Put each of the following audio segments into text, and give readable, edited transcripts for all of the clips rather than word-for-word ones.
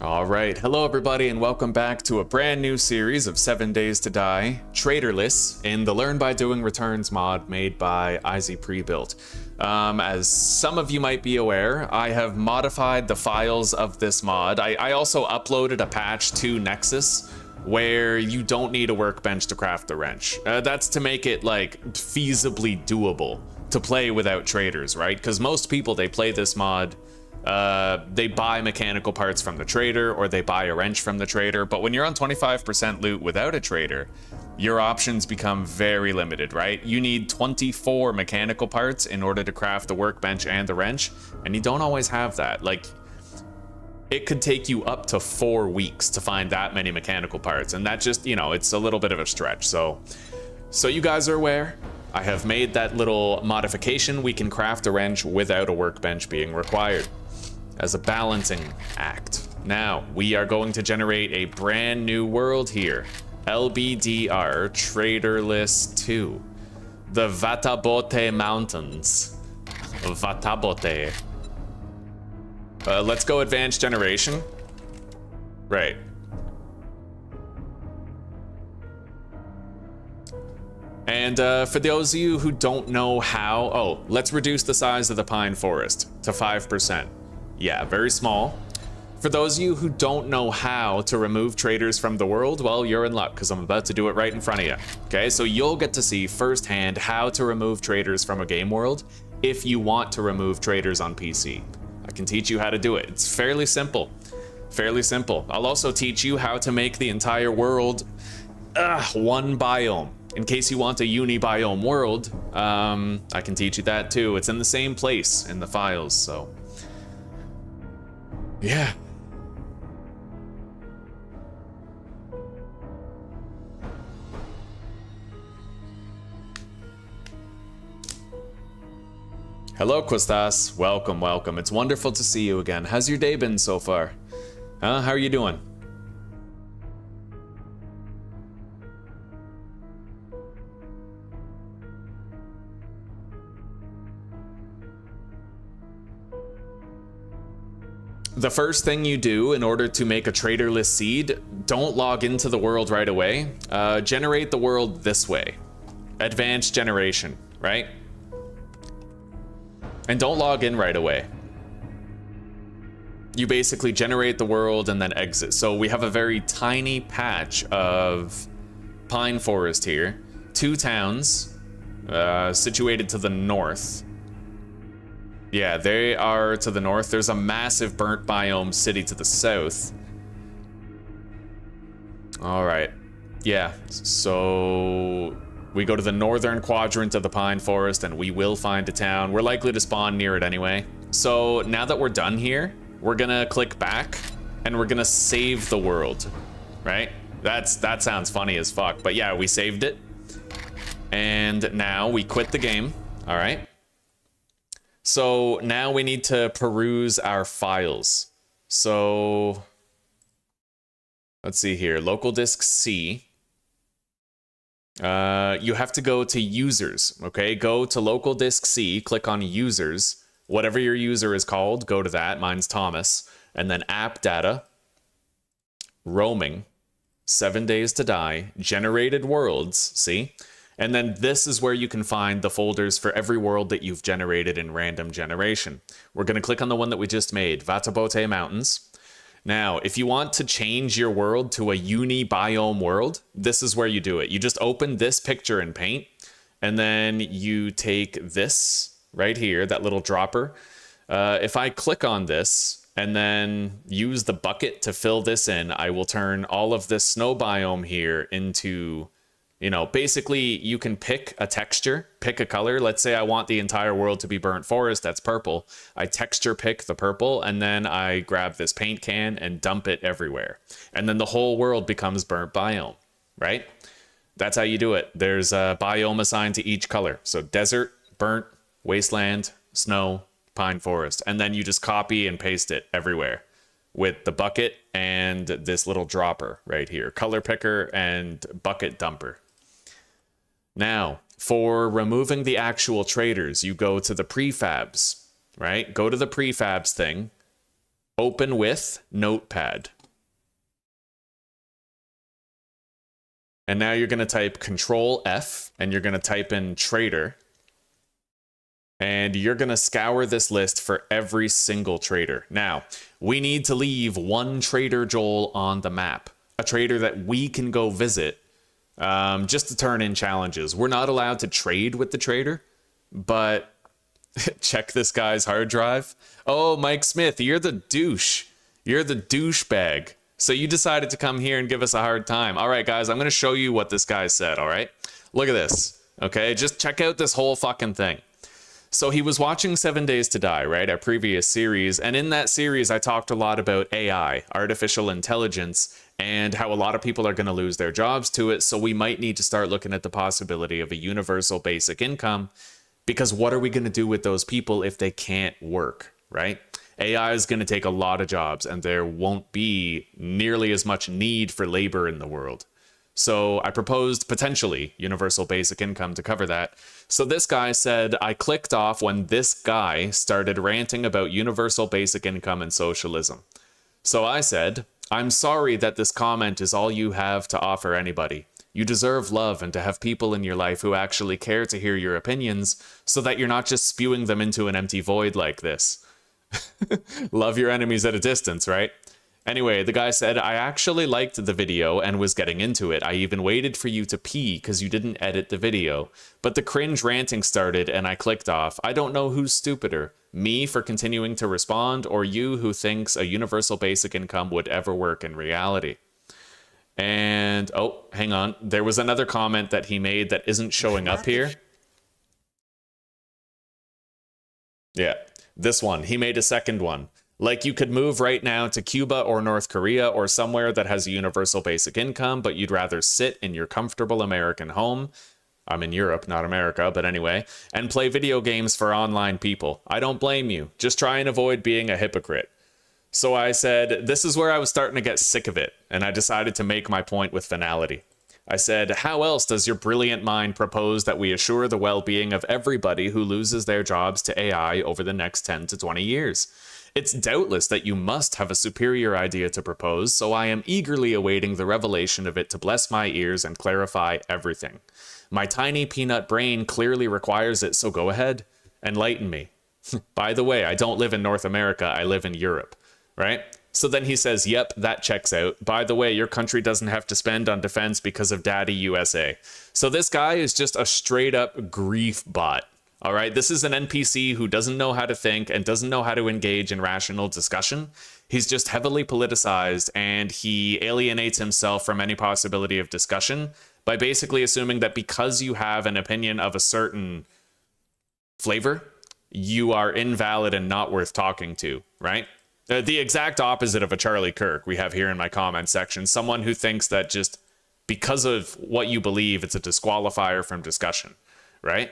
All right, hello everybody and welcome back to a brand new series of 7 Days to Die, Traderless, in the Learn by Doing Returns mod made by IzPrebuilt's. As some of you might be aware, I have modified the files of this mod. I also uploaded a patch to Nexus where you don't need a workbench to craft the wrench. That's to make it like feasibly doable to play without traders, right? Because most people, they play this mod, they buy mechanical parts from the trader or they buy a wrench from the trader. But when you're on 25% loot without a trader, your options become very limited, right? You need 24 mechanical parts in order to craft the workbench and the wrench, and you don't always have that. Like, it could take you up to 4 weeks to find that many mechanical parts, and that just, you know, it's a little bit of a stretch. So you guys are aware, I have made that little modification. We can craft a wrench without a workbench being required as a balancing act. Now, we are going to generate a brand new world here. LBDR, Traderless 2. The Vatabote Mountains. Vatabote. Let's go advanced generation. Right. And for those of you who don't know how, let's reduce the size of the pine forest to 5%. Yeah, very small. For those of you who don't know how to remove traders from the world, well, you're in luck because I'm about to do it right in front of you. Okay, so you'll get to see firsthand how to remove traders from a game world if you want to remove traders on PC. I can teach you how to do it. It's fairly simple. Fairly simple. I'll also teach you how to make the entire world one biome. In case you want a uni-biome world, I can teach you that too. It's in the same place in the files, so yeah. Hello, Quistas. Welcome, welcome. It's wonderful to see you again. How's your day been so far? How are you doing? The first thing you do in order to make a traderless seed, don't log into the world right away. Generate the world this way. Advanced generation, right? And don't log in right away. You basically generate the world and then exit. So we have a very tiny patch of pine forest here. 2 towns situated to the north. Yeah, they are to the north. There's a massive burnt biome city to the south. All right. Yeah, so we go to the northern quadrant of the pine forest and we will find a town. We're likely to spawn near it anyway. So now that we're done here, we're gonna click back and we're gonna save the world, right? That sounds funny as fuck, but yeah, we saved it. And now we quit the game, all right? So now we need to peruse our files. So let's see here, local disk C. You have to go to users, okay? Go to local disk C, click on users. Whatever your user is called, go to that. Mine's Thomas. And then app data, roaming, 7 days to die, generated worlds, see? And then this is where you can find the folders for every world that you've generated in random generation. We're going to click on the one that we just made, Vatabote Mountains. Now, if you want to change your world to a uni-biome world, this is where you do it. You just open this picture in Paint, and then you take this right here, that little dropper. If I click on this and then use the bucket to fill this in, I will turn all of this snow biome here into, you know, basically you can pick a texture, pick a color. Let's say I want the entire world to be burnt forest, that's purple. I texture pick the purple and then I grab this paint can and dump it everywhere. And then the whole world becomes burnt biome, right? That's how you do it. There's a biome assigned to each color. So desert, burnt, wasteland, snow, pine forest. And then you just copy and paste it everywhere with the bucket and this little dropper right here, color picker and bucket dumper. Now, for removing the actual traders, you go to the prefabs, right? Go to the prefabs thing, open with Notepad. And now you're going to type Control F and you're going to type in trader. And you're going to scour this list for every single trader. Now, we need to leave one trader, Joel, on the map. A trader that we can go visit just to turn in challenges. We're not allowed to trade with the trader, but check this guy's hard drive. Oh, Mike Smith, you're the douche. You're the douchebag. So you decided to come here and give us a hard time. All right, guys, I'm going to show you what this guy said, all right? Look at this, okay? Just check out this whole fucking thing. So he was watching 7 Days to Die, right? Our previous series. And in that series, I talked a lot about AI, artificial intelligence, and how a lot of people are going to lose their jobs to it. So we might need to start looking at the possibility of a universal basic income, because what are we going to do with those people if they can't work, right? AI is going to take a lot of jobs and there won't be nearly as much need for labor in the world. So I proposed potentially universal basic income to cover that. So this guy said, I clicked off when this guy started ranting about universal basic income and socialism. So I said, I'm sorry that this comment is all you have to offer anybody. You deserve love and to have people in your life who actually care to hear your opinions so that you're not just spewing them into an empty void like this. Love your enemies at a distance, right? Anyway, the guy said, I actually liked the video and was getting into it. I even waited for you to pee because you didn't edit the video. But the cringe ranting started and I clicked off. I don't know who's stupider, me for continuing to respond or you who thinks a universal basic income would ever work in reality. And, oh, hang on. There was another comment that he made that isn't showing up here. Yeah, this one. He made a second one. Like you could move right now to Cuba or North Korea or somewhere that has a universal basic income, but you'd rather sit in your comfortable American home. I'm in Europe, not America, but anyway, and play video games for online people. I don't blame you. Just try and avoid being a hypocrite. So I said, this is where I was starting to get sick of it, and I decided to make my point with finality. I said, how else does your brilliant mind propose that we assure the well-being of everybody who loses their jobs to AI over the next 10 to 20 years? It's doubtless that you must have a superior idea to propose, so I am eagerly awaiting the revelation of it to bless my ears and clarify everything. My tiny peanut brain clearly requires it, so go ahead, enlighten me. By the way, I don't live in North America, I live in Europe, right? So then he says, yep, that checks out. By the way, your country doesn't have to spend on defense because of Daddy USA. So this guy is just a straight up grief bot. All right, this is an NPC who doesn't know how to think and doesn't know how to engage in rational discussion. He's just heavily politicized and he alienates himself from any possibility of discussion by basically assuming that because you have an opinion of a certain flavor, you are invalid and not worth talking to, right? The exact opposite of a Charlie Kirk we have here in my comment section. Someone who thinks that just because of what you believe, it's a disqualifier from discussion, right?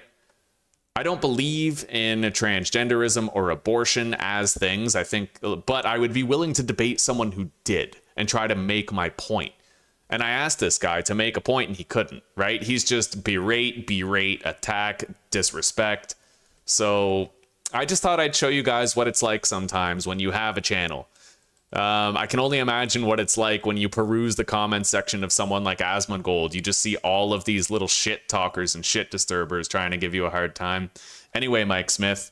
I don't believe in transgenderism or abortion as things, I think, but I would be willing to debate someone who did and try to make my point. And I asked this guy to make a point and he couldn't, right? He's just berate, attack, disrespect. So I just thought I'd show you guys what it's like sometimes when you have a channel. I can only imagine what it's like when you peruse the comment section of someone like Asmongold. You just see all of these little shit talkers and shit disturbers trying to give you a hard time. Anyway, Mike Smith,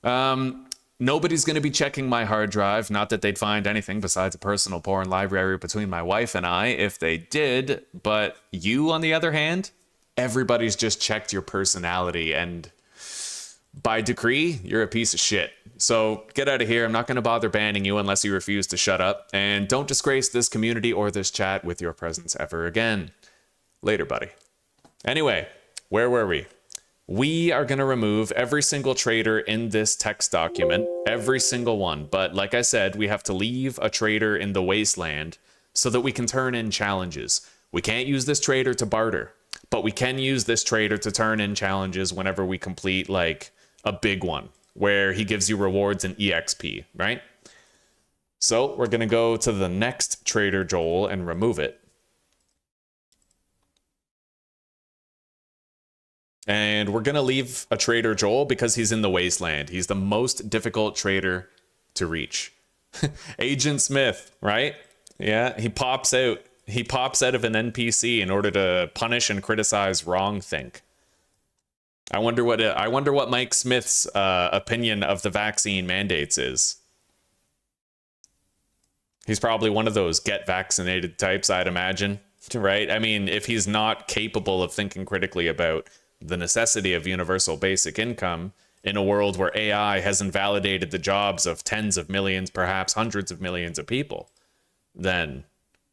nobody's going to be checking my hard drive. Not that they'd find anything besides a personal porn library between my wife and I if they did. But you, on the other hand, everybody's just checked your personality and by decree, you're a piece of shit. So get out of here. I'm not going to bother banning you unless you refuse to shut up. And don't disgrace this community or this chat with your presence ever again. Later, buddy. Anyway, where were we? We are going to remove every single trader in this text document. Every single one. But like I said, we have to leave a trader in the wasteland so that we can turn in challenges. We can't use this trader to barter. But we can use this trader to turn in challenges whenever we complete like a big one where he gives you rewards in EXP, right? So we're going to go to the next trader, Joel, and remove it. And we're going to leave a trader, Joel, because he's in the wasteland. He's the most difficult trader to reach. Agent Smith, right? Yeah, he pops out. He pops out of an NPC in order to punish and criticize wrongthink. I wonder what Mike Smith's opinion of the vaccine mandates is. He's probably one of those get vaccinated types, I'd imagine, right? I mean, if he's not capable of thinking critically about the necessity of universal basic income in a world where AI has invalidated the jobs of tens of millions, perhaps hundreds of millions of people, then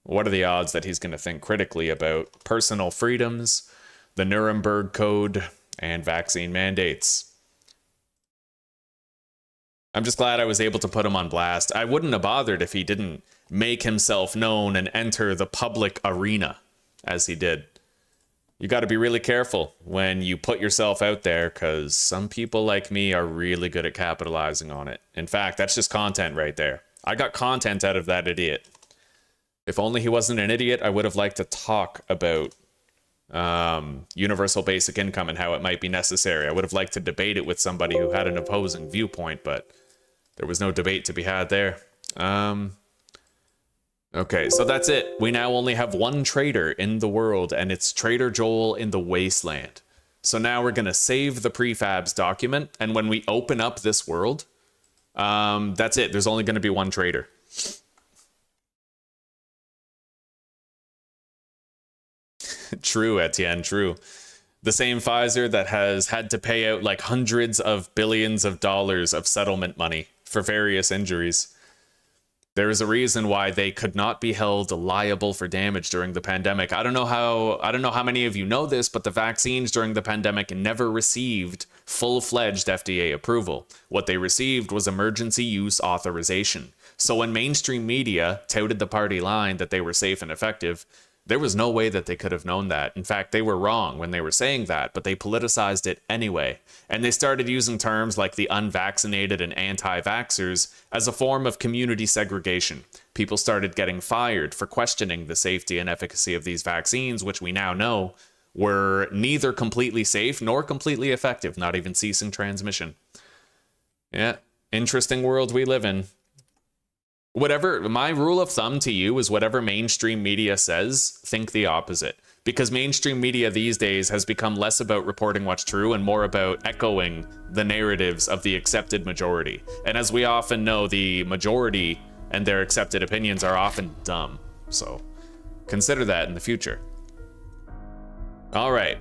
what are the odds that he's going to think critically about personal freedoms, the Nuremberg Code, and vaccine mandates? I'm just glad I was able to put him on blast. I wouldn't have bothered if he didn't make himself known and enter the public arena as he did. You got to be really careful when you put yourself out there, because some people like me are really good at capitalizing on it. In fact, that's just content right there. I got content out of that idiot. If only he wasn't an idiot, I would have liked to talk about universal basic income and how it might be necessary. I would have liked to debate it with somebody who had an opposing viewpoint, but there was no debate to be had there. Okay, so that's it. We now only have one trader in the world, and it's Trader Joel in the Wasteland. So now we're going to save the prefabs document, and when we open up this world, that's it. There's only going to be one trader. True, Etienne, true. The same Pfizer that has had to pay out like hundreds of billions of dollars of settlement money for various injuries. There is a reason why they could not be held liable for damage during the pandemic. I don't know how many of you know this, but the vaccines during the pandemic never received full-fledged FDA approval. What they received was emergency use authorization. So when mainstream media touted the party line that they were safe and effective, there was no way that they could have known that. In fact, they were wrong when they were saying that, but they politicized it anyway. And they started using terms like the unvaccinated and anti-vaxxers as a form of community segregation. People started getting fired for questioning the safety and efficacy of these vaccines, which we now know were neither completely safe nor completely effective, not even ceasing transmission. Yeah, interesting world we live in. Whatever, my rule of thumb to you is whatever mainstream media says, think the opposite. Because mainstream media these days has become less about reporting what's true and more about echoing the narratives of the accepted majority. And as we often know, the majority and their accepted opinions are often dumb. So consider that in the future. All right,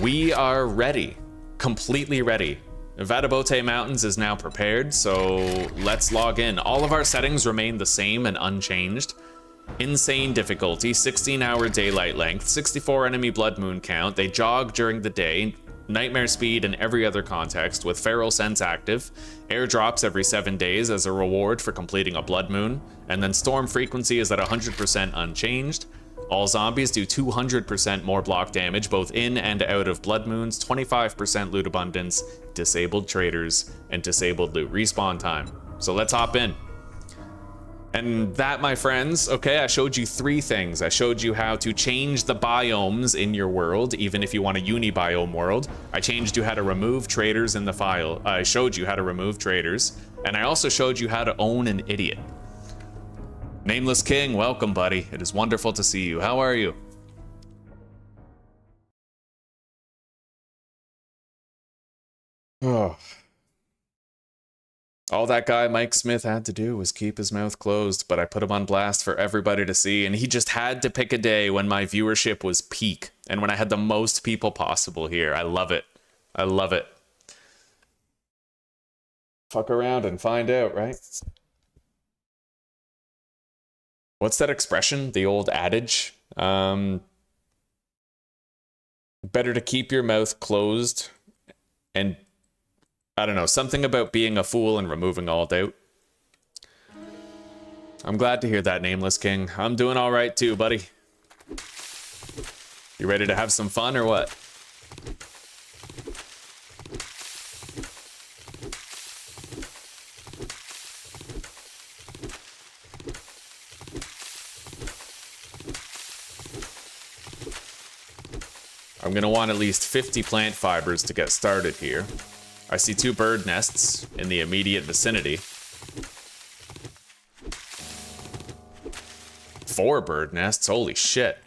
we are ready, completely ready. Vadabote Mountains is now prepared, so let's log in. All of our settings remain the same and unchanged. Insane difficulty, 16-hour daylight length, 64 enemy blood moon count. They jog during the day, nightmare speed in every other context, with feral sense active. Airdrops every 7 days as a reward for completing a blood moon. And then storm frequency is at 100% unchanged. All zombies do 200% more block damage, both in and out of blood moons, 25% loot abundance, disabled traders, and disabled loot respawn time. So let's hop in. And that, my friends, okay, I showed you 3 things. I showed you how to change the biomes in your world, even if you want a uni-biome world. I changed you how to remove traders in the file. I showed you how to remove traders, and I also showed you how to own an idiot. Nameless King, welcome, buddy. It is wonderful to see you. How are you? Oh. All that guy Mike Smith had to do was keep his mouth closed, but I put him on blast for everybody to see, and he just had to pick a day when my viewership was peak and when I had the most people possible here. I love it. I love it. Fuck around and find out, right? What's that expression? The old adage? Better to keep your mouth closed and, I don't know, something about being a fool and removing all doubt. I'm glad to hear that, Nameless King. I'm doing all right too, buddy. You ready to have some fun or what? I'm gonna want at least 50 plant fibers to get started here. I see 2 bird nests in the immediate vicinity. 4 bird nests, holy shit.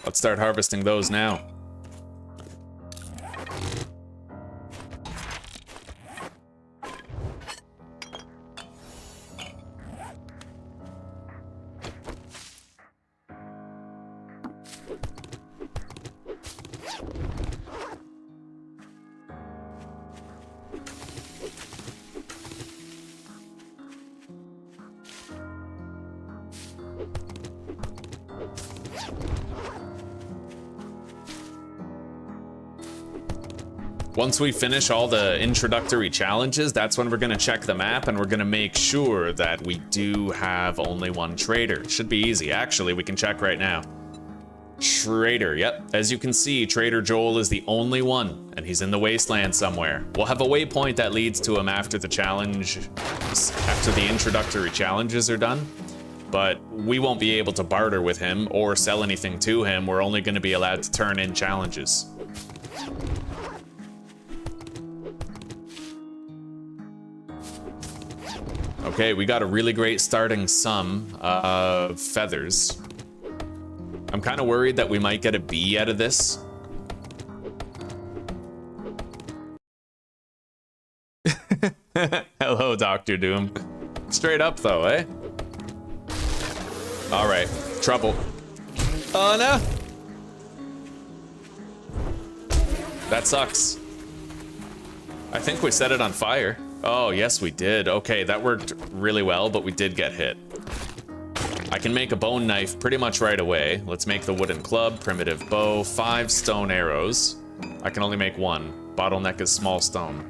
Let's start harvesting those now. Once we finish all the introductory challenges, that's when we're gonna check the map and we're gonna make sure that we do have only one trader. Should be easy. Actually, we can check right now. Trader, yep. As you can see, Trader Joel is the only one, and he's in the wasteland somewhere. We'll have a waypoint that leads to him after the introductory challenges are done, but we won't be able to barter with him or sell anything to him. We're only gonna be allowed to turn in challenges. Okay, we got a really great starting sum of feathers. I'm kind of worried that we might get a B out of this. Hello, Dr. Doom. Straight up though, eh? All right, trouble. Oh no! That sucks. I think we set it on fire. Oh, yes, we did. Okay, that worked really well, but we did get hit. I can make a bone knife pretty much right away. Let's make the wooden club, primitive bow, 5 stone arrows. I can only make 1. Bottleneck is small stone.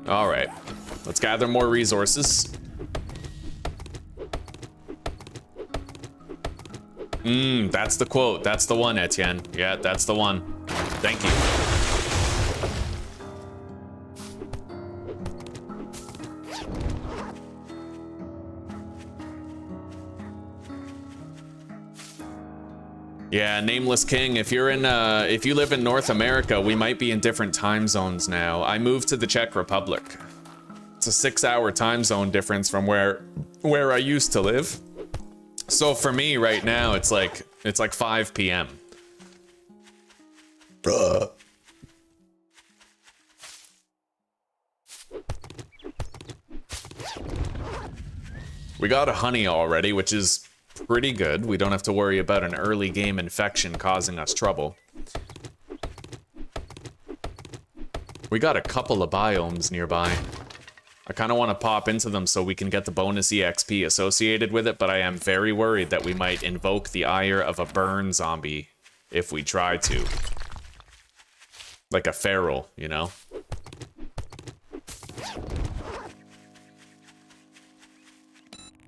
All right, let's gather more resources. That's the quote. That's the one, Etienne. Yeah, that's the one. Thank you. Yeah, Nameless King, if you live in North America, we might be in different time zones now. I moved to the Czech Republic. It's a 6-hour time zone difference from where I used to live. So for me right now, it's like 5 p.m. We got a honey already, which is pretty good. We don't have to worry about an early game infection causing us trouble. We got a couple of biomes nearby. I kind of want to pop into them so we can get the bonus EXP associated with it, but I am very worried that we might invoke the ire of a burn zombie if we try to. Like a feral, you know?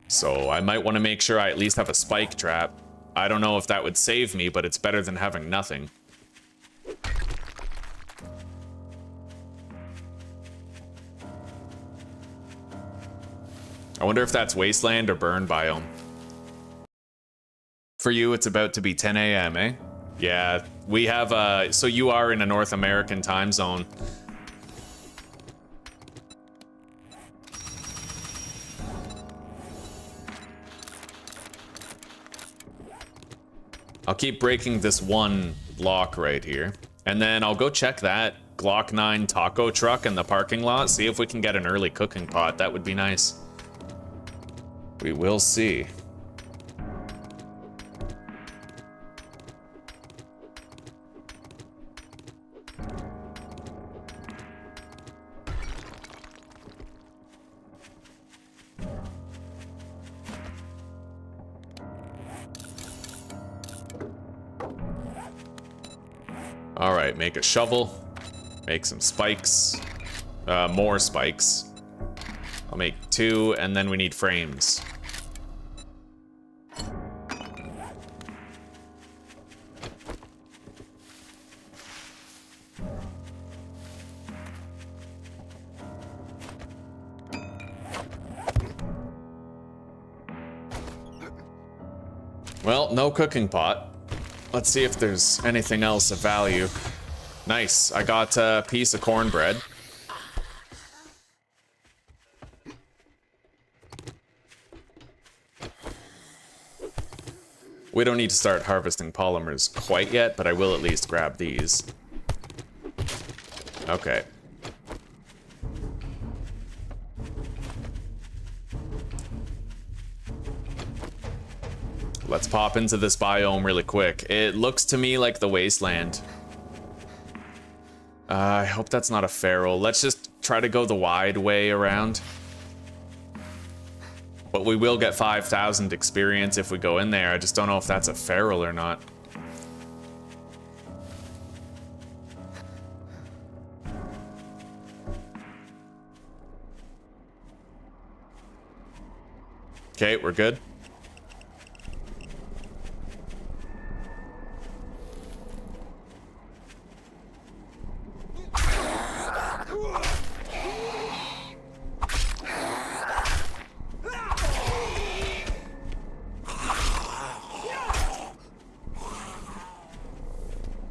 So I might want to make sure I at least have a spike trap. I don't know if that would save me, but it's better than having nothing. I wonder if that's wasteland or burn biome. For you, it's about to be 10 a.m., eh? Yeah, we have, so you are in a North American time zone. I'll keep breaking this one lock right here. And then I'll go check that Glock 9 taco truck in the parking lot, see if we can get an early cooking pot. That would be nice. We will see. All right, make a shovel, make some spikes, more spikes. I'll make 2, and then we need frames. Well, no cooking pot. Let's see if there's anything else of value. Nice, I got a piece of cornbread. We don't need to start harvesting polymers quite yet, but I will at least grab these. Okay. Let's pop into this biome really quick. It looks to me like the wasteland. I hope that's not a feral. Let's just try to go the wide way around. But we will get 5,000 experience if we go in there. I just don't know if that's a feral or not. Okay, we're good.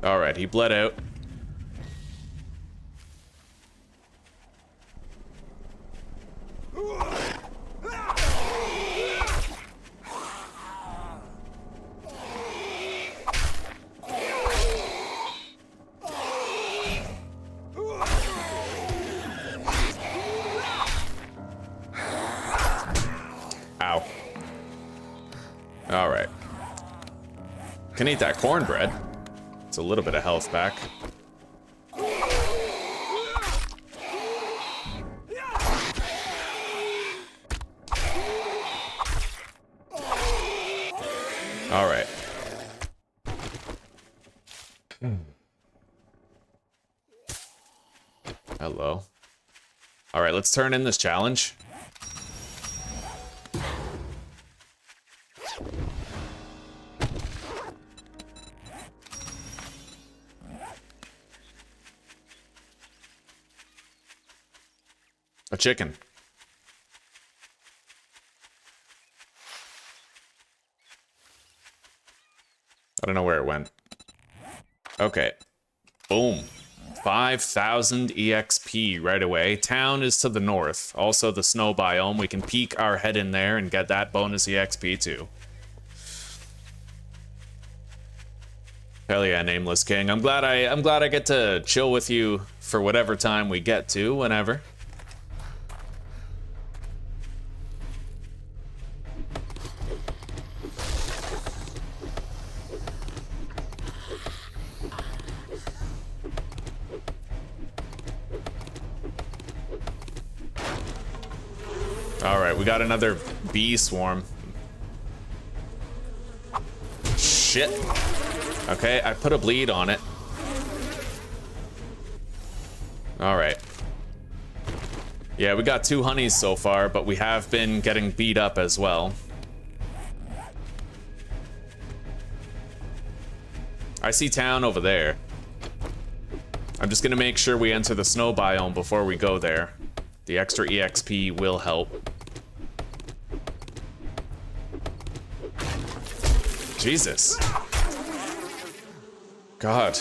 Alright, he bled out. Ow. Alright. Can eat that cornbread. It's a little bit of health back. All right. Hello. All right, let's turn in this challenge. A chicken. I don't know where it went. Okay. Boom. 5,000 EXP right away. Town is to the north. Also the snow biome. We can peek our head in there and get that bonus EXP too. Hell yeah, Nameless King. I'm glad I get to chill with you for whatever time we get to, whenever. Alright, we got another bee swarm. Shit. Okay, I put a bleed on it. Alright. Yeah, we got 2 honeys so far, but we have been getting beat up as well. I see town over there. I'm just gonna make sure we enter the snow biome before we go there. The extra EXP will help. Jesus. God.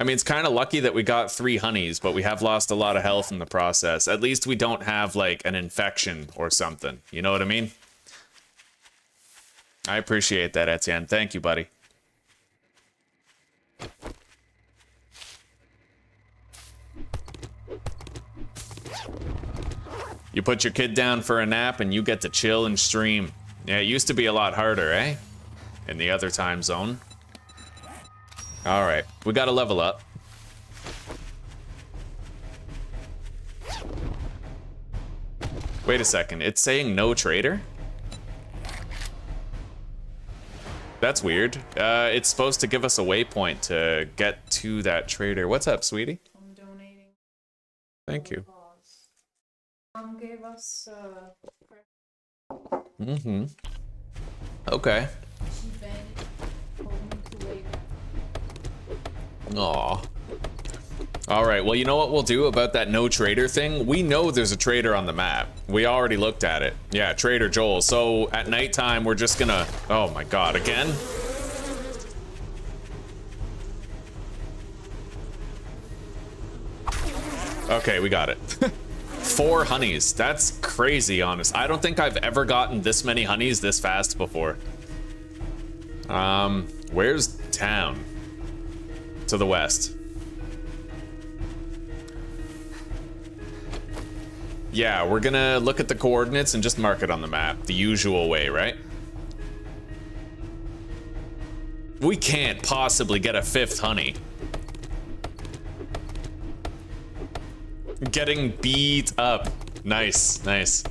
I mean, it's kind of lucky that we got 3 honeys, but we have lost a lot of health in the process. At least we don't have, like, an infection or something. You know what I mean? I appreciate that, Etienne. Thank you, buddy. You put your kid down for a nap and you get to chill and stream. Yeah, it used to be a lot harder, eh? In the other time zone. Alright, we gotta level up. Wait a second, it's saying no trader? That's weird. It's supposed to give us a waypoint to get to that trader. What's up, sweetie? I'm donating. Thank you. Gave us Okay. Aw. Alright, well, you know what we'll do about that no trader thing? We know there's a trader on the map. We already looked at it. Yeah, Trader Joel. So at nighttime, we're just gonna... Oh my god, again? Okay, we got it. 4 honeys. That's crazy, honest. I don't think I've ever gotten this many honeys this fast before. Where's town? To the west. Yeah, we're gonna look at the coordinates and just mark it on the map, the usual way, right? We can't possibly get a 5th honey. Getting beat up. Nice, nice.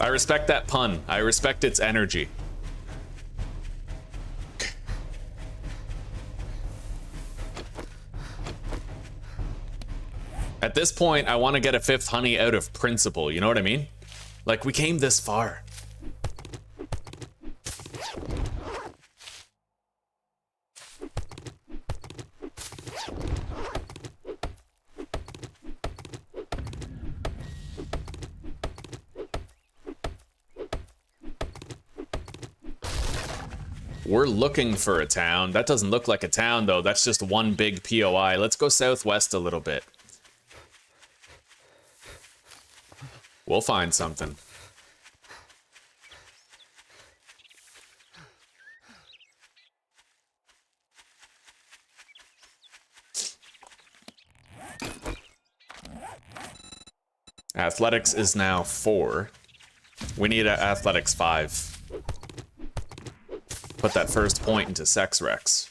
I respect that pun. I respect its energy. At this point, I want to get a 5th honey out of principle, you know what I mean? Like, we came this far. We're looking for a town. That doesn't look like a town, though. That's just one big POI. Let's go southwest a little bit. We'll find something. Athletics is now 4. We need a athletics 5. Put that first point into Sex Rex.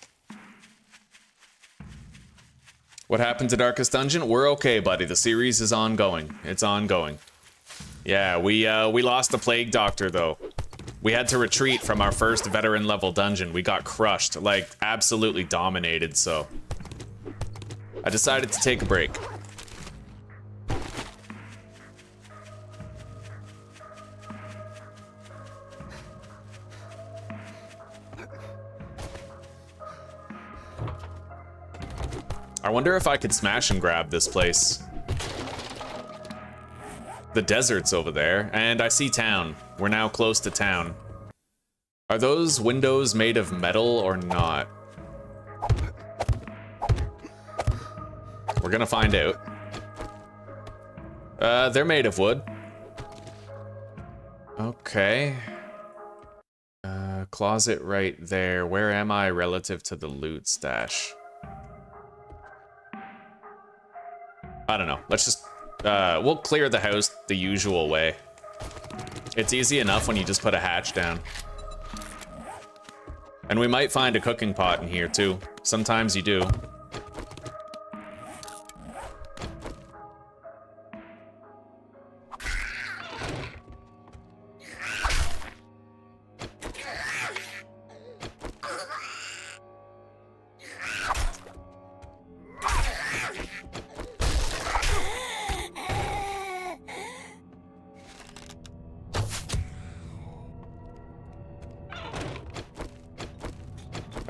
What happened to Darkest Dungeon? We're okay, buddy. The series is ongoing. It's ongoing. Yeah, we lost the Plague Doctor, though. We had to retreat from our first veteran level dungeon. We got crushed, like, absolutely dominated, so I decided to take a break. I wonder if I could smash and grab this place. The desert's over there, and I see town. We're now close to town. Are those windows made of metal or not? We're gonna find out. They're made of wood. Okay. Closet right there. Where am I relative to the loot stash? I don't know. Let's just, we'll clear the house the usual way. It's easy enough when you just put a hatch down. And we might find a cooking pot in here too. Sometimes you do.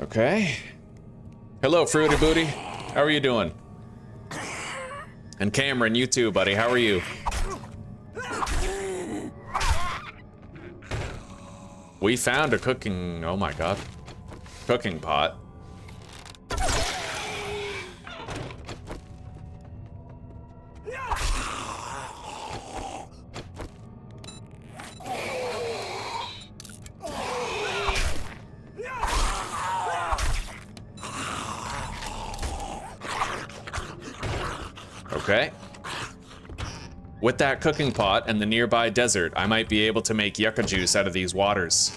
Okay. Hello, Fruity Booty. How are you doing? And Cameron, you too, buddy. How are you? We found a cooking... Oh my god. Cooking pot. Okay. With that cooking pot and the nearby desert, I might be able to make yucca juice out of these waters.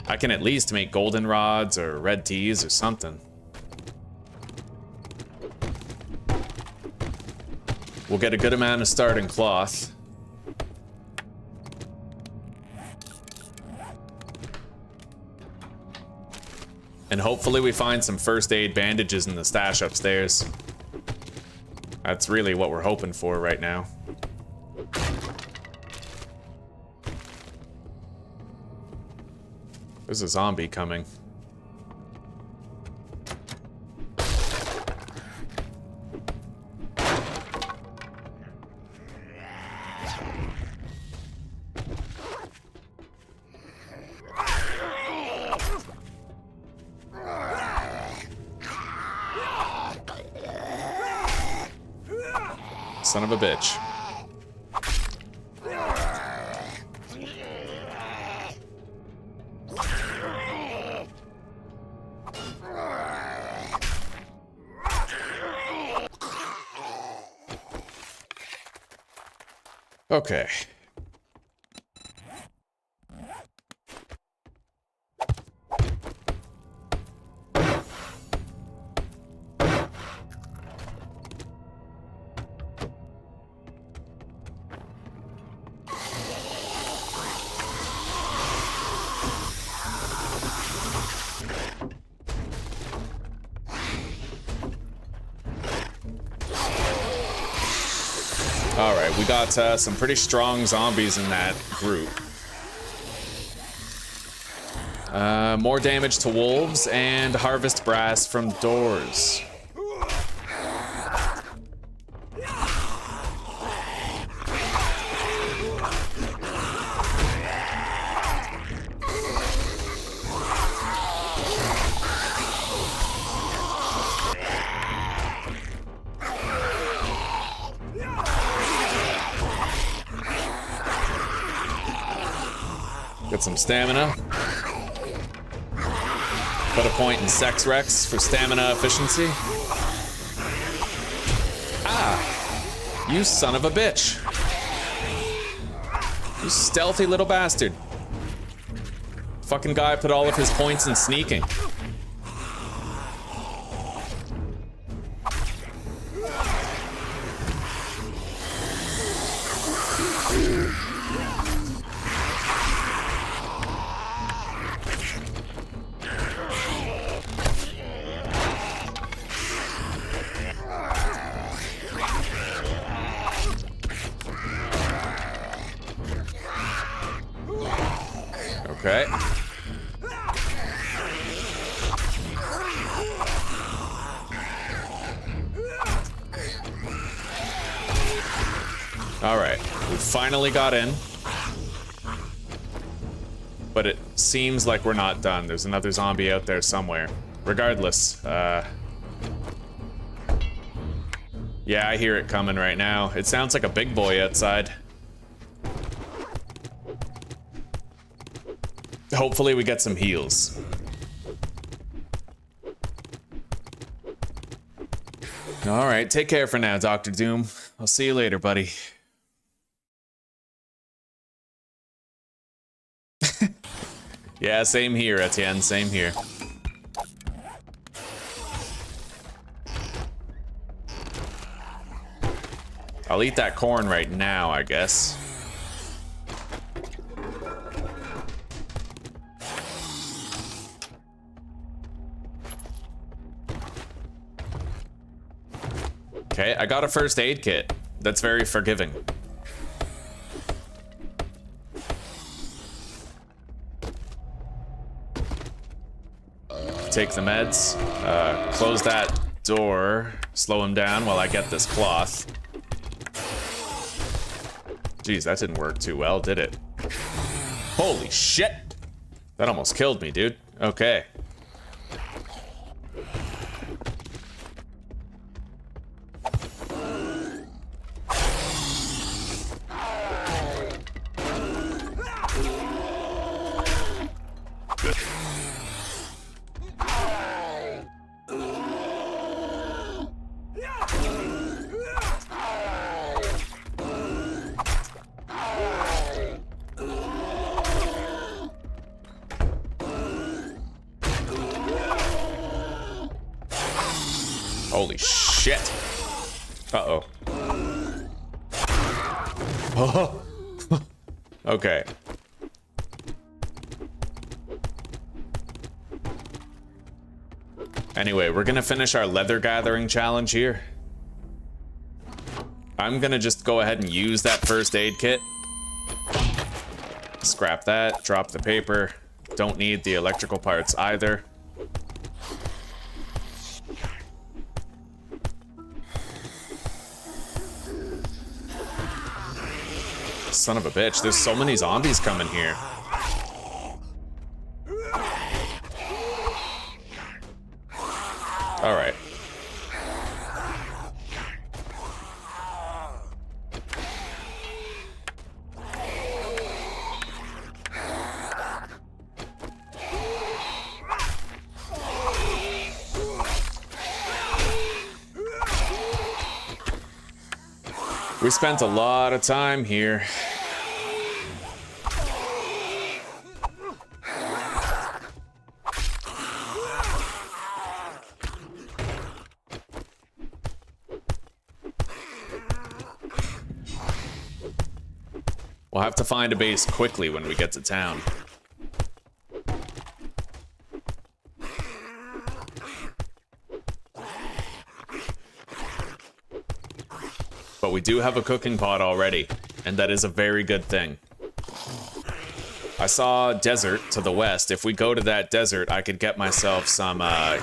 I can at least make golden rods or red teas or something. We'll get a good amount of starting cloth. And hopefully we find some first aid bandages in the stash upstairs. That's really what we're hoping for right now. There's a zombie coming. Son of a bitch. Okay. Alright, we got some pretty strong zombies in that group. More damage to wolves and harvest brass from doors. Get some stamina. Put a point in Sex Rex for stamina efficiency. Ah! You son of a bitch. You stealthy little bastard. Fucking guy put all of his points in sneaking. Okay. All right, we finally got in. But it seems like we're not done. There's another zombie out there somewhere. Regardless, yeah, I hear it coming right now. It sounds like a big boy outside. Hopefully we get some heals. All right, take care for now, Dr. Doom. I'll see you later, buddy. Yeah, same here, Etienne, same here. I'll eat that corn right now, I guess. Okay, I got a first aid kit. That's very forgiving. Take the meds. Close that door. Slow him down while I get this cloth. Jeez, that didn't work too well, did it? Holy shit! That almost killed me, dude. Okay. Holy shit. Uh-oh. Oh. Okay. Anyway, we're gonna finish our leather gathering challenge here. I'm gonna just go ahead and use that first aid kit. Scrap that, drop the paper. Don't need the electrical parts either. Son of a bitch, there's so many zombies coming here. All right. We spent a lot of time here. We'll have to find a base quickly when we get to town. But we do have a cooking pot already, and that is a very good thing. I saw a desert to the west. If we go to that desert, I could get myself some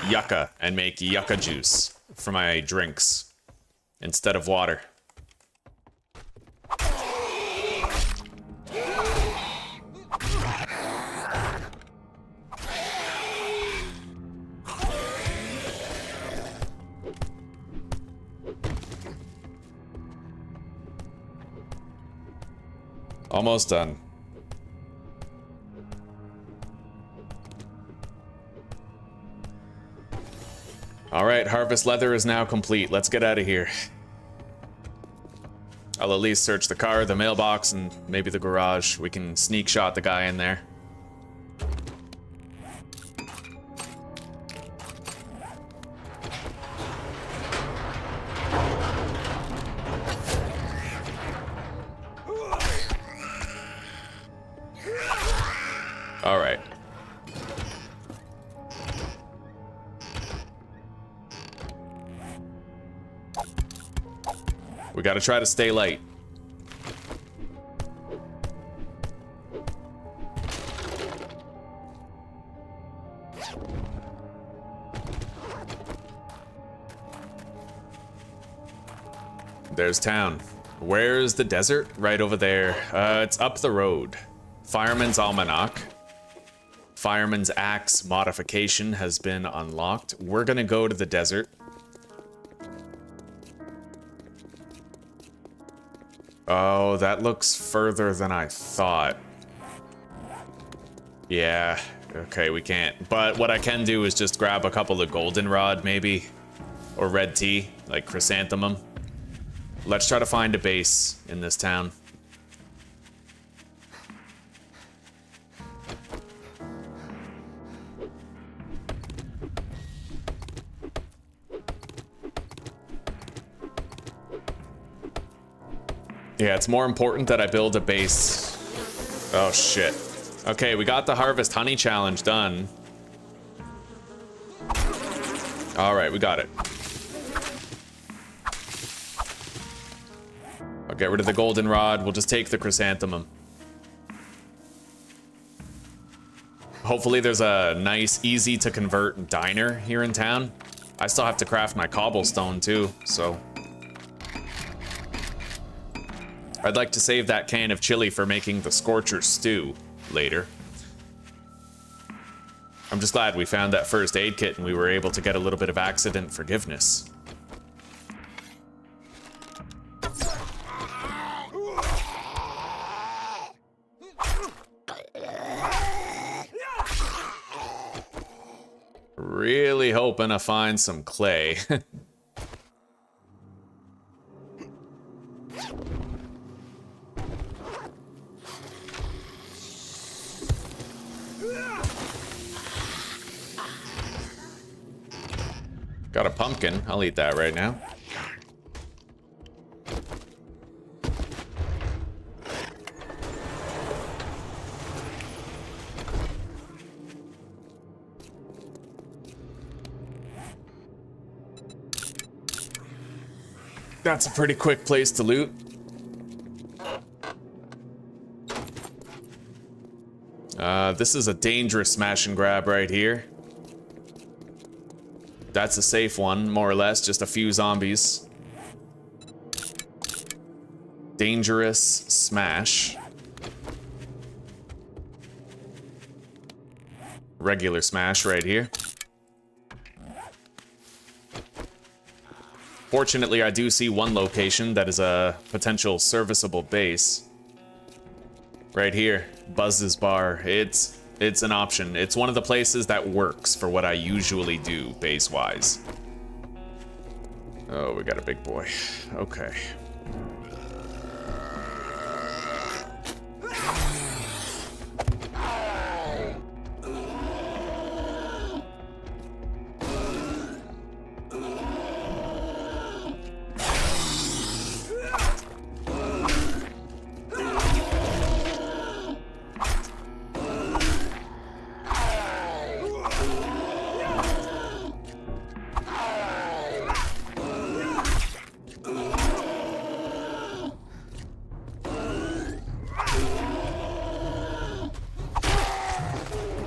yucca and make yucca juice for my drinks instead of water. Almost done. All right, harvest leather is now complete. Let's get out of here. I'll at least search the car, the mailbox, and maybe the garage. We can sneak shot the guy in there. All right. We gotta try to stay light. There's town. Where's the desert? Right over there. It's up the road. Fireman's Almanac. Fireman's Axe modification has been unlocked. We're gonna go to the desert. Oh, that looks further than I thought. Yeah, okay, we can't. But what I can do is just grab a couple of goldenrod, maybe. Or red tea, like chrysanthemum. Let's try to find a base in this town. Yeah, it's more important that I build a base. Oh, shit. Okay, we got the Harvest Honey Challenge done. All right, we got it. I'll get rid of the goldenrod. We'll just take the chrysanthemum. Hopefully there's a nice, easy to convert diner here in town. I still have to craft my cobblestone too, so. I'd like to save that can of chili for making the Scorcher stew later. I'm just glad we found that first aid kit and we were able to get a little bit of accident forgiveness. Really hoping to find some clay. Got a pumpkin. I'll eat that right now. That's a pretty quick place to loot. This is a dangerous smash and grab right here. That's a safe one, more or less, just a few zombies. Dangerous smash. Regular smash right here. Fortunately, I do see one location that is a potential serviceable base. Right here, Buzz's Bar. It's an option. It's one of the places that works for what I usually do base-wise. Oh, we got a big boy. Okay.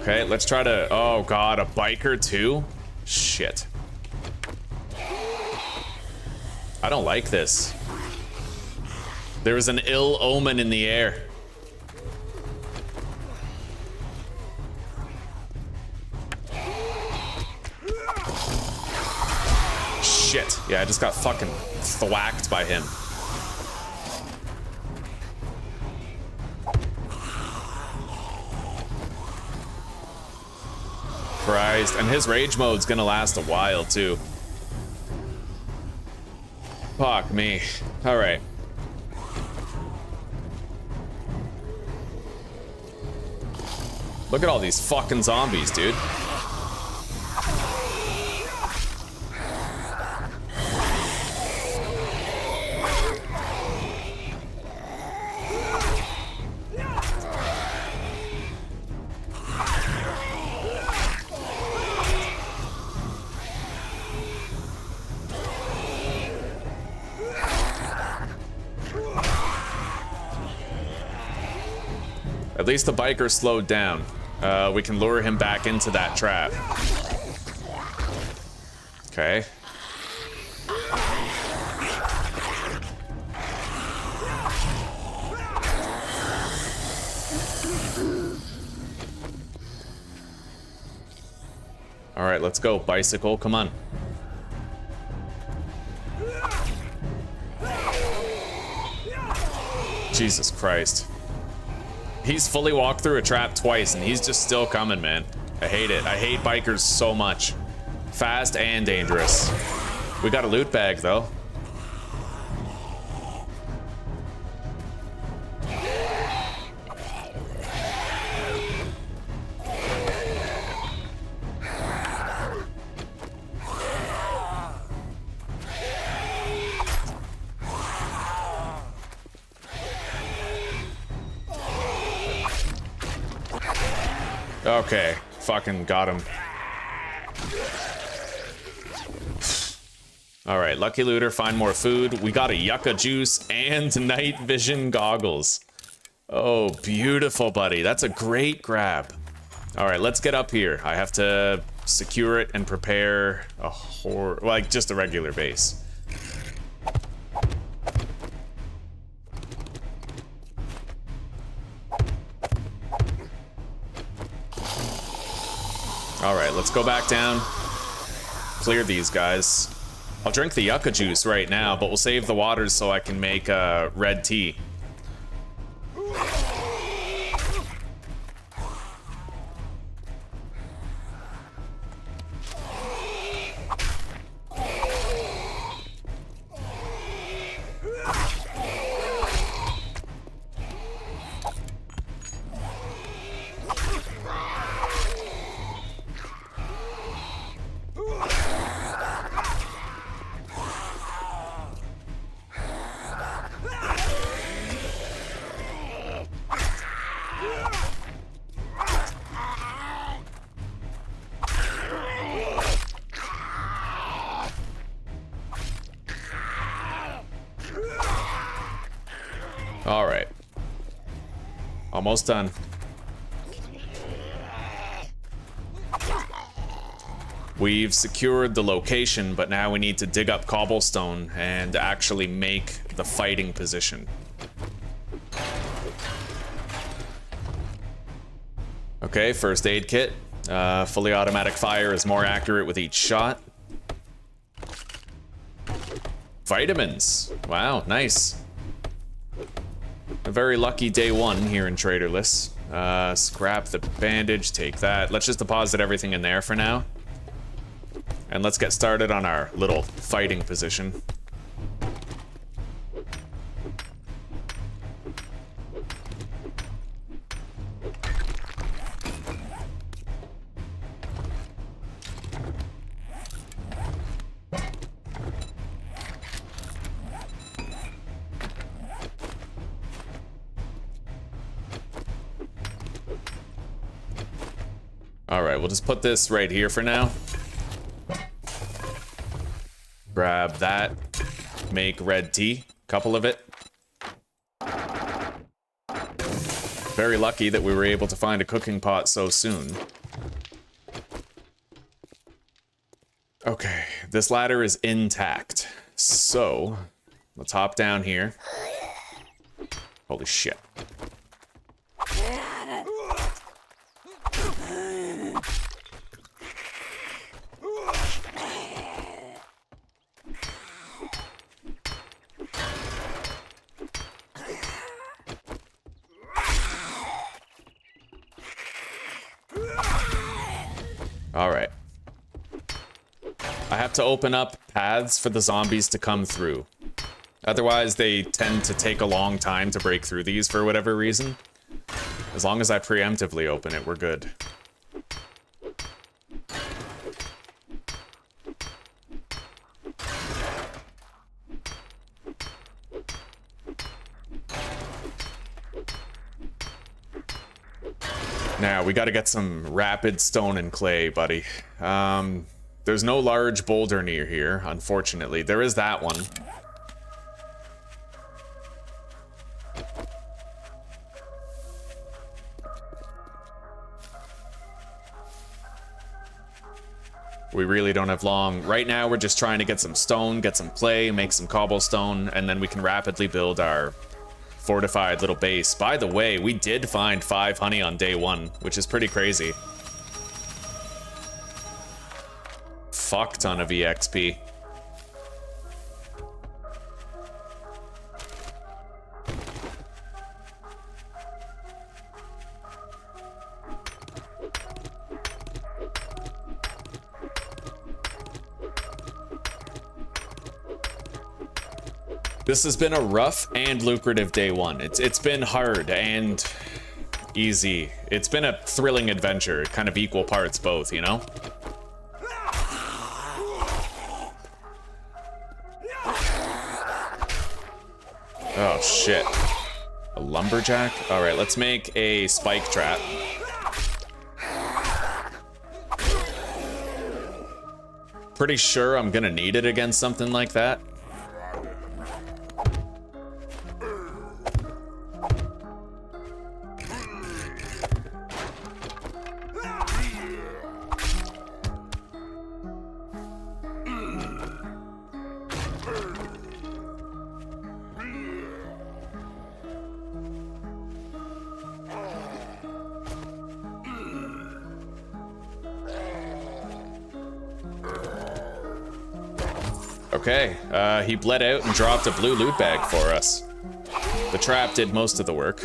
Okay, let's try to... Oh god, a biker too? Shit. I don't like this. There is an ill omen in the air. Shit. Yeah, I just got fucking thwacked by him. Christ. And his rage mode's gonna last a while, too. Fuck me. Alright. Look at all these fucking zombies, dude. At least the biker slowed down. We can lure him back into that trap. Okay. All right, let's go, bicycle. Come on. Jesus Christ. He's fully walked through a trap twice, and he's just still coming, man. I hate it. I hate bikers so much. Fast and dangerous. We got a loot bag, though. Okay, fucking got him. Alright, lucky looter, find more food. We got a yucca juice and night vision goggles. Oh, beautiful, buddy. That's a great grab. Alright, let's get up here. I have to secure it and prepare a like just a regular base. Alright, let's go back down. Clear these guys. I'll drink the yucca juice right now, but we'll save the waters so I can make red tea. Alright. Almost done. We've secured the location, but now we need to dig up cobblestone and actually make the fighting position. Okay, first aid kit. Fully automatic fire is more accurate with each shot. Vitamins. Wow, nice. A very lucky day one here in Traderless. Scrap the bandage, take that. Let's just deposit everything in there for now. And let's get started on our little fighting position. Alright, we'll just put this right here for now. Grab that. Make red tea. Couple of it. Very lucky that we were able to find a cooking pot so soon. Okay, this ladder is intact. So, let's hop down here. Holy shit. Alright. I have to open up paths for the zombies to come through. Otherwise, they tend to take a long time to break through these for whatever reason. As long as I preemptively open it, we're good. Now, we gotta get some rapid stone and clay, buddy. There's no large boulder near here, unfortunately. There is that one. We really don't have long. Right now, we're just trying to get some stone, get some clay, make some cobblestone, and then we can rapidly build our fortified little base. By the way, we did find 5 honey on day 1, which is pretty crazy. Fuck ton of EXP. This has been a rough and lucrative day 1. It's been hard and easy. It's been a thrilling adventure, kind of equal parts both, you know? Oh shit. A lumberjack? Alright, let's make a spike trap. Pretty sure I'm gonna need it against something like that. Okay, he bled out and dropped a blue loot bag for us. The trap did most of the work.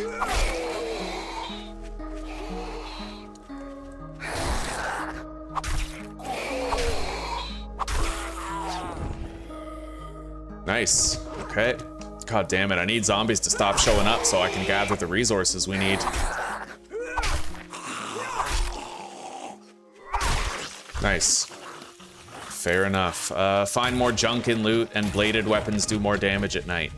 Nice. Okay. God damn it, I need zombies to stop showing up so I can gather the resources we need. Nice. Fair enough. Find more junk in loot, and bladed weapons do more damage at night.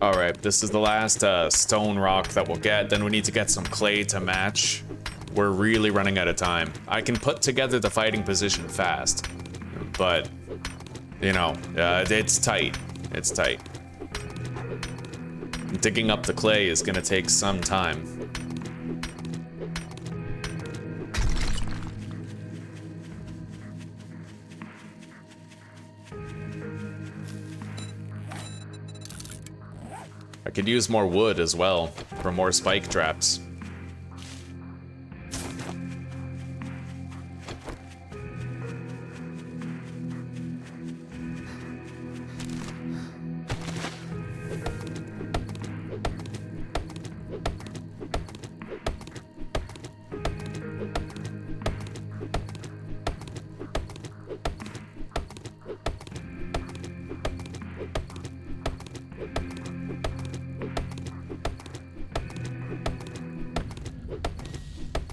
Alright, this is the last stone rock that we'll get. Then we need to get some clay to match. We're really running out of time. I can put together the fighting position fast, but, you know, it's tight. It's tight. Digging up the clay is gonna take some time. I could use more wood as well for more spike traps.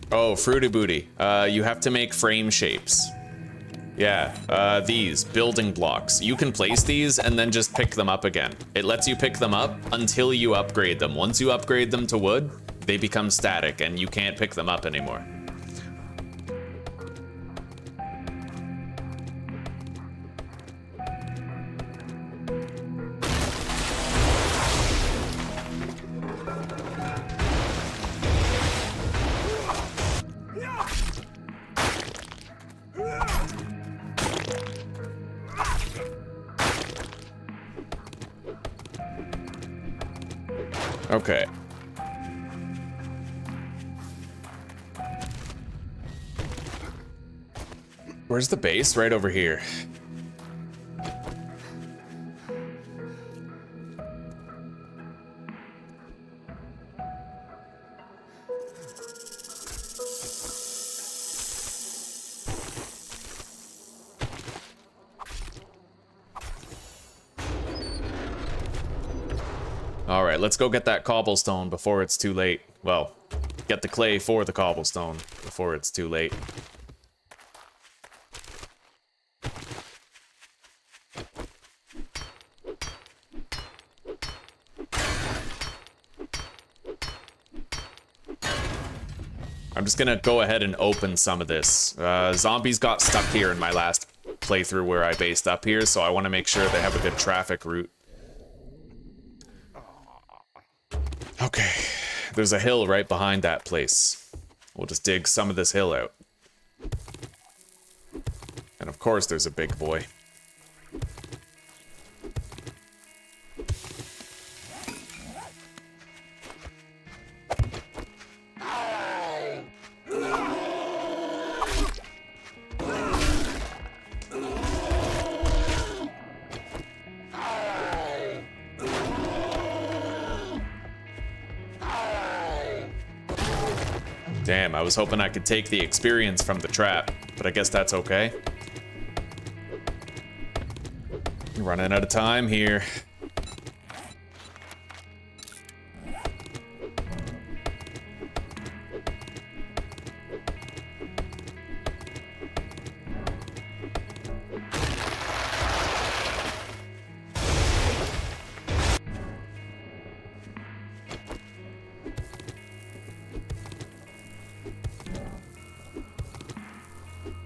Oh, Fruity Booty. You have to make frame shapes. Yeah, these building blocks. You can place these and then just pick them up again. It lets you pick them up until you upgrade them. Once you upgrade them to wood, they become static and you can't pick them up anymore. Okay. Where's the base? Right over here. All right, let's go get that cobblestone before it's too late. Well, get the clay for the cobblestone before it's too late. I'm just gonna go ahead and open some of this. Zombies got stuck here in my last playthrough where I based up here, so I want to make sure they have a good traffic route. Okay, there's a hill right behind that place. We'll just dig some of this hill out. And of course there's a big boy. Damn, I was hoping I could take the experience from the trap, but I guess that's okay. Running out of time here.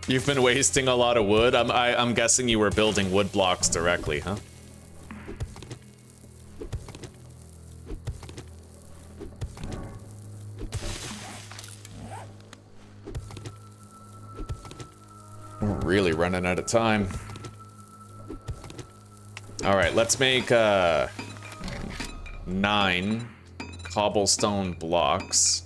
You've been wasting a lot of wood. I'm guessing you were building wood blocks directly, huh? We're really running out of time. All right, let's make 9 cobblestone blocks.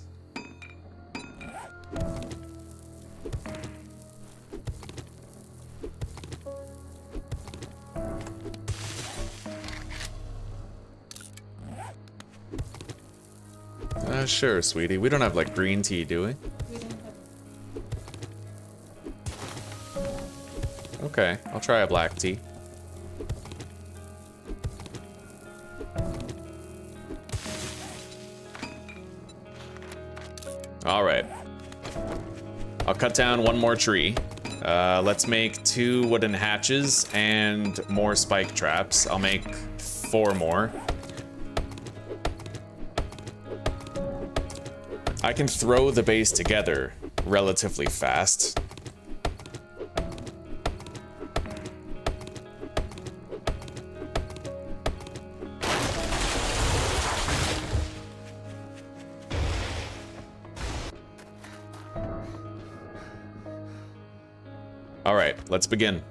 Sure, sweetie. We don't have, like, green tea, do we? We don't have. Okay, I'll try a black tea. Alright. I'll cut down one more tree. Let's make 2 wooden hatches and more spike traps. I'll make 4 more. I can throw the base together relatively fast. All right, let's begin.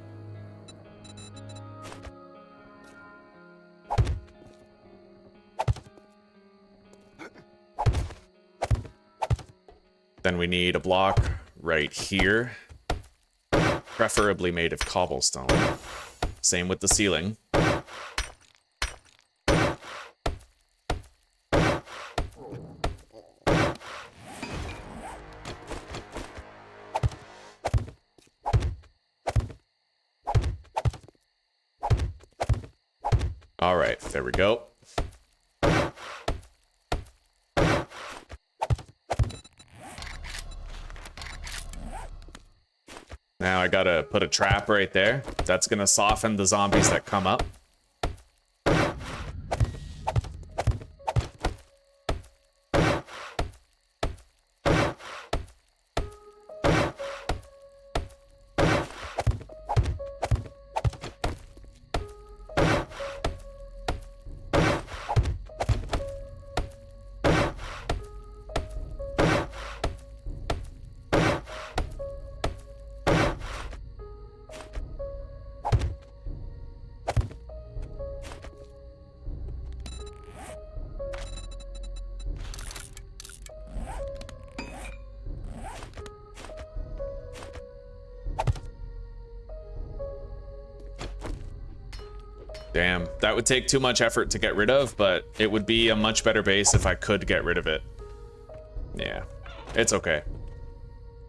Then we need a block right here, preferably made of cobblestone. Same with the ceiling. All right, there we go. Now I gotta put a trap right there. That's gonna soften the zombies that come up. Damn, that would take too much effort to get rid of, but it would be a much better base if I could get rid of it. Yeah, it's okay.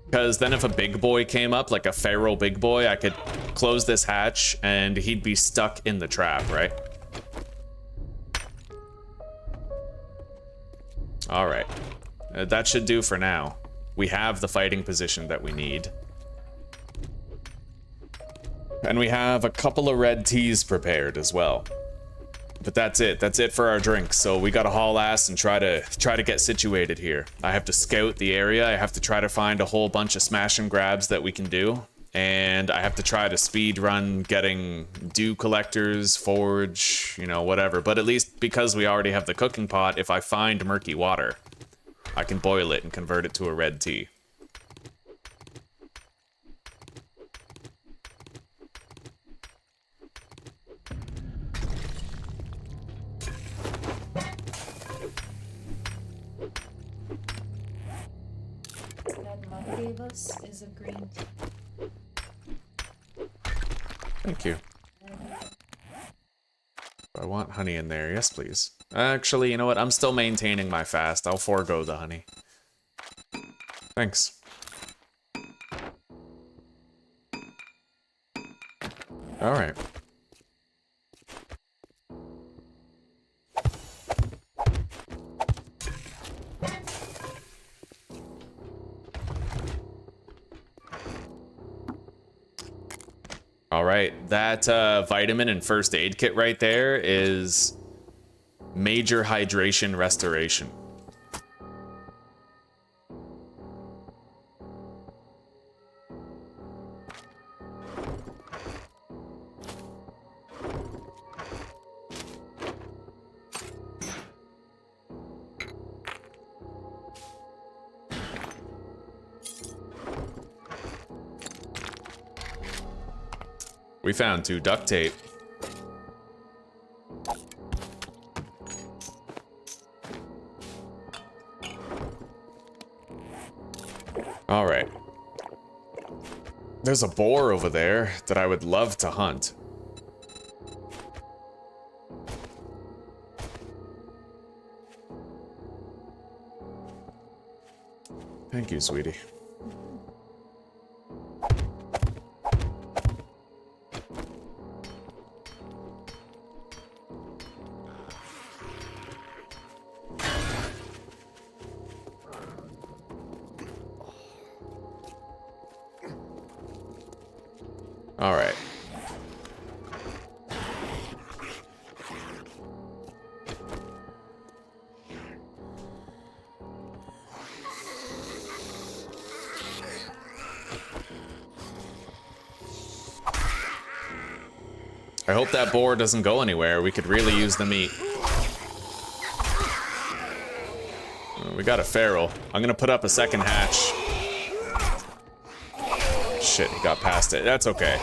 Because then if a big boy came up, like a feral big boy, I could close this hatch and he'd be stuck in the trap, right? All right, that should do for now. We have the fighting position that we need. And we have a couple of red teas prepared as well. But that's it. That's it for our drinks. So we gotta haul ass and try to get situated here. I have to scout the area. I have to try to find a whole bunch of smash and grabs that we can do. And I have to try to speed run getting dew collectors, forge, you know, whatever. But at least because we already have the cooking pot, if I find murky water, I can boil it and convert it to a red tea. Gave us is a green tea. Thank you. I want honey in there. Yes, please. Actually, you know what? I'm still maintaining my fast. I'll forego the honey. Thanks. All right. All right, that vitamin and first aid kit right there is major hydration restoration. We found 2 duct tape. All right. There's a boar over there that I would love to hunt. Thank you, sweetie. All right. I hope that boar doesn't go anywhere. We could really use the meat. We got a feral. I'm gonna put up a second hatch. Shit, he got past it. That's okay.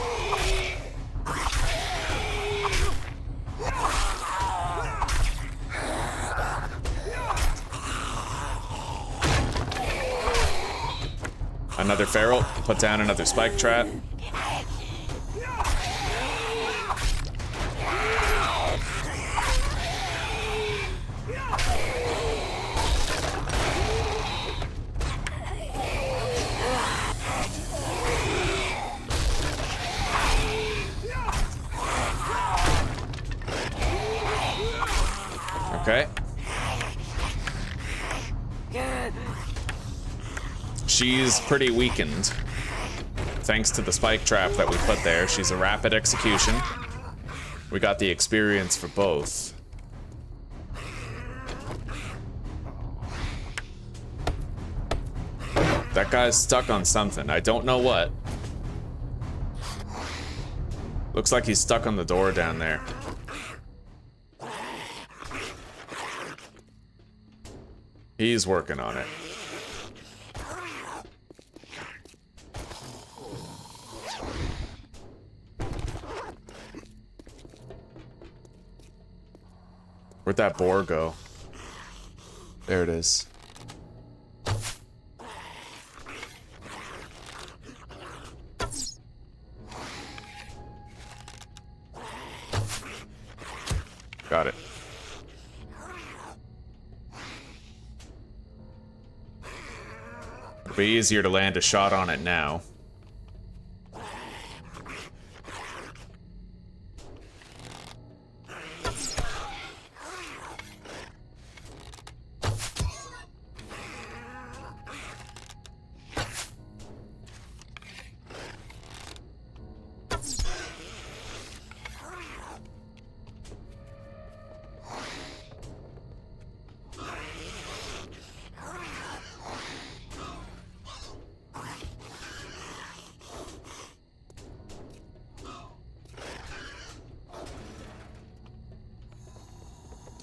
Another feral. Put down another spike trap. Okay. She's pretty weakened. thanks to the spike trap that we put there. She's a rapid execution. We got the experience for both. That guy's stuck on something. I don't know what. Looks like he's stuck on the door down there. He's working on it. Where'd that boar go? There it is. Got it. It'll be easier to land a shot on it now.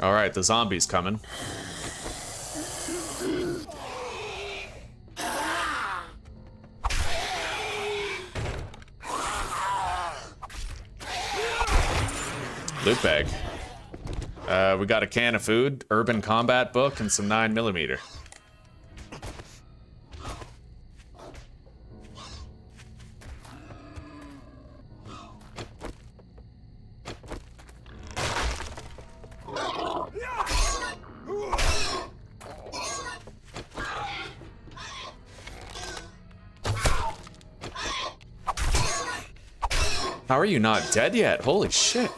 All right, the zombie's coming. Loot bag. We got a can of food, urban combat book, and some 9mm. How are you not dead yet? Holy shit.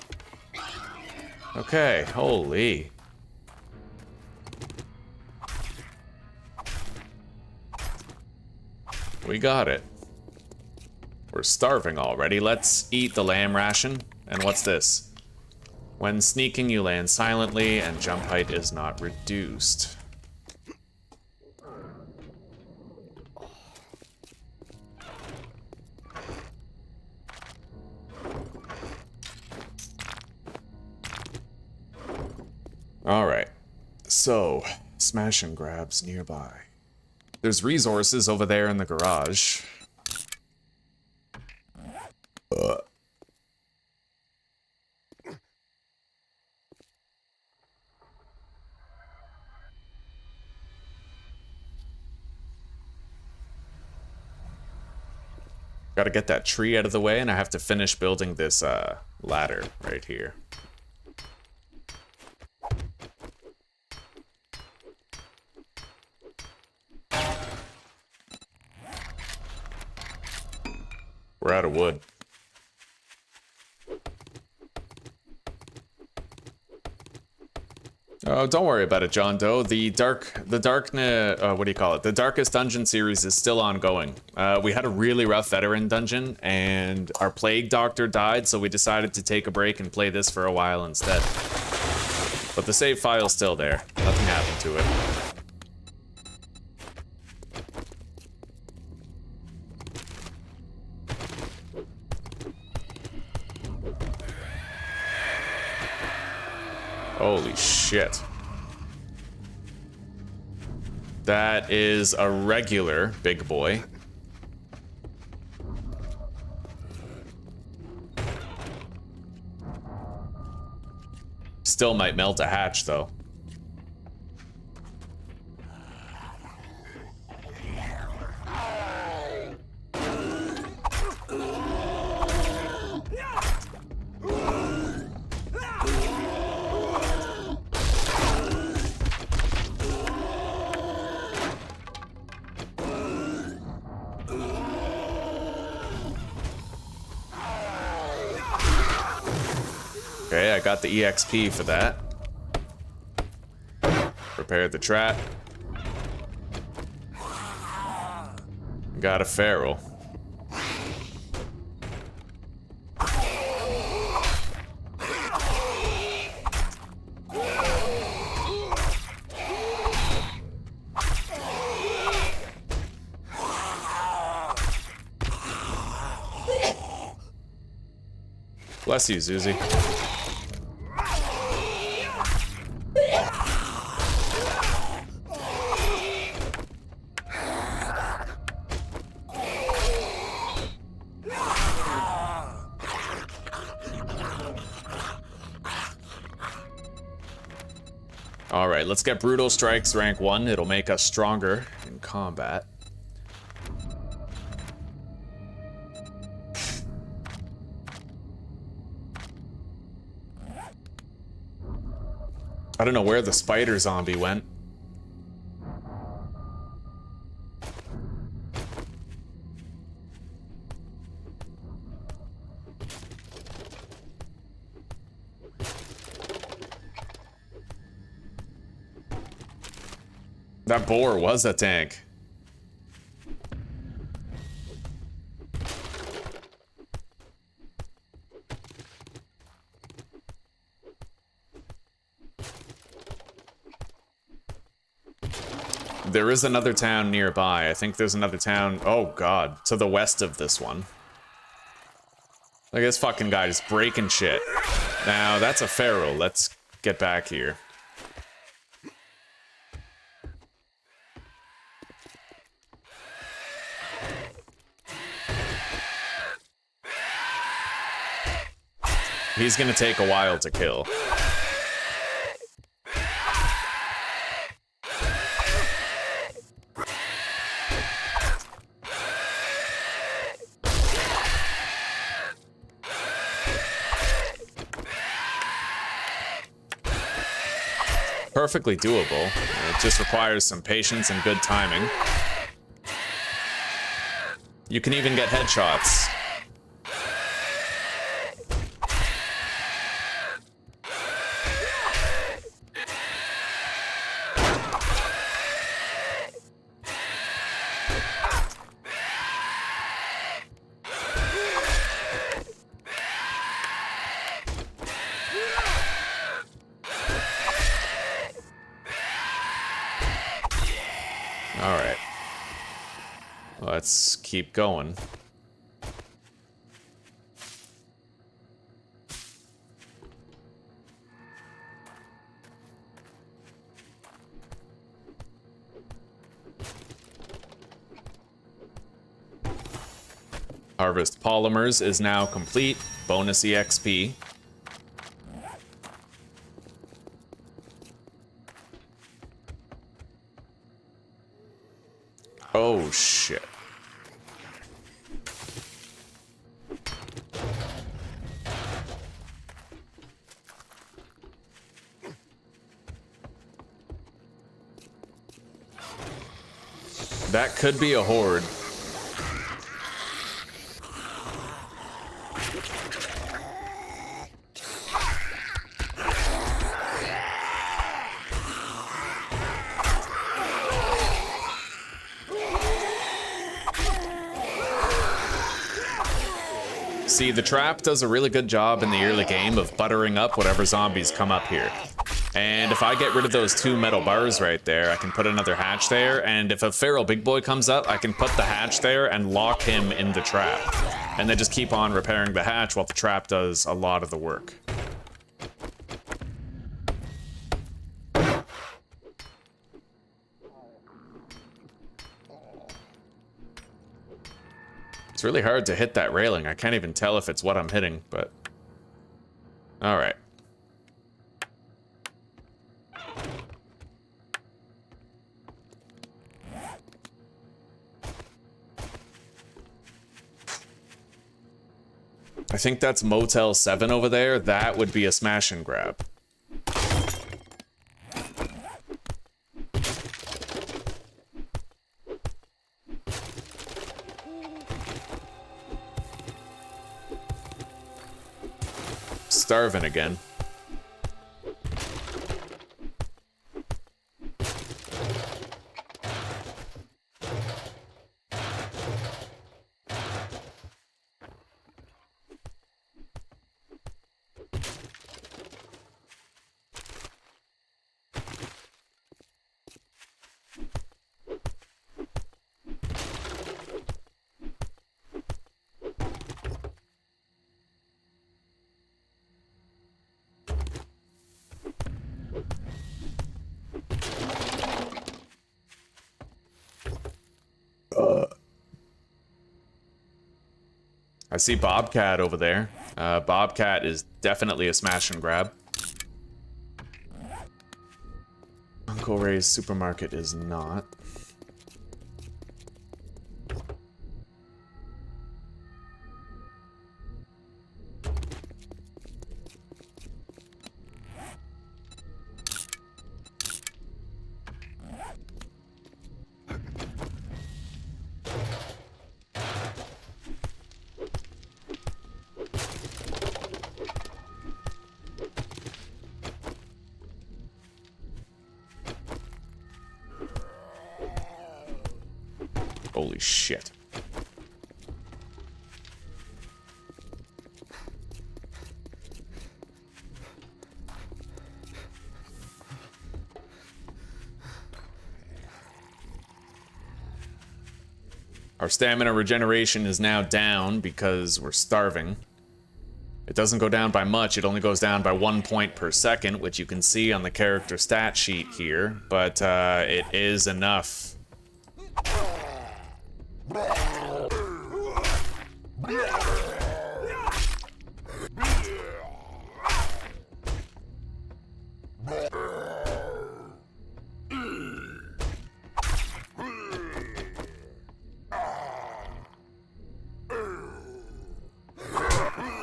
Okay, holy. We got it. We're starving already. Let's eat the lamb ration. And what's this? When sneaking, you land silently and jump height is not reduced. Alright, so, smash and grabs nearby. There's resources over there in the garage. Gotta get that tree out of the way, and I have to finish building this ladder right here. We're out of wood. Oh, don't worry about it, John Doe. The Darkest Dungeon series is still ongoing. We had a really rough veteran dungeon, and our plague doctor died, so we decided to take a break and play this for a while instead. But the save file's still there. Nothing happened to it. Holy shit. That is a regular big boy. Still might melt a hatch, though. Okay, I got the EXP for that. Prepared the trap. Got a feral. Bless you, Zuzi. Alright, let's get Brutal Strikes rank 1. It'll make us stronger in combat. I don't know where the spider zombie went. That boar was a tank. There is another town nearby. I think there's another town, oh god, to the west of this one. Like, this fucking guy just breaking shit. Now, that's a feral. Let's get back here. He's gonna take a while to kill. Perfectly doable. It just requires some patience and good timing. You can even get headshots. Alright. Let's keep going. Harvest Polymers is now complete. Bonus EXP. Oh, shit. That could be a horde. See, the trap does a really good job in the early game of buttering up whatever zombies come up here. And if I get rid of those 2 metal bars right there, I can put another hatch there, and if a feral big boy comes up, I can put the hatch there and lock him in the trap. And then just keep on repairing the hatch while the trap does a lot of the work. It's really hard to hit that railing. I can't even tell if it's what I'm hitting, but... Alright. I think that's Motel 7 over there. That would be a smash and grab. Starving again. I see Bobcat over there. Bobcat is definitely a smash and grab. Uncle Ray's supermarket is not. Holy shit. Our stamina regeneration is now down because we're starving. It doesn't go down by much, it only goes down by 1 point per second, which you can see on the character stat sheet here, but it is enough.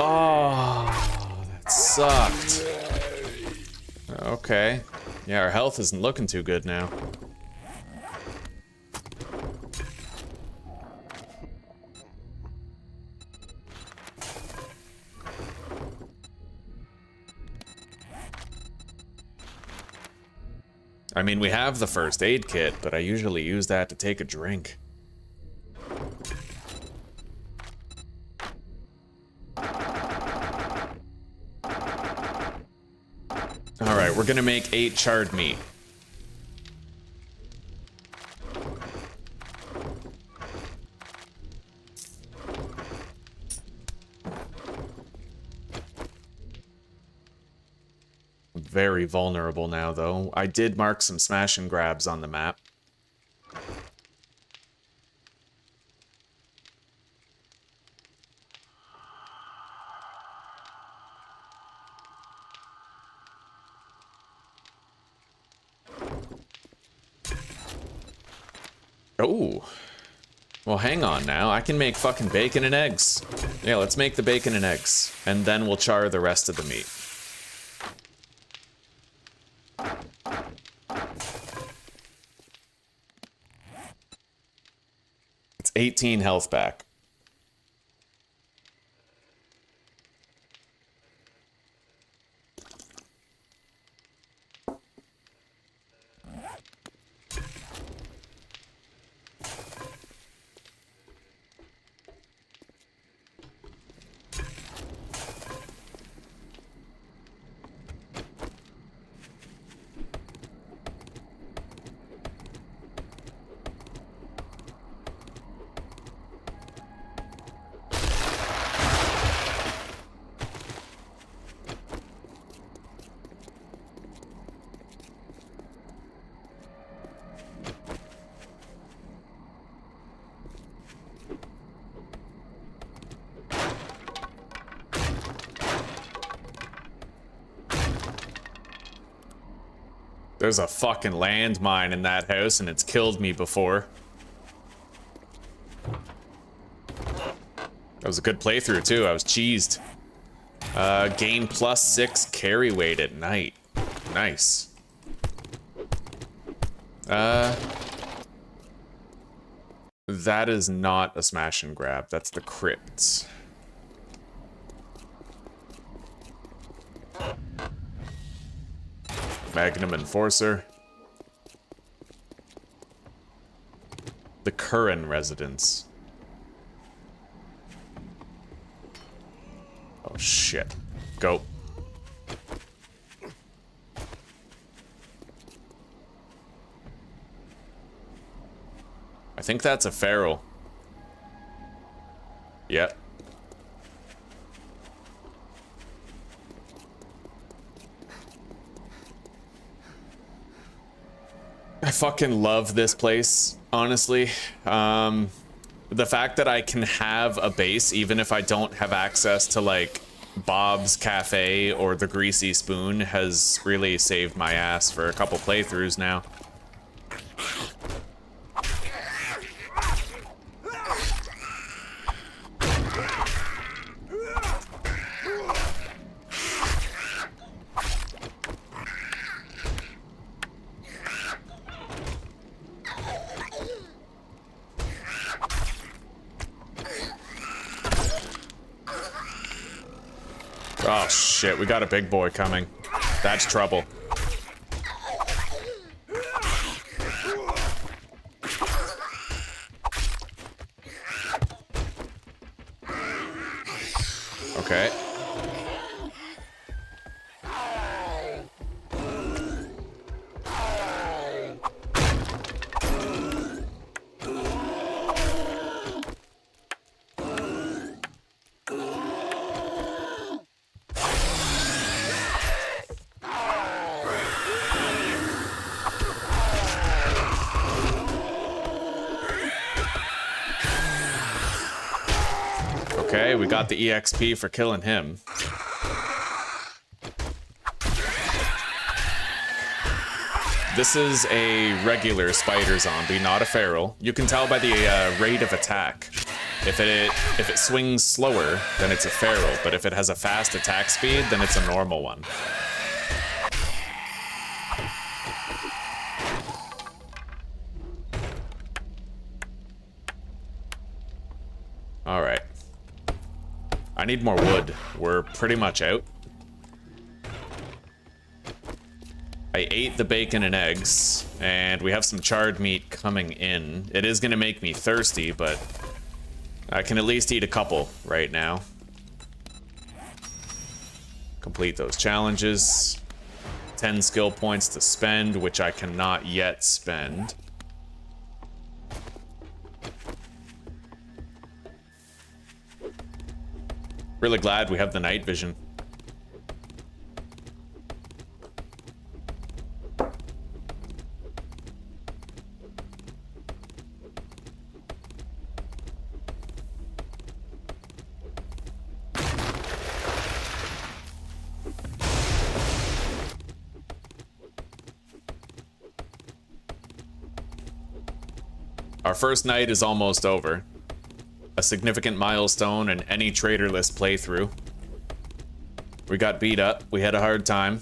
Oh, that sucked. Okay. Yeah, our health isn't looking too good now. I mean, we have the first aid kit, but I usually use that to take a drink. Alright, we're gonna make 8 charred meat. Very vulnerable now, though. I did mark some smash and grabs on the map. Oh. Well, hang on now. I can make fucking bacon and eggs. Yeah, let's make the bacon and eggs. And then we'll char the rest of the meat. It's 18 health back. There's a fucking landmine in that house, and it's killed me before. That was a good playthrough, too. I was cheesed. Gain +6 carry weight at night. Nice. That is not a smash and grab. That's the crypts. Magnum Enforcer. The Curran residence. Oh shit. Go. I think that's a feral. Yep. I fucking love this place, honestly. The fact that I can have a base even if I don't have access to like Bob's Cafe or the Greasy Spoon has really saved my ass for a couple playthroughs now. Oh shit, we got a big boy coming. That's trouble. Okay. Okay, we got the EXP for killing him. This is a regular spider zombie, not a feral. You can tell by the rate of attack. If it swings slower, then it's a feral, but if it has a fast attack speed, then it's a normal one. All right. I need more wood. We're pretty much out. I ate the bacon and eggs, and we have some charred meat coming in. It is gonna make me thirsty, but I can at least eat a couple right now. Complete those challenges. 10 skill points to spend, which I cannot yet spend. Really glad we have the night vision. Our first night is almost over. A significant milestone in any traderless playthrough. We got beat up, we had a hard time.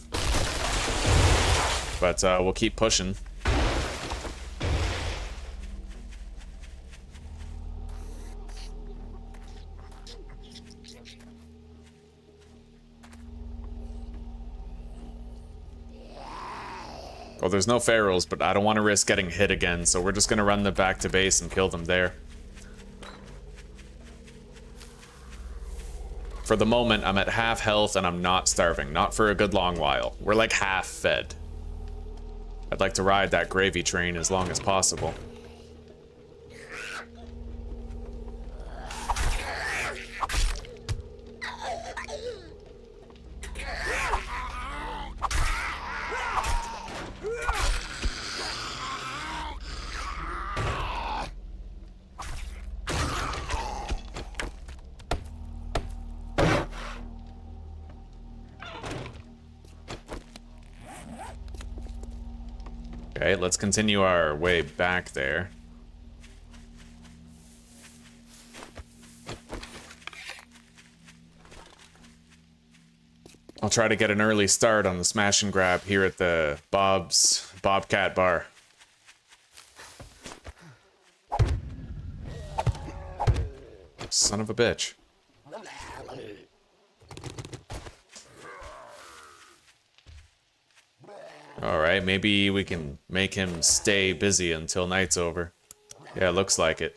But we'll keep pushing. Well, there's no ferals, but I don't want to risk getting hit again, so we're just gonna run them back to base and kill them there. For the moment, I'm at half health and I'm not starving. Not for a good long while. We're like half fed. I'd like to ride that gravy train as long as possible. Okay, let's continue our way back there. I'll try to get an early start on the smash and grab here at the Bobcat Bar. Son of a bitch. Alright, maybe we can make him stay busy until night's over. Yeah, looks like it.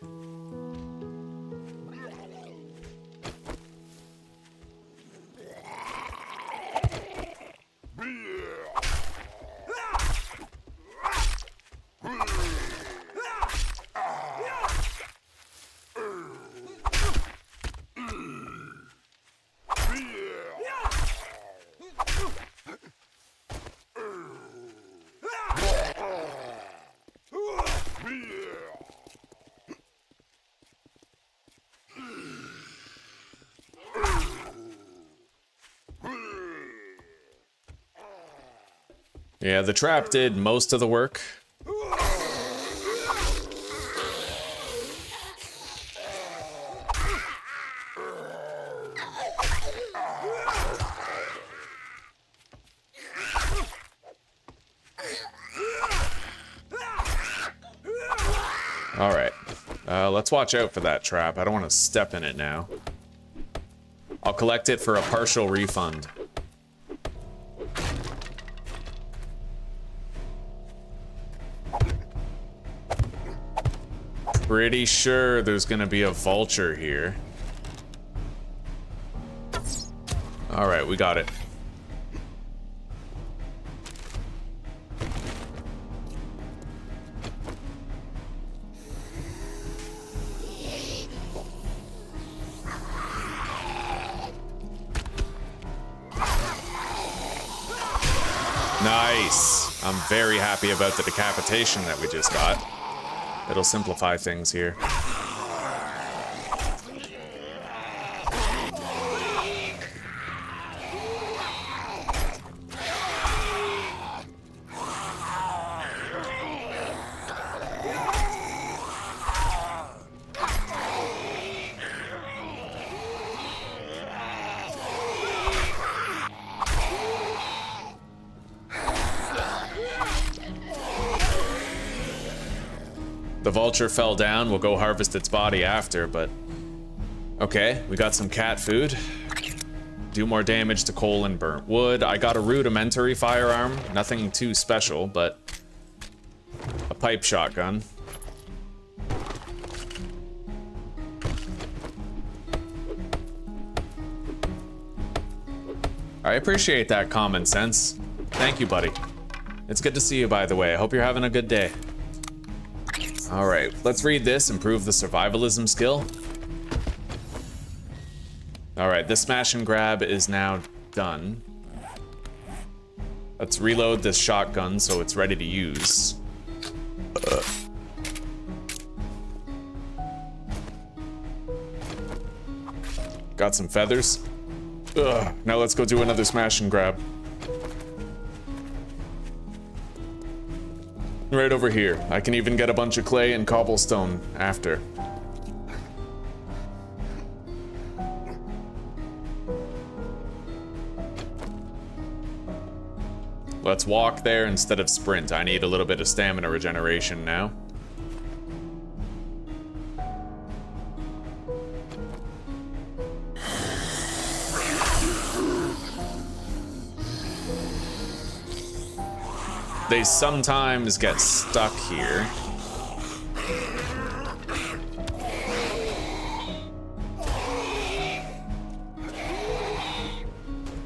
Yeah, the trap did most of the work. All right, let's watch out for that trap. I don't want to step in it now. I'll collect it for a partial refund. Pretty sure there's gonna be a vulture here. All right, we got it. Nice. I'm very happy about the decapitation that we just got. It'll simplify things here. The vulture fell down. We'll go harvest its body after, but... Okay, we got some cat food. Do more damage to coal and burnt wood. I got a rudimentary firearm. Nothing too special, but... a pipe shotgun. I appreciate that common sense. Thank you, buddy. It's good to see you, by the way. I hope you're having a good day. All right, let's read this, improve the survivalism skill. All right, this smash and grab is now done. Let's reload this shotgun so it's ready to use. Got some feathers. Now let's go do another smash and grab. Right over here. I can even get a bunch of clay and cobblestone after. Let's walk there instead of sprint. I need a little bit of stamina regeneration now. They sometimes get stuck here.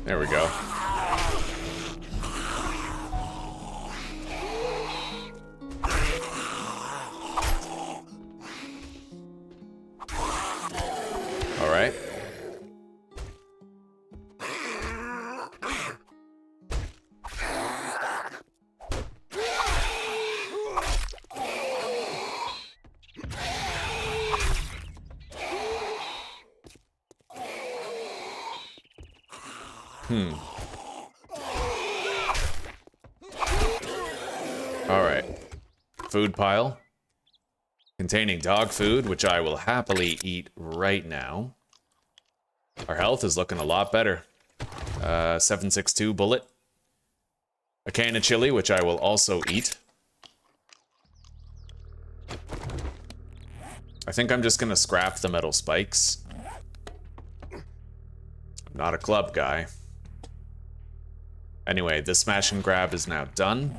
There we go. All right. All right. Food pile. Containing dog food, which I will happily eat right now. Our health is looking a lot better. 762 bullet. A can of chili, which I will also eat. I think I'm just gonna scrap the metal spikes. I'm not a club guy. Anyway, the smash and grab is now done.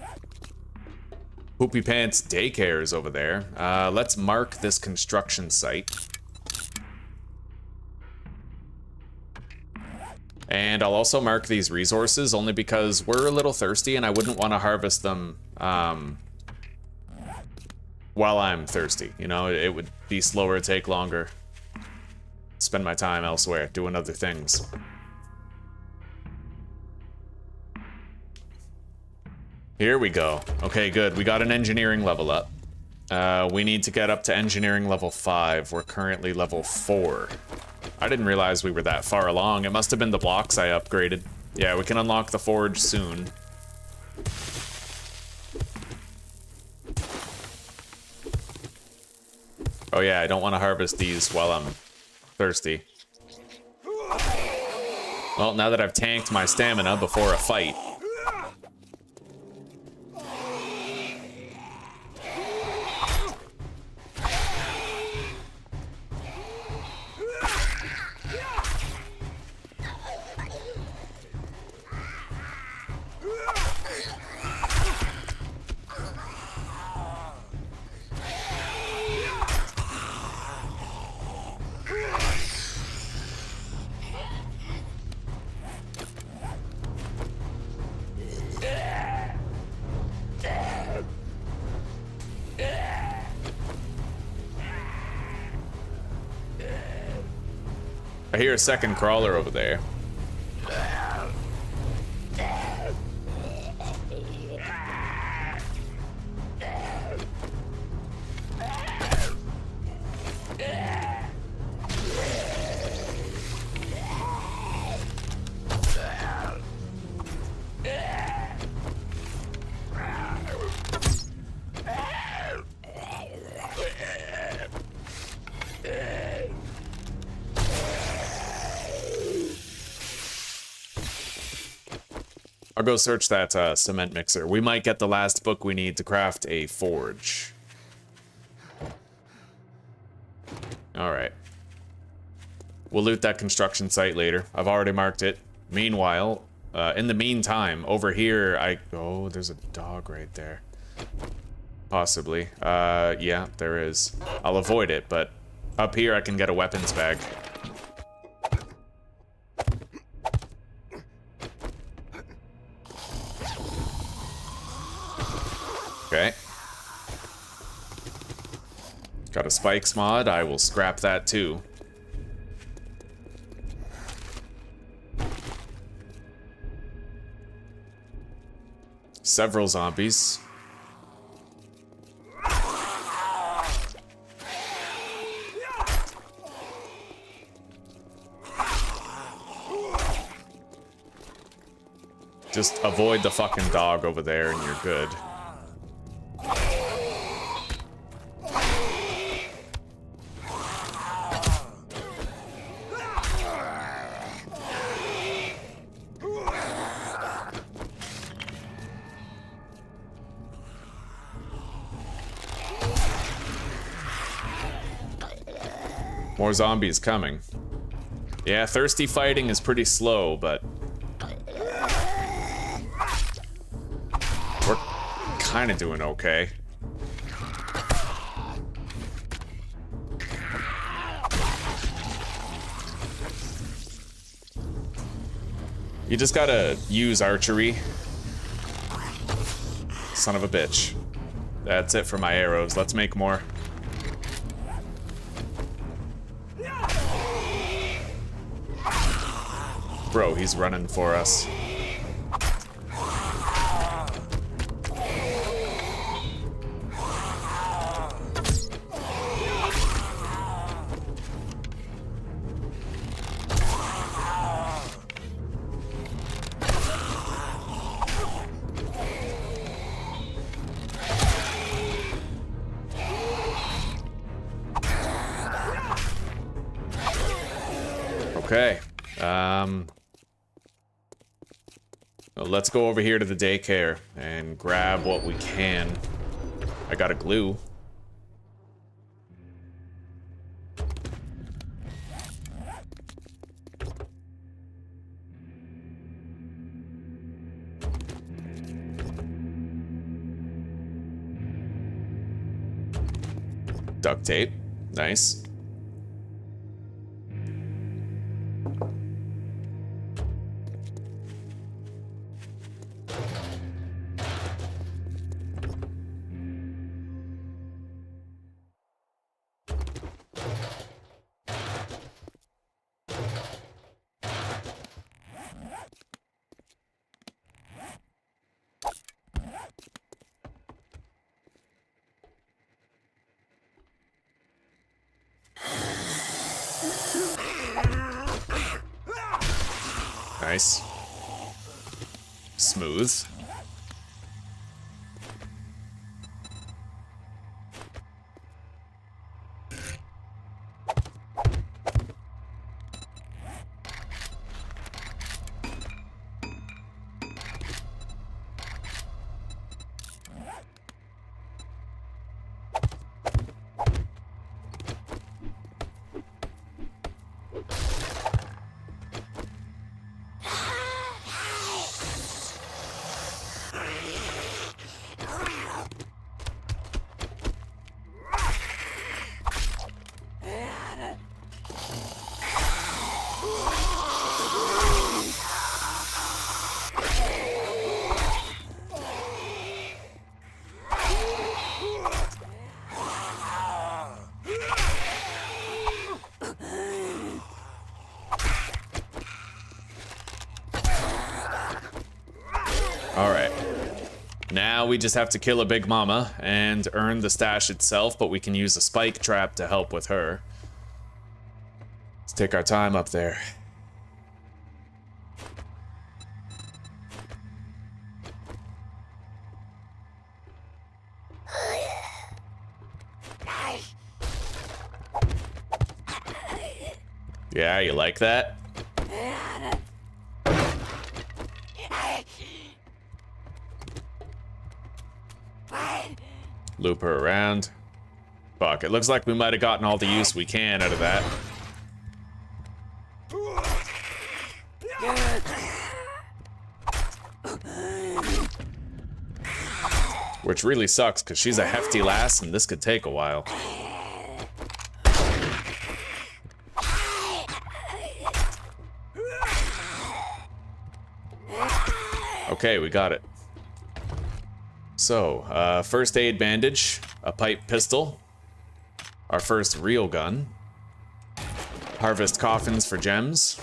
Poopy Pants Daycare is over there. Let's mark this construction site. And I'll also mark these resources only because we're a little thirsty and I wouldn't want to harvest them while I'm thirsty. You know, it would be slower, take longer. Spend my time elsewhere, doing other things. Here we go. Okay, good. We got an engineering level up. We need to get up to engineering level 5. We're currently level 4. I didn't realize we were that far along. It must have been the blocks I upgraded. Yeah, we can unlock the forge soon. Oh yeah, I don't want to harvest these while I'm thirsty. Well, now that I've tanked my stamina before a fight. I hear a second crawler over there. I'll go search that cement mixer. We might get the last book we need to craft a forge. Alright. We'll loot that construction site later. I've already marked it. Meanwhile, in the meantime, over here, oh, there's a dog right there. Possibly. Yeah, there is. I'll avoid it, but up here I can get a weapons bag. Okay. Got a spikes mod. I will scrap that too. Several zombies. Just avoid the fucking dog over there and you're good. More zombies coming. Yeah, thirsty fighting is pretty slow, but we're kind of doing okay. You just gotta use archery. Son of a bitch. That's it for my arrows. Let's make more. Bro, he's running for us. Okay. Let's go over here to the daycare and grab what we can. I got a glue. Duct tape. Nice. Nice. Smooth. All right. Now we just have to kill a big mama and earn the stash itself, but we can use a spike trap to help with her. Let's take our time up there. Yeah, you like that? Loop her around. Fuck, it looks like we might have gotten all the use we can out of that. Which really sucks, because she's a hefty lass and this could take a while. Okay, we got it. So, first aid bandage, a pipe pistol, our first real gun, harvest coffins for gems,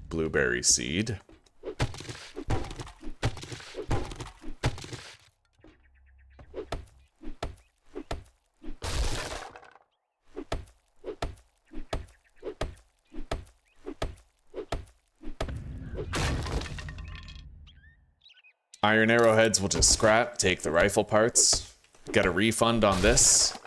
blueberry seed, iron arrowheads we'll just scrap, take the rifle parts, get a refund on this.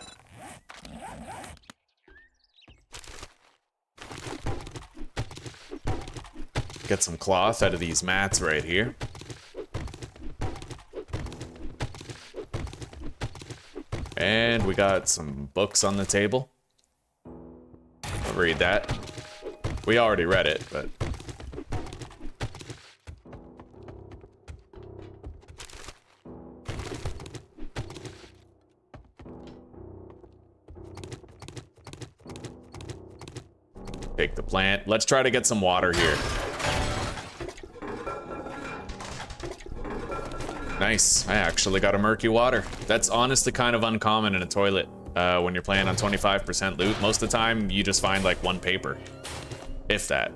Get some cloth out of these mats right here. And we got some books on the table. I'll read that. We already read it, but... Take the plant. Let's try to get some water here. Nice. I actually got a murky water. That's honestly kind of uncommon in a toilet when you're playing on 25% loot. Most of the time, you just find like one paper. If that.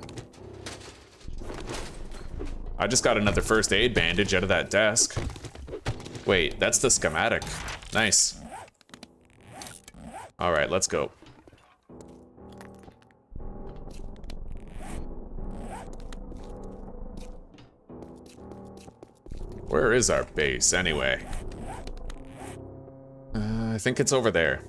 I just got another first aid bandage out of that desk. Wait, that's the schematic. Nice. All right, let's go. Where is our base, anyway? I think it's over there.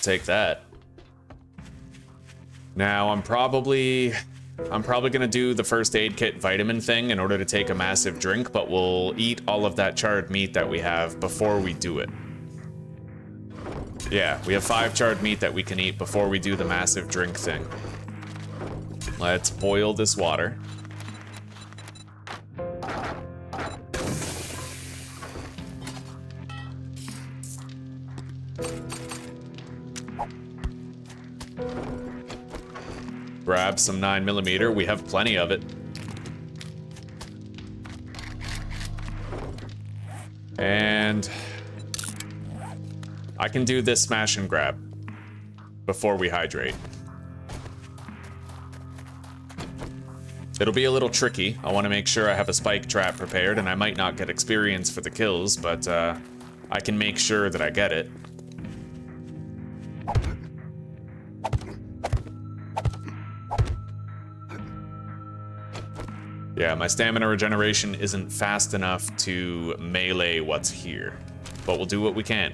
Take that. Now I'm probably gonna do the first aid kit vitamin thing in order to take a massive drink, but we'll eat all of that charred meat that we have before we do it. Yeah, we have 5 charred meat that we can eat before we do the massive drink thing. Let's boil this water. Grab some 9mm, we have plenty of it. And I can do this smash and grab before we hydrate. It'll be a little tricky. I want to make sure I have a spike trap prepared, and I might not get experience for the kills, but I can make sure that I get it. Yeah, my stamina regeneration isn't fast enough to melee what's here, but we'll do what we can.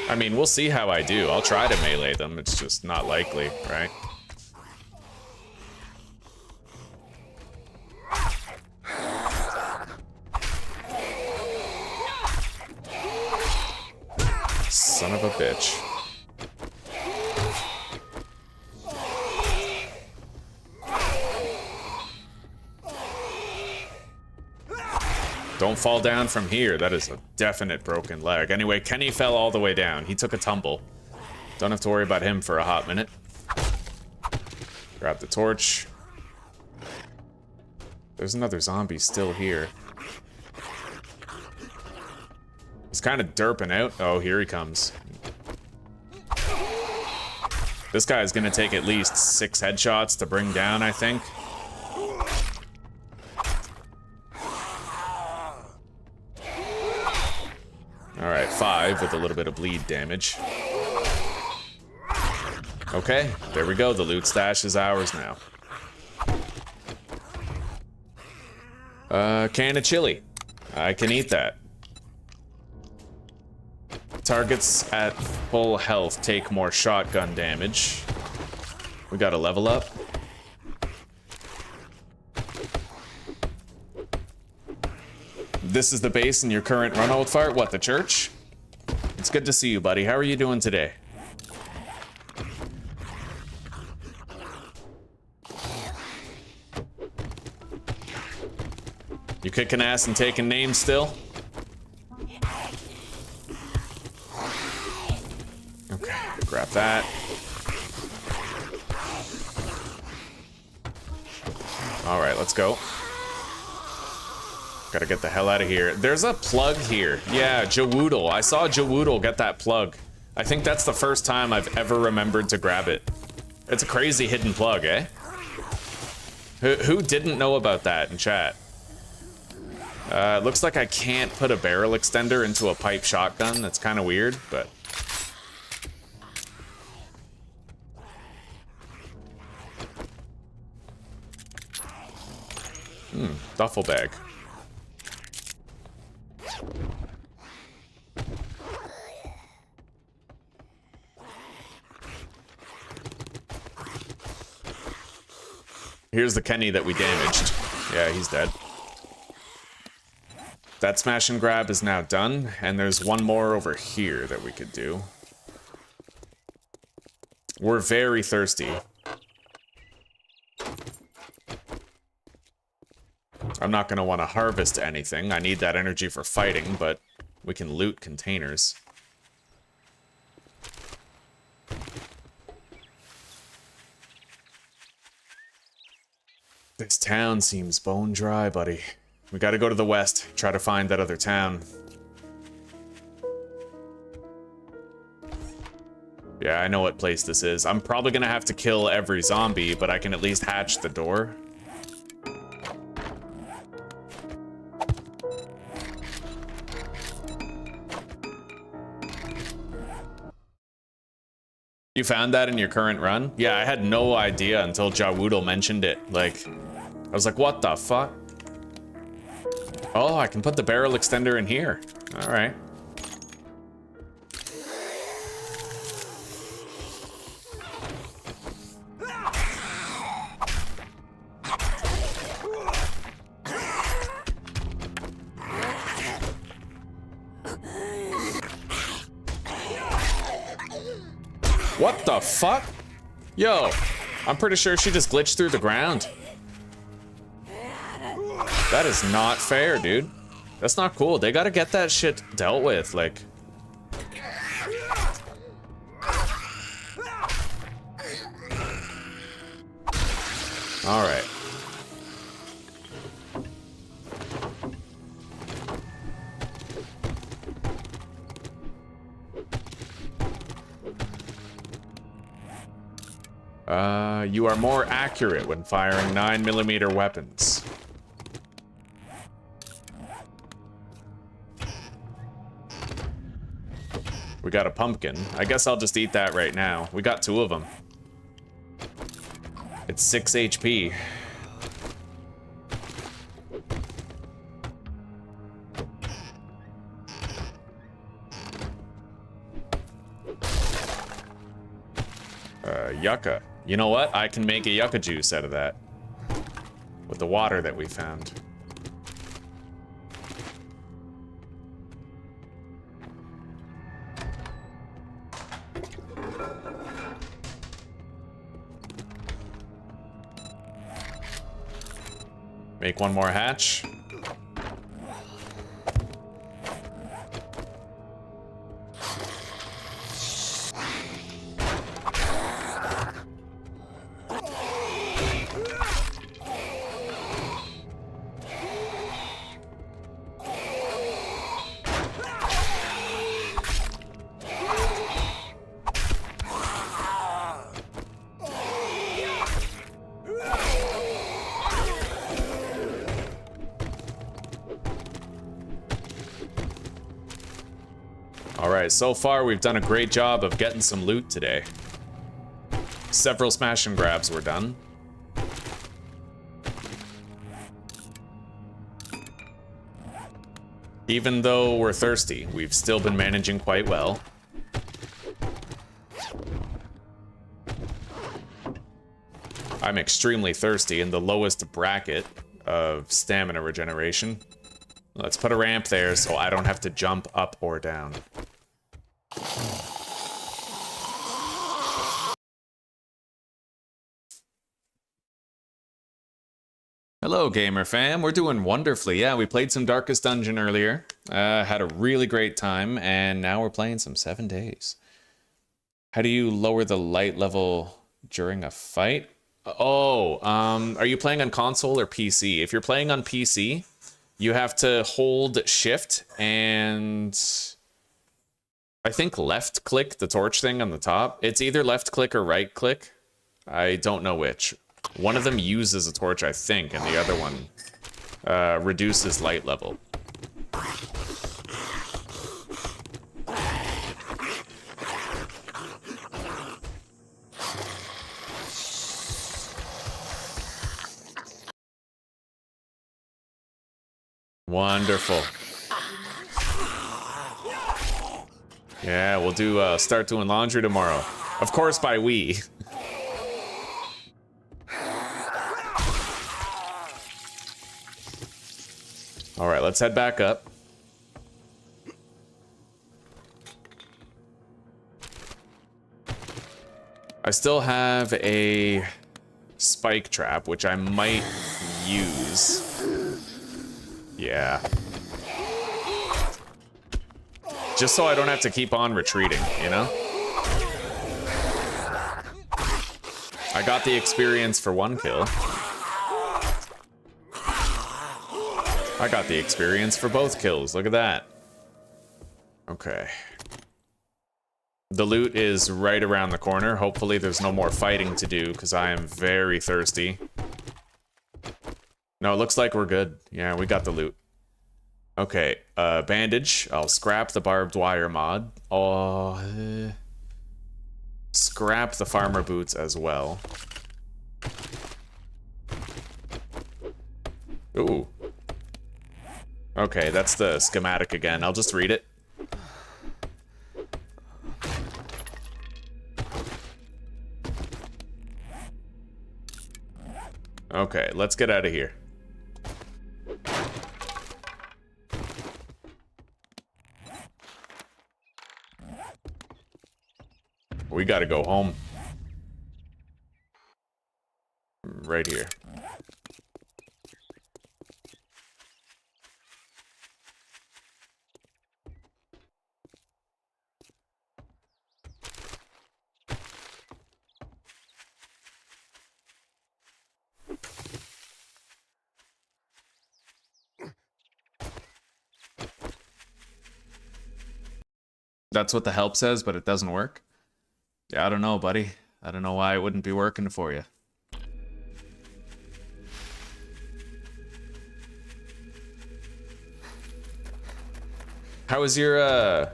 I mean, we'll see how I do. I'll try to melee them. It's just not likely, right? Son of a bitch. Don't fall down from here. That is a definite broken leg. Anyway, Kenny fell all the way down. He took a tumble. Don't have to worry about him for a hot minute. Grab the torch. There's another zombie still here. He's kind of derping out. Oh, here he comes. This guy is going to take at least 6 headshots to bring down, I think. Alright, 5 with a little bit of bleed damage. Okay, there we go. The loot stash is ours now. Can of chili. I can eat that. Targets at full health take more shotgun damage. We got a level up. This is the base in your current run, old fart? What, the church? It's good to see you, buddy. How are you doing today? You kicking ass and taking names still? Okay, grab that. Alright, let's go. Gotta get the hell out of here. There's a plug here. Yeah, Jawoodle. I saw Jawoodle get that plug. I think that's the first time I've ever remembered to grab it. It's a crazy hidden plug, eh? Who didn't know about that in chat? It looks like I can't put a barrel extender into a pipe shotgun. That's kind of weird, but... duffel bag. Here's the Kenny that we damaged. Yeah, he's dead. That smash and grab is now done, and there's one more over here that we could do. We're very thirsty. I'm not going to want to harvest anything. I need that energy for fighting, but we can loot containers. This town seems bone dry, buddy. We gotta go to the west, try to find that other town. Yeah, I know what place this is. I'm probably gonna have to kill every zombie, but I can at least hatch the door. You found that in your current run? Yeah, I had no idea until Jawoodle mentioned it. Like, I was like, what the fuck? Oh, I can put the barrel extender in here. All right. What the fuck? Yo, I'm pretty sure she just glitched through the ground. That is not fair, dude. That's not cool. They gotta get that shit dealt with, like... Alright. You are more accurate when firing 9mm weapons. We got a pumpkin. I guess I'll just eat that right now. We got 2 of them. It's 6 HP. Yucca. You know what? I can make a yucca juice out of that. With the water that we found. Make one more hatch. Alright, so far we've done a great job of getting some loot today. Several smash and grabs were done. Even though we're thirsty, we've still been managing quite well. I'm extremely thirsty in the lowest bracket of stamina regeneration. Let's put a ramp there so I don't have to jump up or down. Hello, gamer fam. We're doing wonderfully. Yeah, we played some Darkest Dungeon earlier. Had a really great time, and now we're playing some 7 Days. How do you lower the light level during a fight? Oh, are you playing on console or PC? If you're playing on PC, you have to hold shift and I think left click the torch thing on the top. It's either left click or right click. I don't know which. One of them uses a torch, I think, and the other one reduces light level. Wonderful. Yeah, we'll do start doing laundry tomorrow. Of course by we. All right, let's head back up. I still have a spike trap, which I might use. Yeah. Just so I don't have to keep on retreating, you know? I got the experience for 1 kill. I got the experience for both kills. Look at that. Okay. The loot is right around the corner. Hopefully there's no more fighting to do because I am very thirsty. No, it looks like we're good. Yeah, we got the loot. Okay, bandage. I'll scrap the barbed wire mod. Scrap the farmer boots as well. Ooh. Okay, that's the schematic again. I'll just read it. Okay, let's get out of here. We gotta go home. Right here. That's what the help says, but it doesn't work. Yeah, I don't know, buddy. I don't know why it wouldn't be working for you. How was your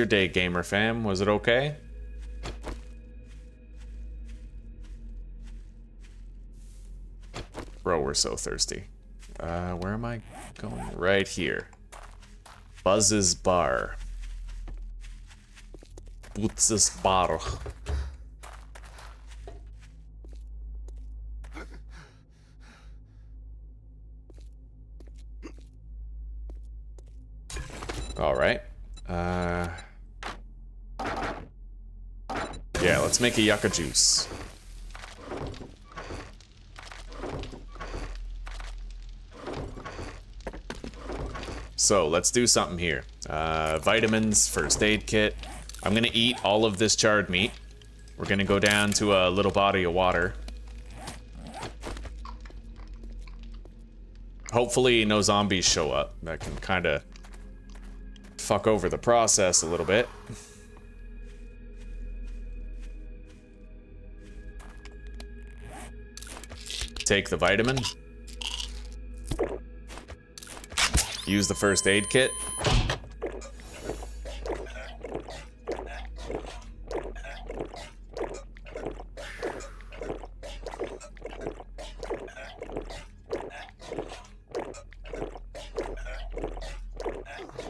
day, gamer fam? Was it okay? Bro, we're so thirsty. Where am I going? Right here. Buzz's Bar. Butz's Bar. All right. Yeah, let's make a yucca juice. So let's do something here. Vitamins, first aid kit. I'm gonna eat all of this charred meat. We're gonna go down to a little body of water. Hopefully no zombies show up. That can kind of fuck over the process a little bit. Take the vitamin. Use the first aid kit.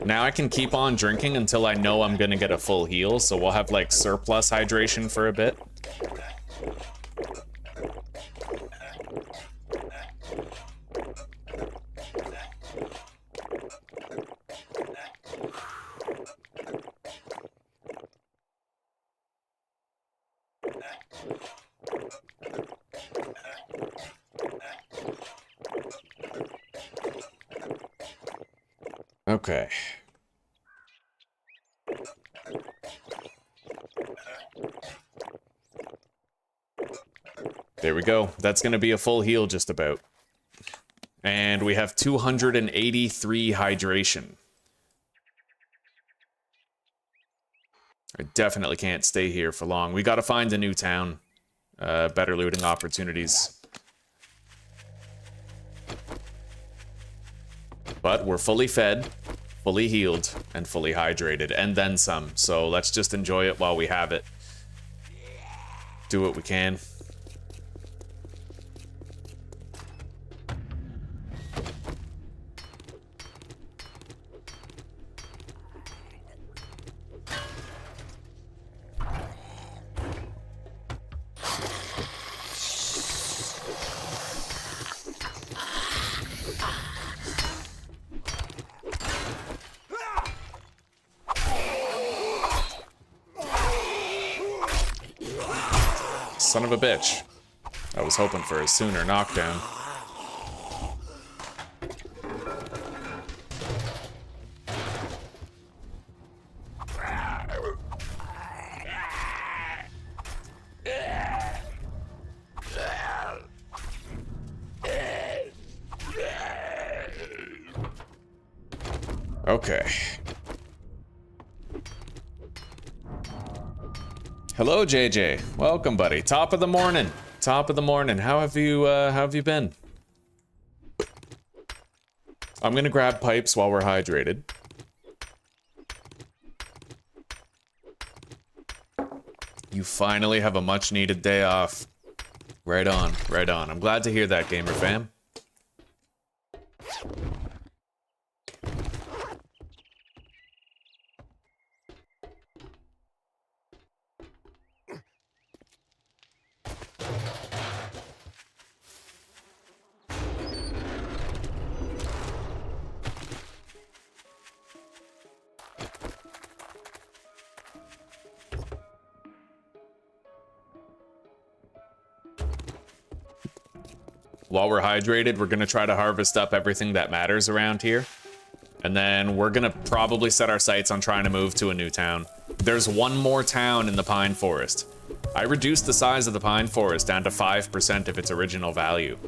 Now I can keep on drinking until I know I'm gonna get a full heal, so we'll have like surplus hydration for a bit. Okay. There we go. That's gonna be a full heal just about. And we have 283 hydration. I definitely can't stay here for long. We gotta find a new town. Better looting opportunities. But we're fully fed, fully healed, and fully hydrated, and then some. So let's just enjoy it while we have it. Do what we can. Son of a bitch. I was hoping for a sooner knockdown. Okay. Hello, JJ. Welcome, buddy. Top of the morning. Top of the morning. How have you been? I'm gonna grab pipes while we're hydrated. You finally have a much-needed day off. Right on, right on. I'm glad to hear that, gamer fam. While we're hydrated, we're gonna try to harvest up everything that matters around here. And then we're gonna probably set our sights on trying to move to a new town. There's one more town in the Pine Forest. I reduced the size of the Pine Forest down to 5% of its original value.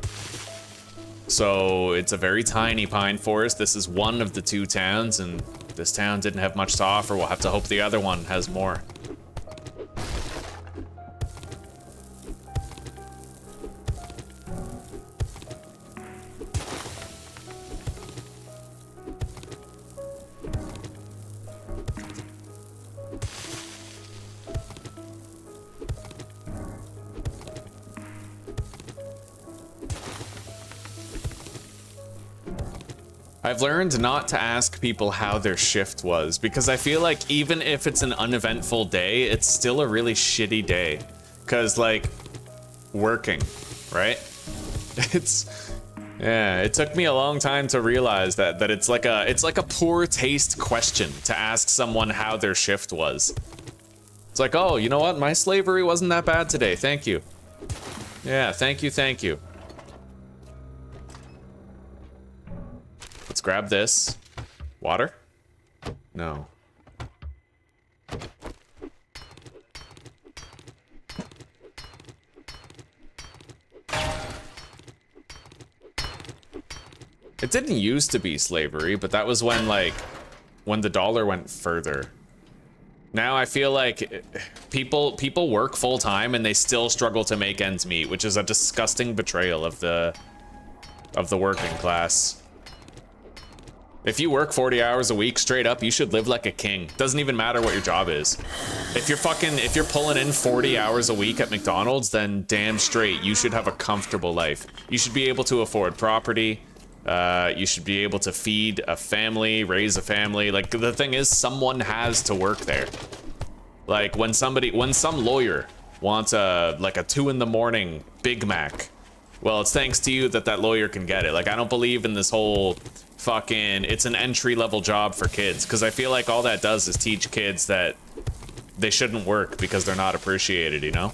So it's a very tiny Pine Forest. This is one of the two towns, and this town didn't have much to offer. We'll have to hope the other one has more. I've learned not to ask people how their shift was, because I feel like even if it's an uneventful day, it's still a really shitty day. Cause like, working, right? Yeah, it took me a long time to realize that it's like a poor taste question to ask someone how their shift was. It's like, oh, you know what? My slavery wasn't that bad today, thank you. Yeah, thank you, thank you. Let's grab this. Water? No. It didn't used to be slavery, but that was when, like, when the dollar went further. Now I feel like people work full time and they still struggle to make ends meet, which is a disgusting betrayal of the working class. If you work 40 hours a week straight up, you should live like a king. Doesn't even matter what your job is. If you're pulling in 40 hours a week at McDonald's, then damn straight you should have a comfortable life. You should be able to afford property. You should be able to feed a family, raise a family. Like, the thing is, someone has to work there. Like, when some lawyer wants like a 2 in the morning Big Mac, well, it's thanks to you that lawyer can get it. Like, I don't believe in this whole fucking, it's an entry-level job for kids, because I feel like all that does is teach kids that they shouldn't work because they're not appreciated, you know?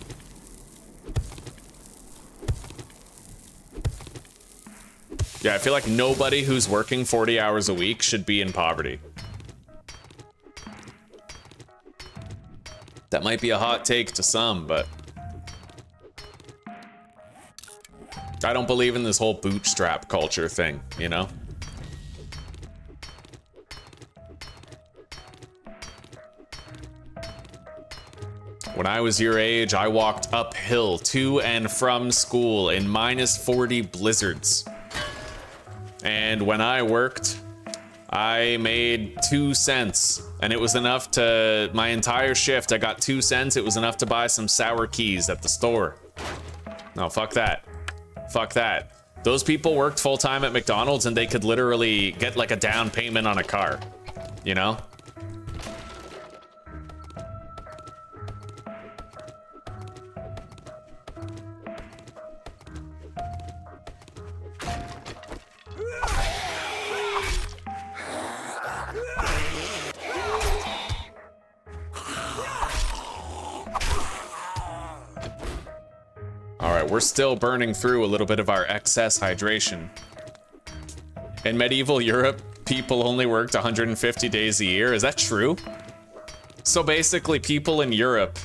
Yeah, I feel like nobody who's working 40 hours a week should be in poverty. That might be a hot take to some, but I don't believe in this whole bootstrap culture thing, you know? When I was your age, I walked uphill to and from school in -40 blizzards. And when I worked, I made 2 cents, and it was enough to, my entire shift, I got 2 cents. It was enough to buy some sour keys at the store. No, fuck that. Fuck that. Those people worked full time at McDonald's and they could literally get like a down payment on a car, you know? We're still burning through a little bit of our excess hydration. In medieval Europe, people only worked 150 days a year. Is that true? So basically, people in Europe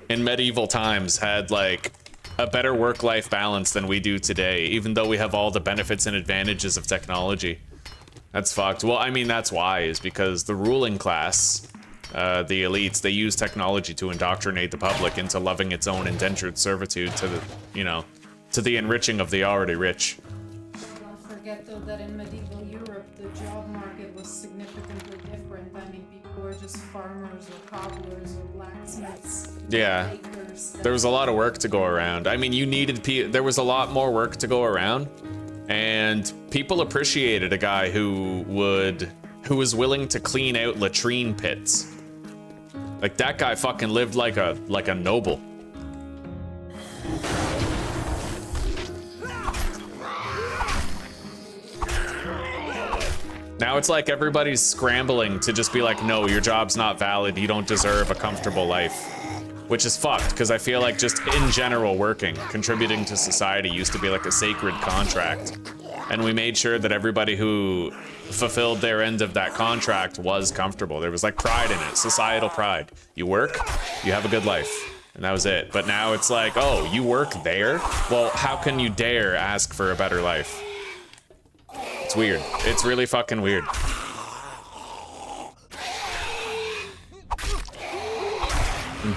in medieval times had like a better work-life balance than we do today, even though we have all the benefits and advantages of technology. That's fucked. Well, I mean, that's why, is because the ruling class, the elites, they use technology to indoctrinate the public into loving its own indentured servitude to the, you know, to the enriching of the already rich. Don't forget though that in medieval Europe, the job market was significantly different. I mean, people were just farmers or cobblers or blacksmiths. Yeah, Bakers. there was a lot of work to go around. I mean, you needed there was a lot more work to go around, and people appreciated a guy who was willing to clean out latrine pits. Like, that guy fucking lived like a noble. Now it's like everybody's scrambling to just be like, no, your job's not valid, you don't deserve a comfortable life. Which is fucked, because I feel like just in general working, contributing to society used to be like a sacred contract. And we made sure that everybody who fulfilled their end of that contract was comfortable. There was like pride in it, societal pride. You work, you have a good life. And that was it. But now it's like, oh, you work there? Well, how can you dare ask for a better life? It's weird. It's really fucking weird.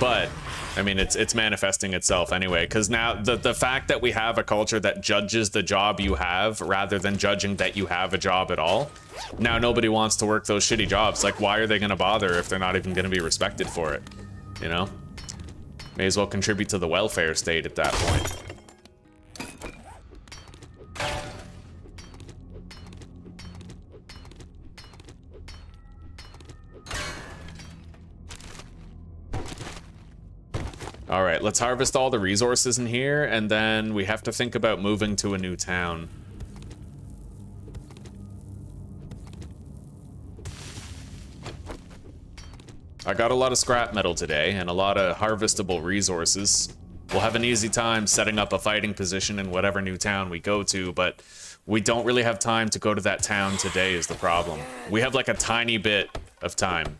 But I mean, it's manifesting itself anyway, because now the fact that we have a culture that judges the job you have rather than judging that you have a job at all, now nobody wants to work those shitty jobs. Like, why are they going to bother if they're not even going to be respected for it? You know? May as well contribute to the welfare state at that point. All right, let's harvest all the resources in here, and then we have to think about moving to a new town. I got a lot of scrap metal today, and a lot of harvestable resources. We'll have an easy time setting up a fighting position in whatever new town we go to, but We don't really have time to go to that town today is the problem. We have like a tiny bit of time.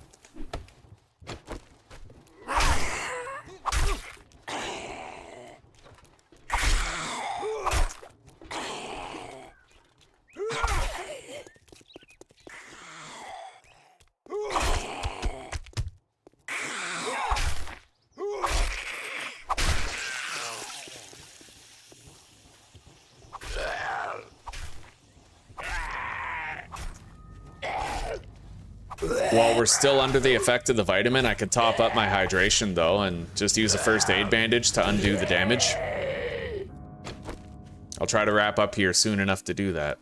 While we're still under the effect of the vitamin, I could top up my hydration though and just use a first aid bandage to undo the damage. I'll try to wrap up here soon enough to do that.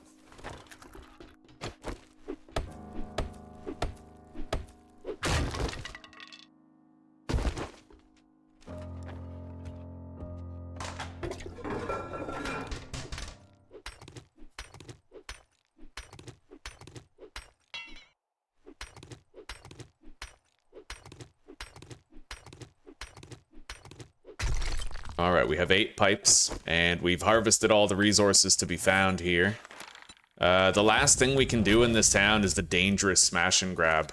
Alright, we have 8 pipes, and we've harvested all the resources to be found here. The last thing we can do in this town is the dangerous smash and grab.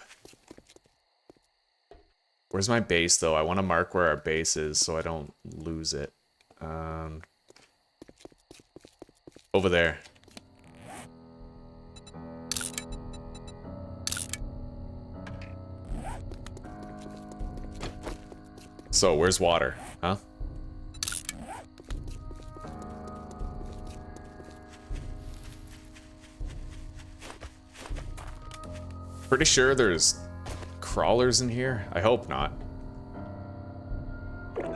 Where's my base, though? I want to mark where our base is so I don't lose it. Over there. So, where's water? Huh? Pretty sure there's crawlers in here. I hope not.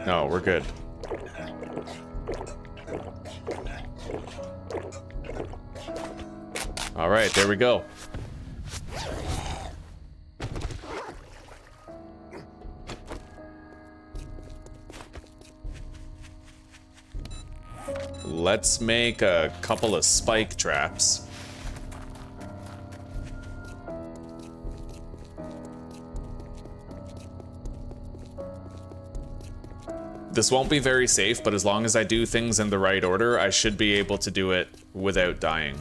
No, we're good. All right, there we go. Let's make a couple of spike traps. This won't be very safe, but as long as I do things in the right order, I should be able to do it without dying.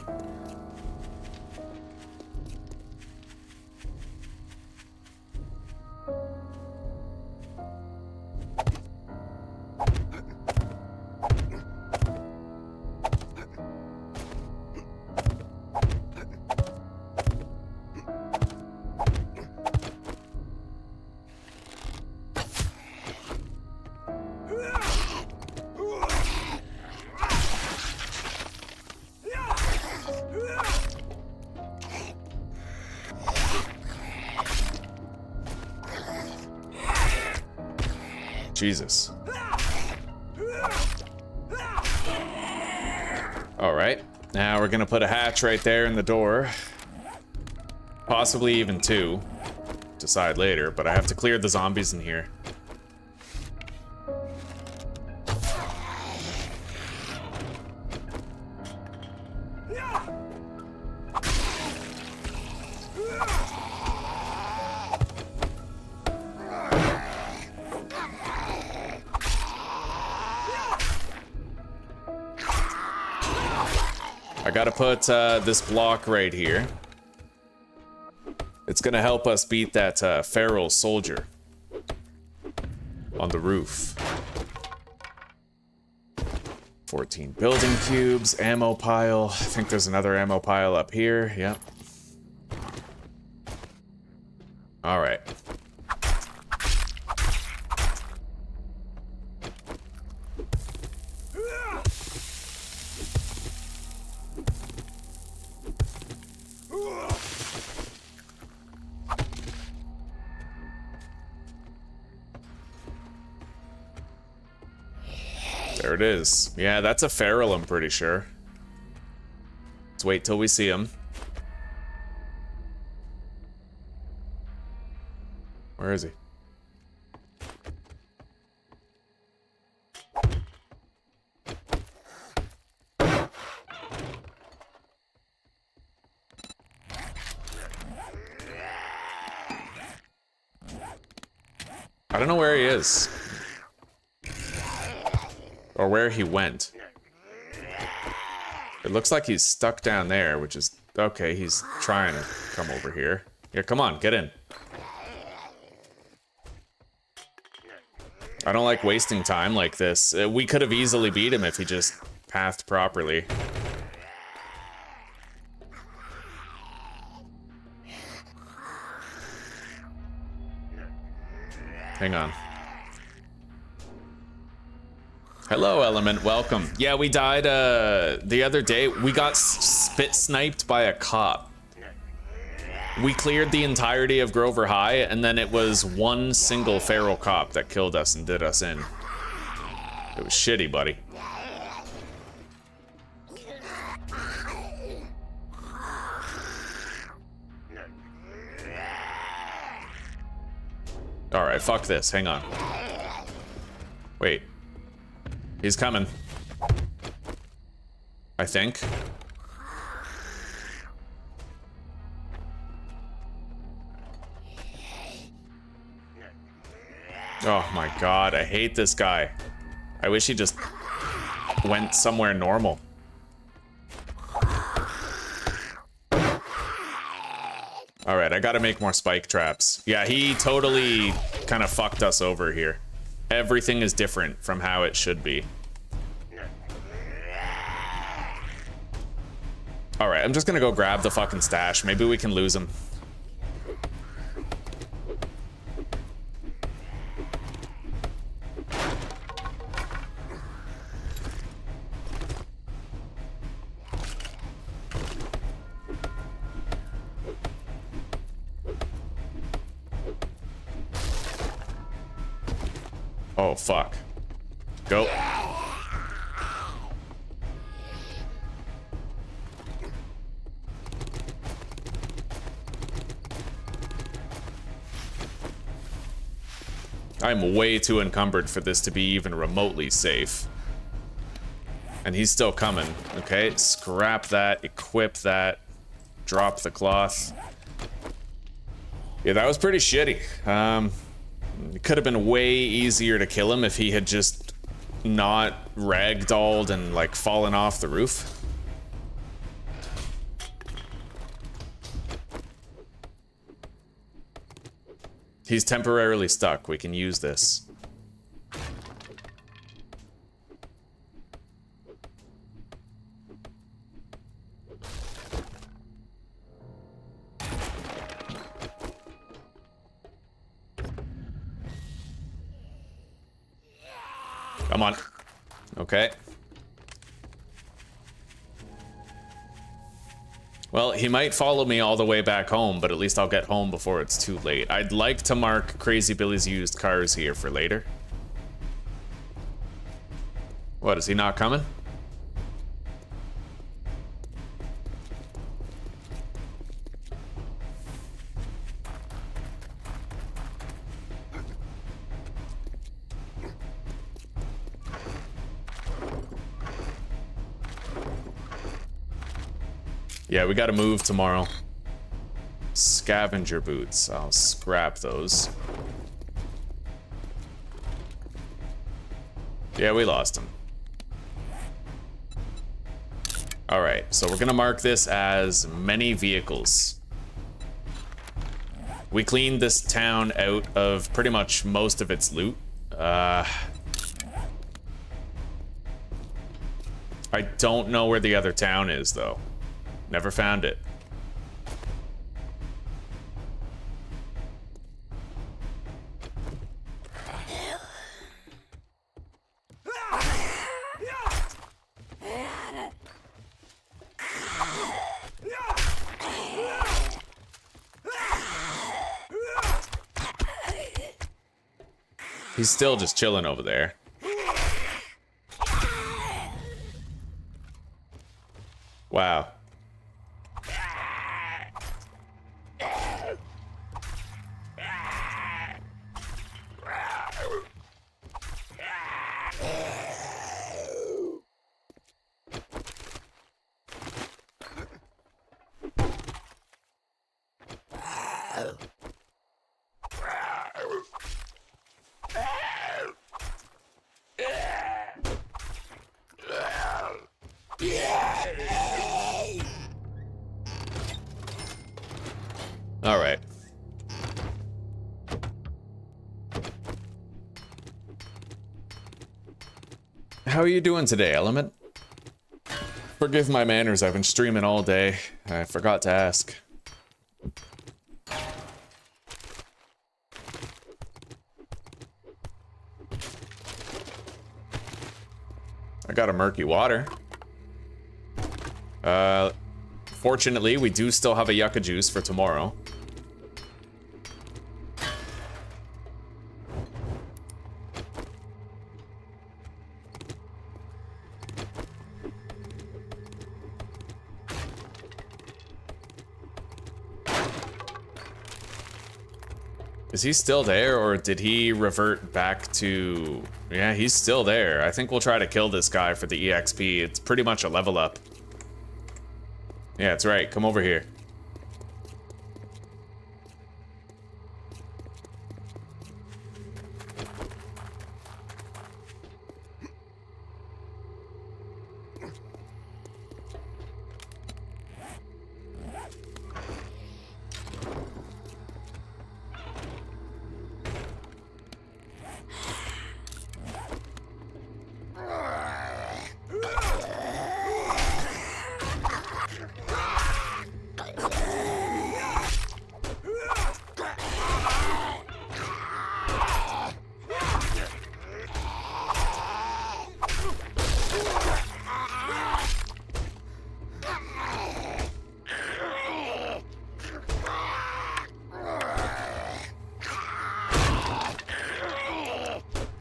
Jesus. Alright, now we're gonna put a hatch right there in the door. Possibly even 2. Decide later, but I have to clear the zombies in here. I gotta put this block right here. It's gonna help us beat that feral soldier on the roof. 14 building cubes, ammo pile. I think there's another ammo pile up here. Yep. All right. There it is. Yeah, that's a feral, I'm pretty sure. Let's wait till we see him. Where is he? I don't know where he is. Or where he went. It looks like he's stuck down there, which is... Okay, he's trying to come over here. Here, come on, get in. I don't like wasting time like this. We could have easily beat him if he just pathed properly. Hang on. Hello, Element. Welcome. Yeah, we died the other day. We got spit sniped by a cop. We cleared the entirety of Grover High, and then it was one single feral cop that killed us and did us in. It was shitty, buddy. Alright, fuck this. Hang on. Wait. He's coming. I think. Oh my god, I hate this guy. I wish he just went somewhere normal. Alright, I gotta make more spike traps. Yeah, he totally kind of fucked us over here. Everything is different from how it should be. Alright, I'm just gonna go grab the fucking stash. Maybe we can lose him. Oh, fuck. Go. I'm way too encumbered for this to be even remotely safe. And he's still coming. Okay, scrap that, equip that, drop the cloth. Yeah, that was pretty shitty. It could have been way easier to kill him if he had just not ragdolled and like fallen off the roof. He's temporarily stuck. We can use this. Come on. Okay. Well, he might follow me all the way back home, but at least I'll get home before it's too late. I'd like to mark Crazy Billy's used cars here for later. What, is he not coming? Yeah, we gotta move tomorrow. Scavenger boots. I'll scrap those. Yeah, we lost him. Alright, so we're gonna mark this as many vehicles. We cleaned this town out of pretty much most of its loot. I don't know where the other town is, though. Never found it. He's still just chilling over there. Wow. How are you doing today, Element? Forgive my manners, I've been streaming all day. I forgot to ask. I got a murky water. Fortunately, we do still have a yucca juice for tomorrow. Is he still there, or did he revert back to... Yeah, he's still there. I think we'll try to kill this guy for the EXP. It's pretty much a level up. Yeah, that's right. Come over here.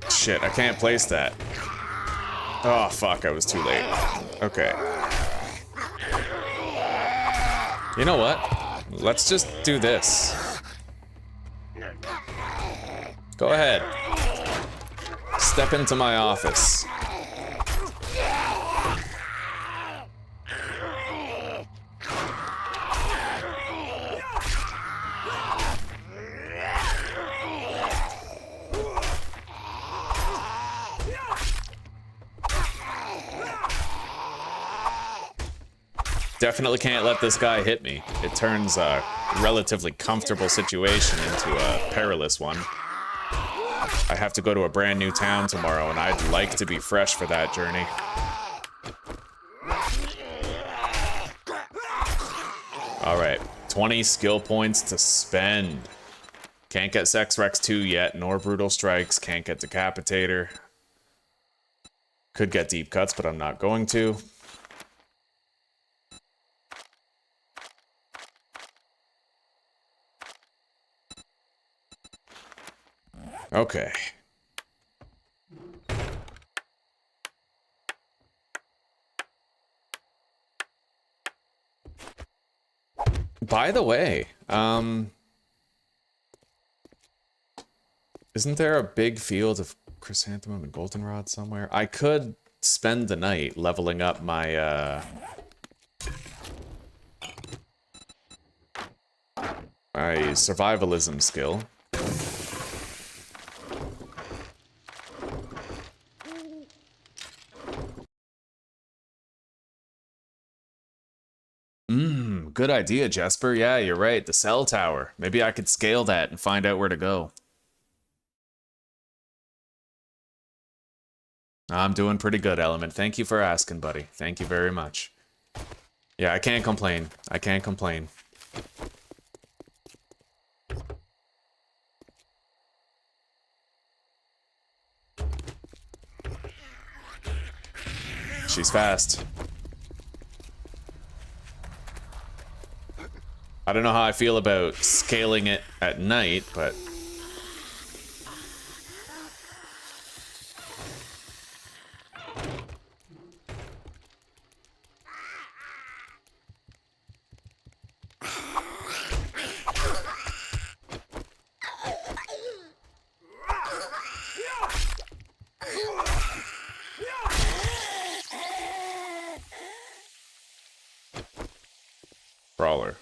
Shit, I can't place that. Oh, fuck, I was too late. Okay. You know what? Let's just do this. Go ahead. Step into my office. Definitely can't let this guy hit me. It turns a relatively comfortable situation into a perilous one. I have to go to a brand new town tomorrow, and I'd like to be fresh for that journey. Alright, 20 skill points to spend. Can't get Sex Rex 2 yet, nor Brutal Strikes. Can't get Decapitator. Could get Deep Cuts, but I'm not going to. Okay. By the way, isn't there a big field of chrysanthemum and goldenrod somewhere? I could spend the night leveling up my my survivalism skill. Good idea, Jesper. Yeah, you're right. The cell tower. Maybe I could scale that and find out where to go. I'm doing pretty good, Element. Thank you for asking, buddy. Thank you very much. Yeah, I can't complain. I can't complain. She's fast. I don't know how I feel about scaling it at night, but... Brawler.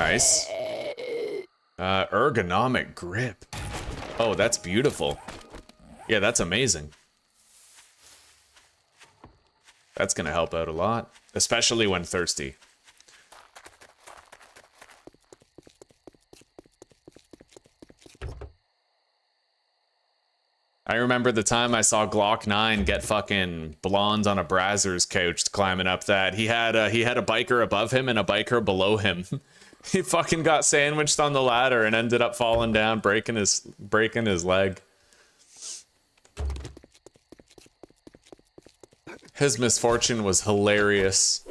Nice. Ergonomic grip. Oh, that's beautiful. Yeah, that's amazing. That's gonna help out a lot, especially when thirsty. I remember the time I saw Glock 9 get fucking blonde on a Brazzers couch climbing up that. He had a biker above him and a biker below him. He fucking got sandwiched on the ladder and ended up falling down, breaking his leg. His misfortune was hilarious.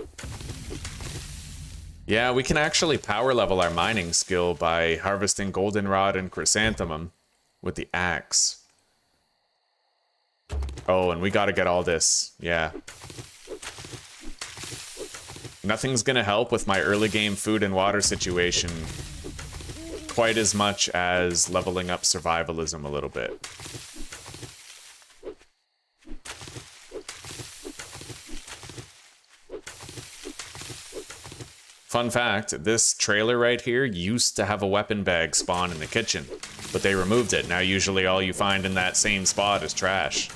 Yeah, we can actually power level our mining skill by harvesting goldenrod and chrysanthemum with the axe. Oh, and we gotta get all this. Yeah. Nothing's gonna help with my early game food and water situation quite as much as leveling up survivalism a little bit. Fun fact, this trailer right here used to have a weapon bag spawn in the kitchen, but they removed it. Now usually all you find in that same spot is trash.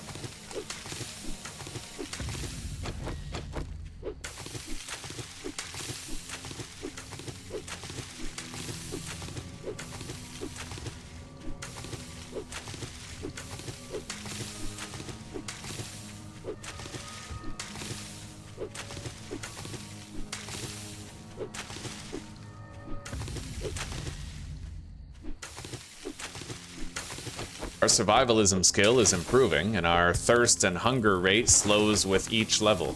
Our survivalism skill is improving, and our thirst and hunger rate slows with each level.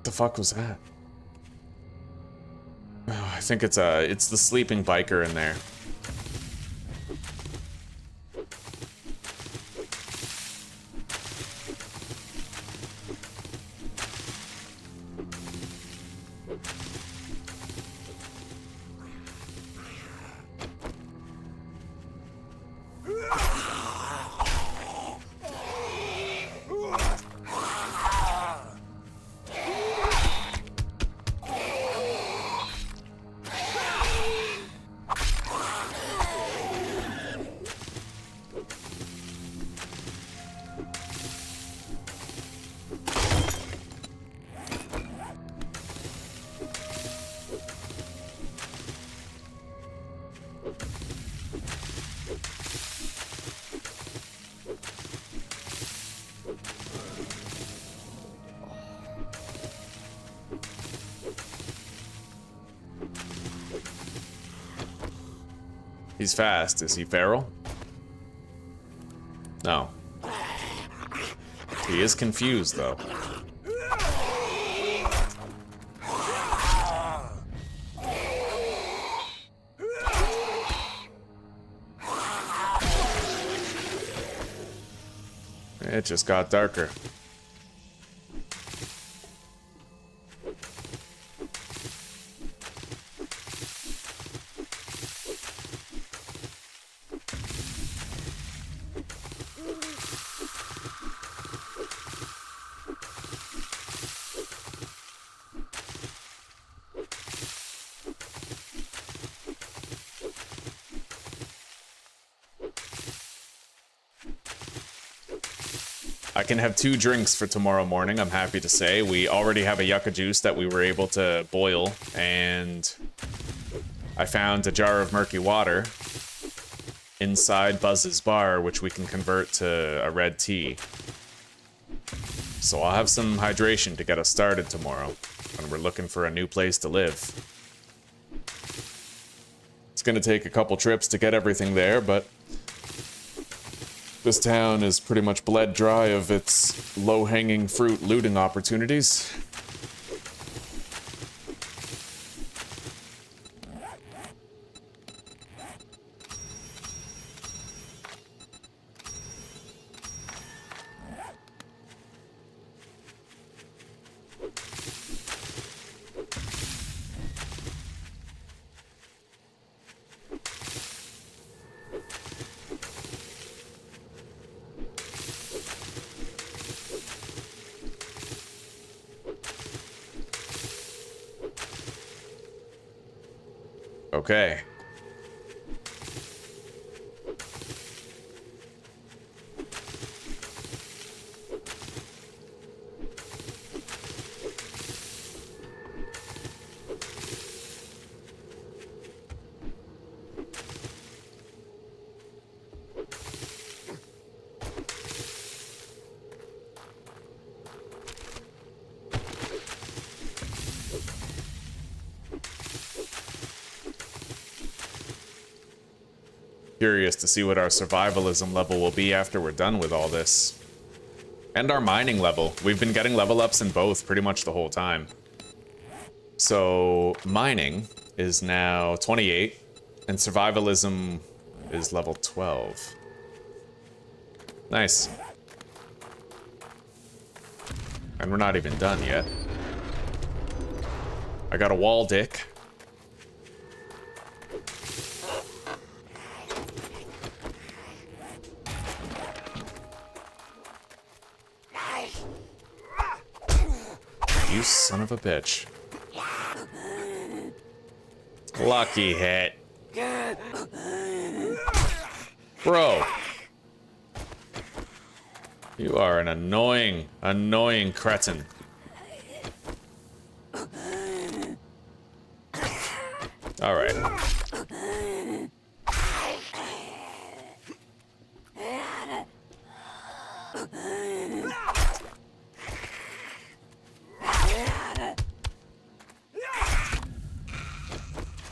The fuck was that? Oh, I think it's the sleeping biker in there. He's fast. Is he feral? No. He is confused, though. It just got darker. I can have 2 drinks for tomorrow morning, I'm happy to say. We already have a yucca juice that we were able to boil, and I found a jar of murky water inside Buzz's bar, which we can convert to a red tea. So I'll have some hydration to get us started tomorrow, when we're looking for a new place to live. It's gonna take a couple trips to get everything there, but this town is pretty much bled dry of its low-hanging fruit looting opportunities. Okay. Curious to see what our survivalism level will be after we're done with all this. And our mining level. We've been getting level ups in both pretty much the whole time. So mining is now 28 and survivalism is level 12. Nice. And we're not even done yet. I got a wall dick. You son of a bitch. Lucky hit. Bro. You are an annoying, annoying cretin. All right.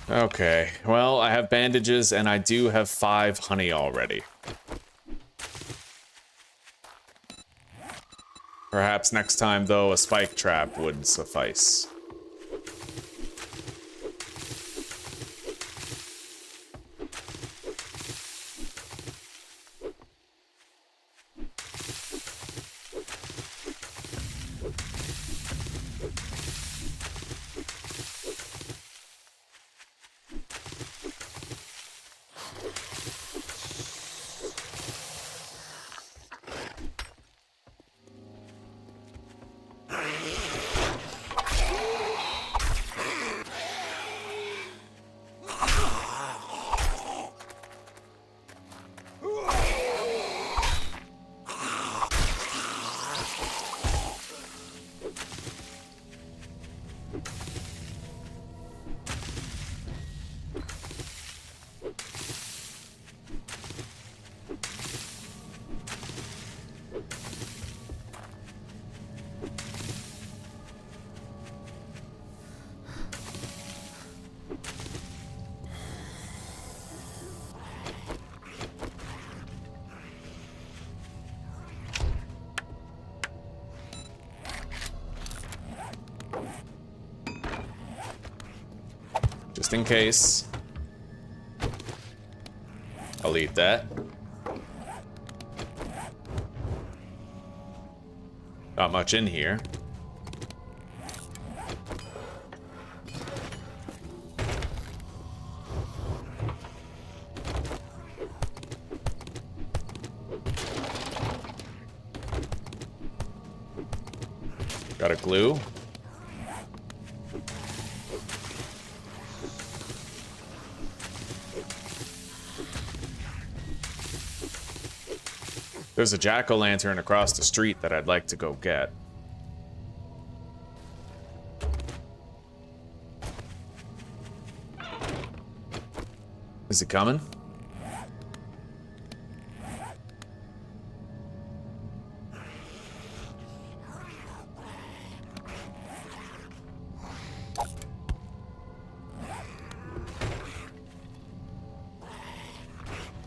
Okay, well, I have bandages and I do have 5 honey already. Perhaps next time, though, a spike trap would suffice. Just in case. I'll eat that. Not much in here. Got a glue. There's a jack-o'-lantern across the street that I'd like to go get. Is he coming?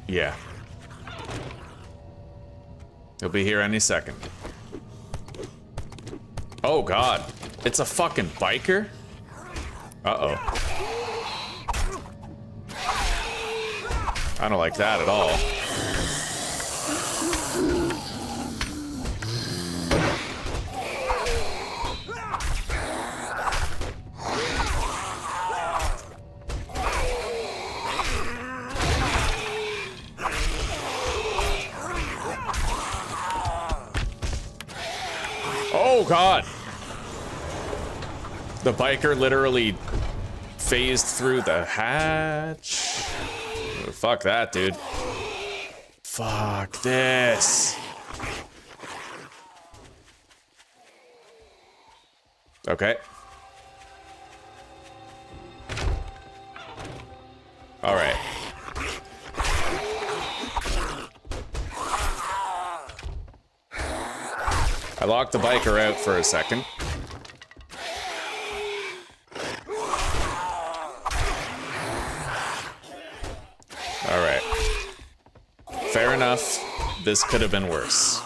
Yeah. He'll be here any second. Oh god. It's a fucking biker? Uh-oh. I don't like that at all. Oh god! The biker literally phased through the hatch. Fuck that, dude. Fuck this. Okay. All right. I locked the biker out for a second. All right. Fair enough. This could have been worse.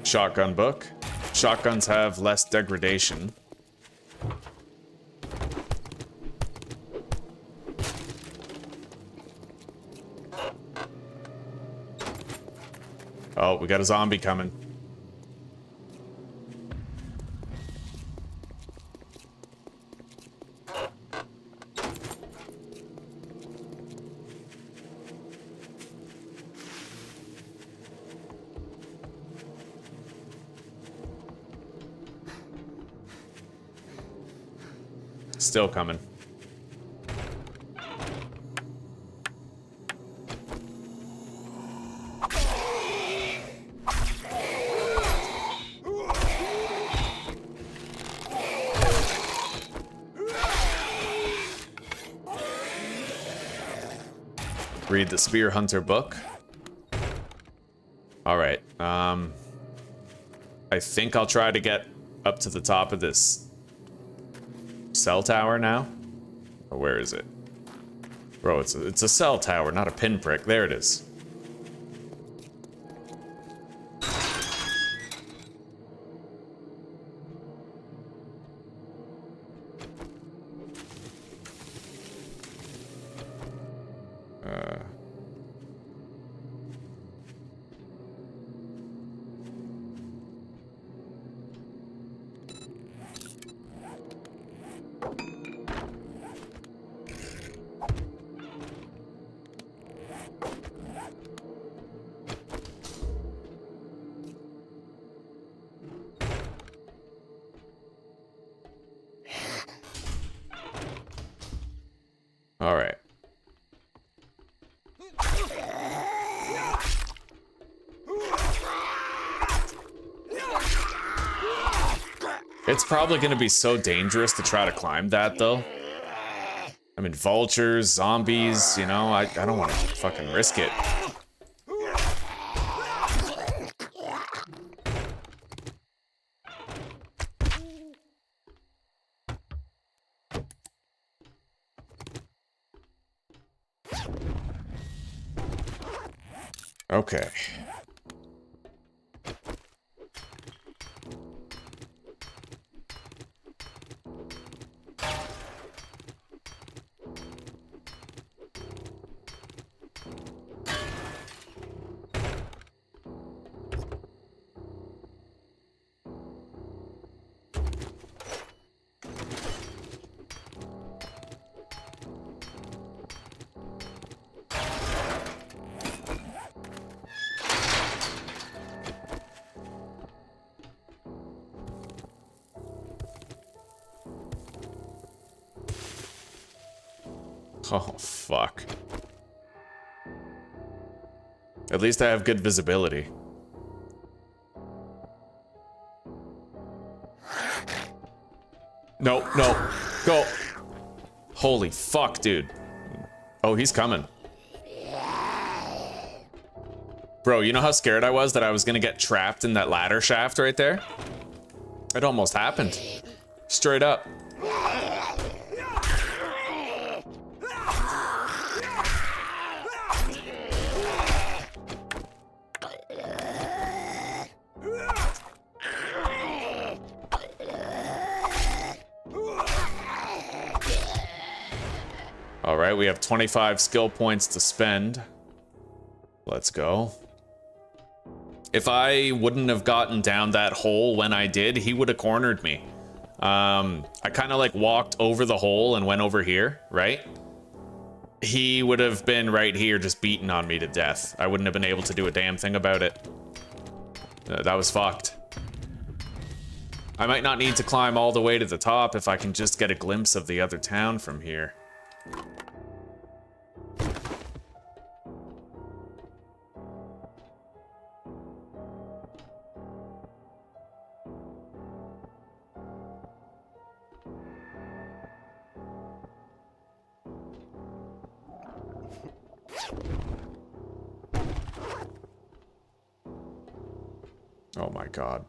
Shotgun book. Shotguns have less degradation. Oh, we got a zombie coming. Still coming. Read the Spear Hunter book. All right. I think I'll try to get up to the top of this cell tower now. Or where is it? Bro, it's a cell tower, not a pinprick. There it is. All right. It's probably going to be so dangerous to try to climb that, though. I mean, vultures, zombies, you know, I don't want to fucking risk it. Okay. Oh, fuck. At least I have good visibility. No, no, go. Holy fuck, dude. Oh, he's coming. Bro, you know how scared I was that I was gonna get trapped in that ladder shaft right there? It almost happened. Straight up. All right, we have 25 skill points to spend. Let's go. If I wouldn't have gotten down that hole when I did, he would have cornered me. I kind of like walked over the hole and went over here, right? He would have been right here just beating on me to death. I wouldn't have been able to do a damn thing about it. That was fucked. I might not need to climb all the way to the top if I can just get a glimpse of the other town from here. Oh my god.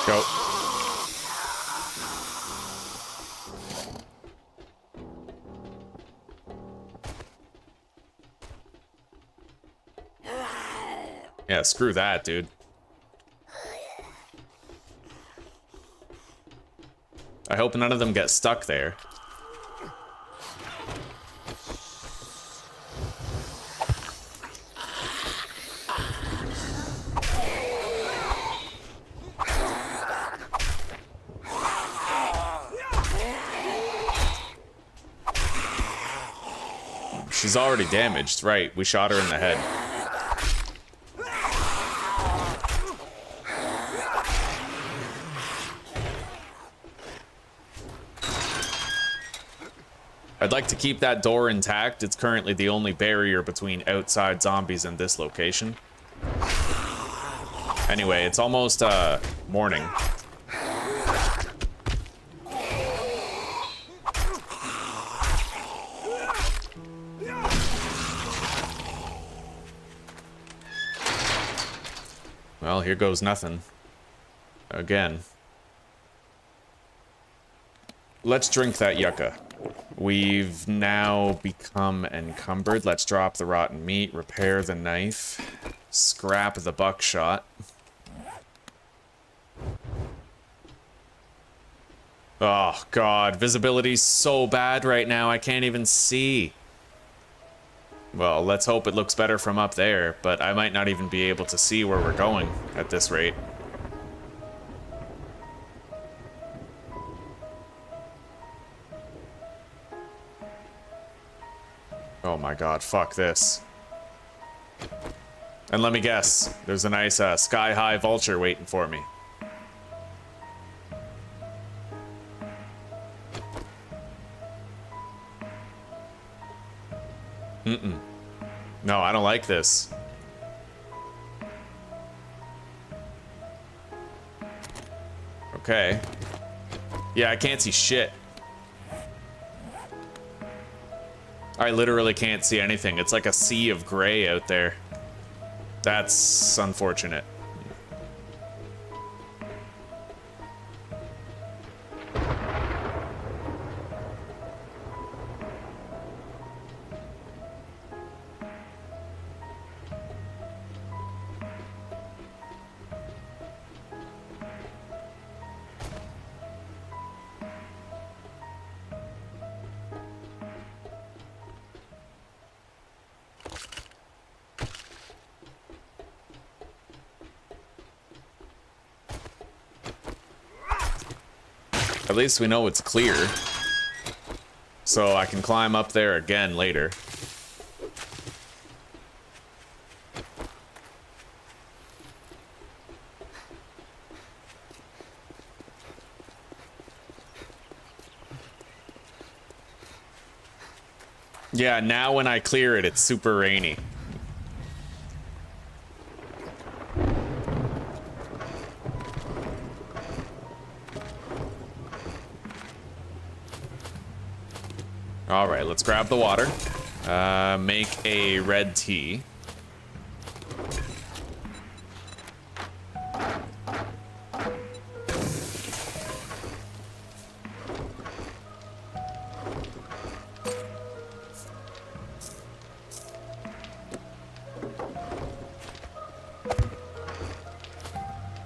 Go. Yeah, screw that, dude. I hope none of them get stuck there. She's already damaged, right? We shot her in the head. I'd like to keep that door intact. It's currently the only barrier between outside zombies and this location. Anyway, it's almost morning. Well, here goes nothing. Again. Let's drink that yucca. We've now become encumbered. Let's drop the rotten meat, repair the knife, scrap the buckshot. Oh god, visibility's so bad right now, I can't even see. Well, let's hope it looks better from up there, but I might not even be able to see where we're going at this rate. Oh my god, fuck this. And let me guess, there's a nice sky-high vulture waiting for me. Mm-mm. No, I don't like this. Okay. Yeah, I can't see shit. I literally can't see anything. It's like a sea of gray out there. That's unfortunate. At least we know it's clear. So I can climb up there again later. Yeah, now when I clear it, it's super rainy. All right, let's grab the water. Make a red tea.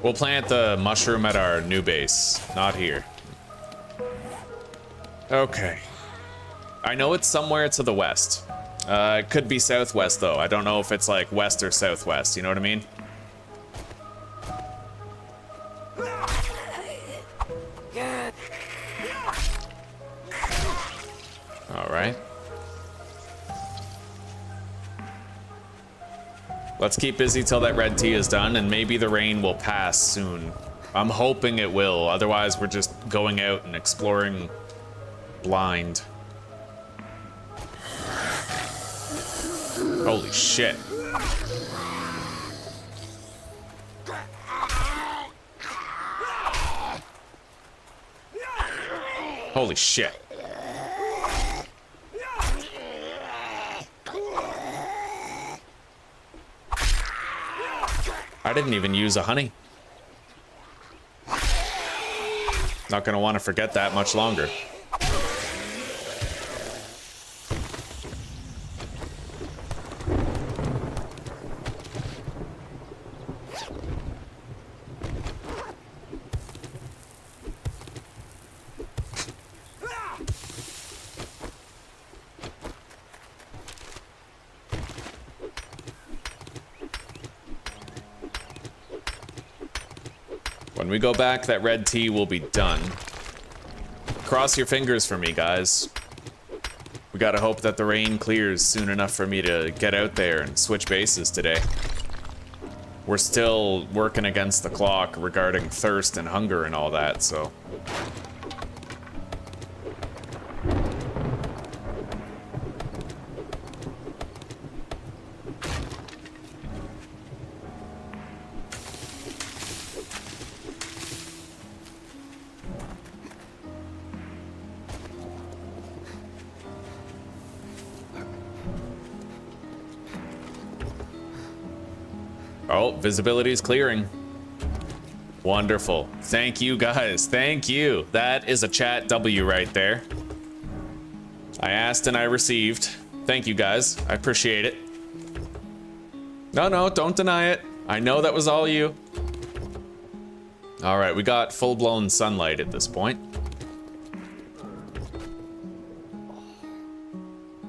We'll plant the mushroom at our new base, not here. Okay. I know it's somewhere to the west. It could be southwest, though. I don't know if it's like west or southwest, you know what I mean? All right. Let's keep busy till that red tea is done, and maybe the rain will pass soon. I'm hoping it will, otherwise we're just going out and exploring blind. Holy shit. Holy shit. I didn't even use a honey. Not gonna want to forget that much longer. When we go back, that red tea will be done. Cross your fingers for me, guys. We gotta hope that the rain clears soon enough for me to get out there and switch bases today. We're still working against the clock regarding thirst and hunger and all that, so... Oh, visibility is clearing. Wonderful. Thank you, guys. Thank you. That is a chat W right there. I asked and I received. Thank you, guys. I appreciate it. No, don't deny it. I know that was all you. All right, we got full-blown sunlight at this point.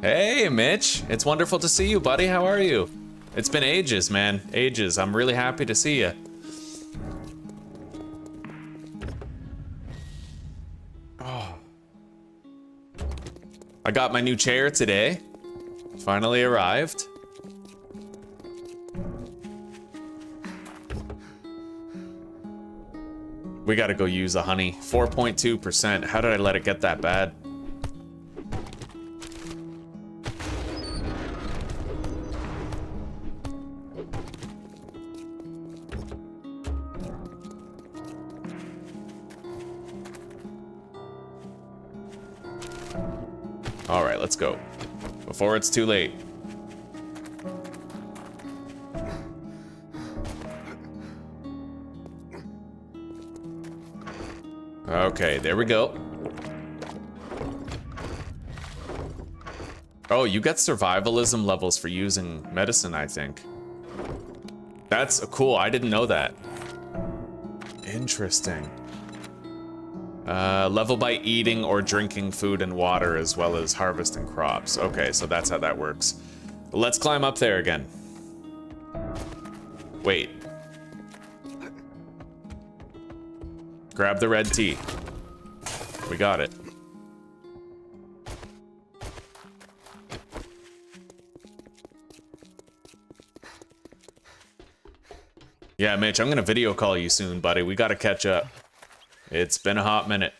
Hey, Mitch. It's wonderful to see you, buddy. How are you? It's been ages, man. Ages. I'm really happy to see you. Oh. I got my new chair today. Finally arrived. We gotta go use the honey. 4.2%. How did I let it get that bad? All right, let's go. Before it's too late. Okay, there we go. Oh, you get survivalism levels for using medicine, I think. That's cool. I didn't know that. Interesting. Level by eating or drinking food and water as well as harvesting crops. Okay, so that's how that works. Let's climb up there again. Wait. Grab the red tea. We got it. Yeah, Mitch, I'm gonna video call you soon, buddy. We gotta catch up. It's been a hot minute.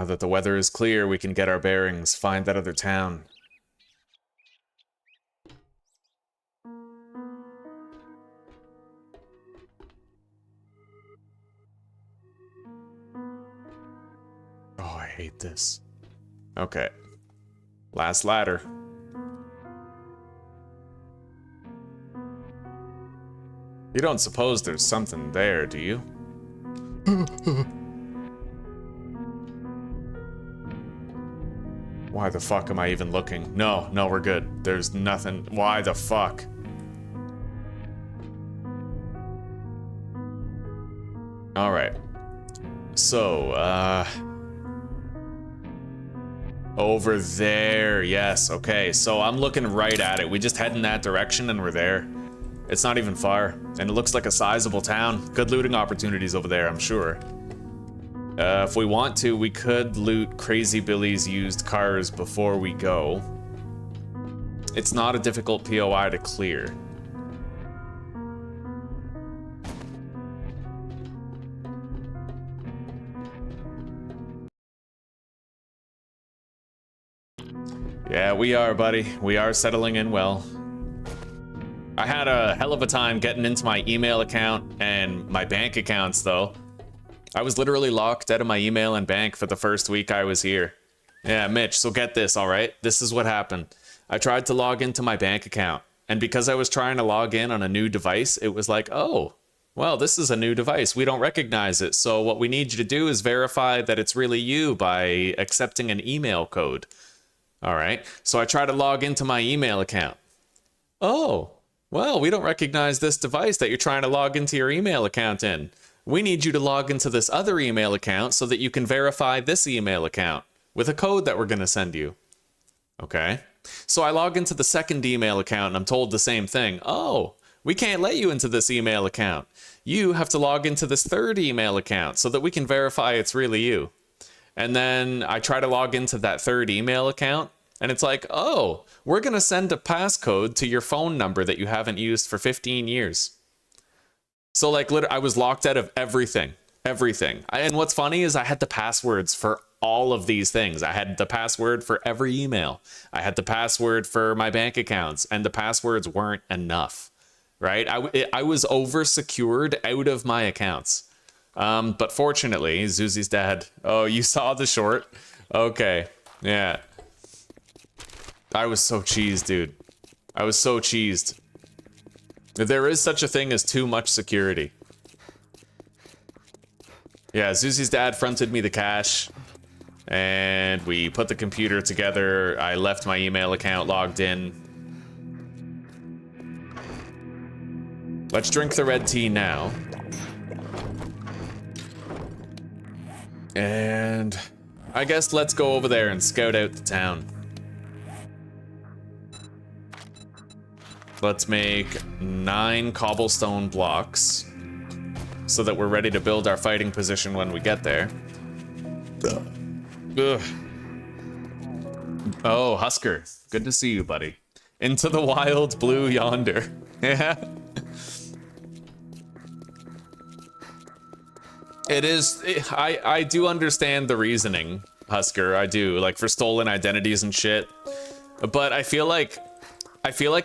Now that the weather is clear, we can get our bearings, find that other town. Oh, I hate this. Okay. Last ladder. You don't suppose there's something there, do you? Why the fuck am I even looking? No, we're good. There's nothing. Why the fuck? Alright. So, over there, yes, okay. So I'm looking right at it. We just head in that direction and we're there. It's not even far, and it looks like a sizable town. Good looting opportunities over there, I'm sure. If we want to, we could loot Crazy Billy's used cars before we go. It's not a difficult POI to clear. Yeah, we are, buddy. We are settling in well. I had a hell of a time getting into my email account and my bank accounts, though. I was literally locked out of my email and bank for the first week I was here. Yeah, Mitch, so get this, alright? This is what happened. I tried to log into my bank account, and because I was trying to log in on a new device, it was like, oh, well, this is a new device. We don't recognize it, so what we need you to do is verify that it's really you by accepting an email code. Alright, so I try to log into my email account. Oh, well, we don't recognize this device that you're trying to log into your email account in. We need you to log into this other email account so that you can verify this email account with a code that we're going to send you. Okay. So I log into the second email account and I'm told the same thing. Oh, we can't let you into this email account. You have to log into this third email account so that we can verify it's really you. And then I try to log into that third email account and it's like, oh, we're going to send a passcode to your phone number that you haven't used for 15 years. So like I was locked out of everything. And what's funny is I had the passwords for all of these things. I had the password for every email. I had the password for my bank accounts, and the passwords weren't enough, right? I was over-secured out of my accounts. But fortunately, Zuzi's dad. Oh, you saw the short? Okay, yeah. I was so cheesed, dude. I was so cheesed. There is such a thing as too much security. Yeah, Zuzi's dad fronted me the cash, and we put the computer together. I left my email account logged in. Let's drink the red tea now. And I guess let's go over there and scout out the town. Let's make 9 cobblestone blocks so that we're ready to build our fighting position when we get there. Ugh. Oh, Husker. Good to see you, buddy. Into the wild blue yonder. Yeah. It is... I do understand the reasoning, Husker. I do. Like, for stolen identities and shit. But I feel like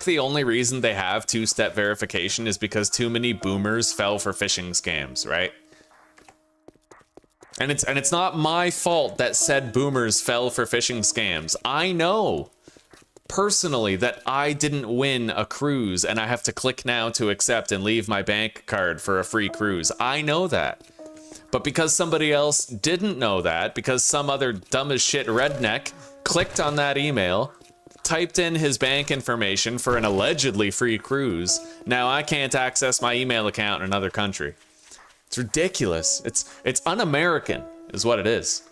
the only reason they have two-step verification is because too many boomers fell for phishing scams, right? And it's not my fault that said boomers fell for phishing scams. I know personally that I didn't win a cruise and I have to click now to accept and leave my bank card for a free cruise. I know that. But because somebody else didn't know that, because some other dumb as shit redneck clicked on that email, typed in his bank information for an allegedly free cruise, now I can't access my email account in another country. It's ridiculous. It's un-American, is what it is.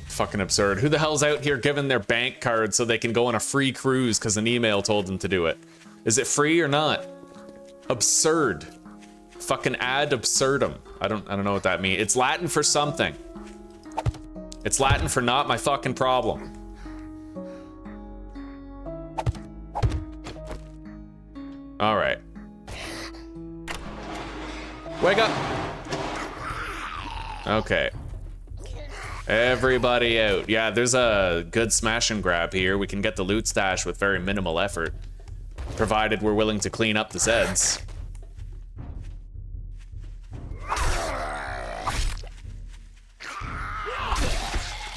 Fucking absurd. Who the hell's out here giving their bank card so they can go on a free cruise because an email told them to do it? Is it free or not? Absurd. Fucking ad absurdum. I don't know what that means. It's Latin for something. It's Latin for not my fucking problem. All right. Wake up. Okay. Everybody out. Yeah, there's a good smash and grab here. We can get the loot stash with very minimal effort, provided we're willing to clean up the Zeds.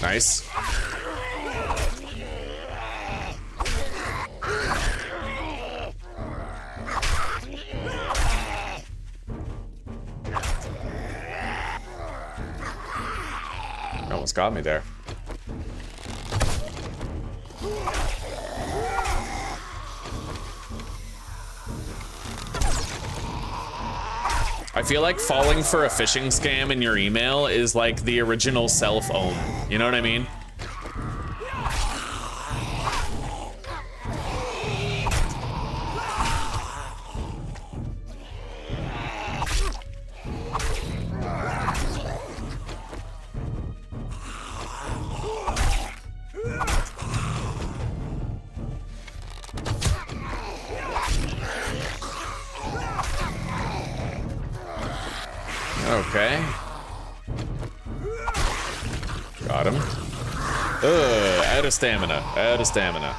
Nice. Almost got me there. I feel like falling for a phishing scam in your email is like the original self-own. You know what I mean? Okay. Got him. Out of stamina. Out of stamina.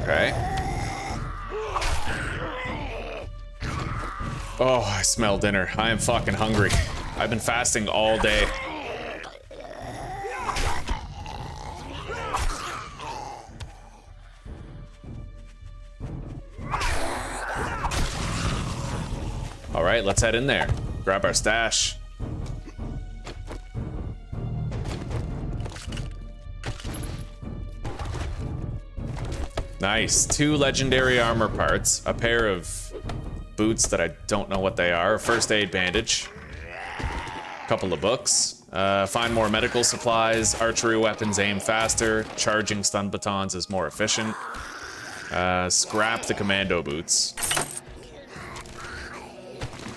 Okay. Oh, I smell dinner. I am fucking hungry. I've been fasting all day. All right, let's head in there. Grab our stash. Nice. 2 legendary armor parts, a pair of boots that I don't know what they are, a first aid bandage, a couple of books, find more medical supplies, archery weapons aim faster, charging stun batons is more efficient, scrap the commando boots.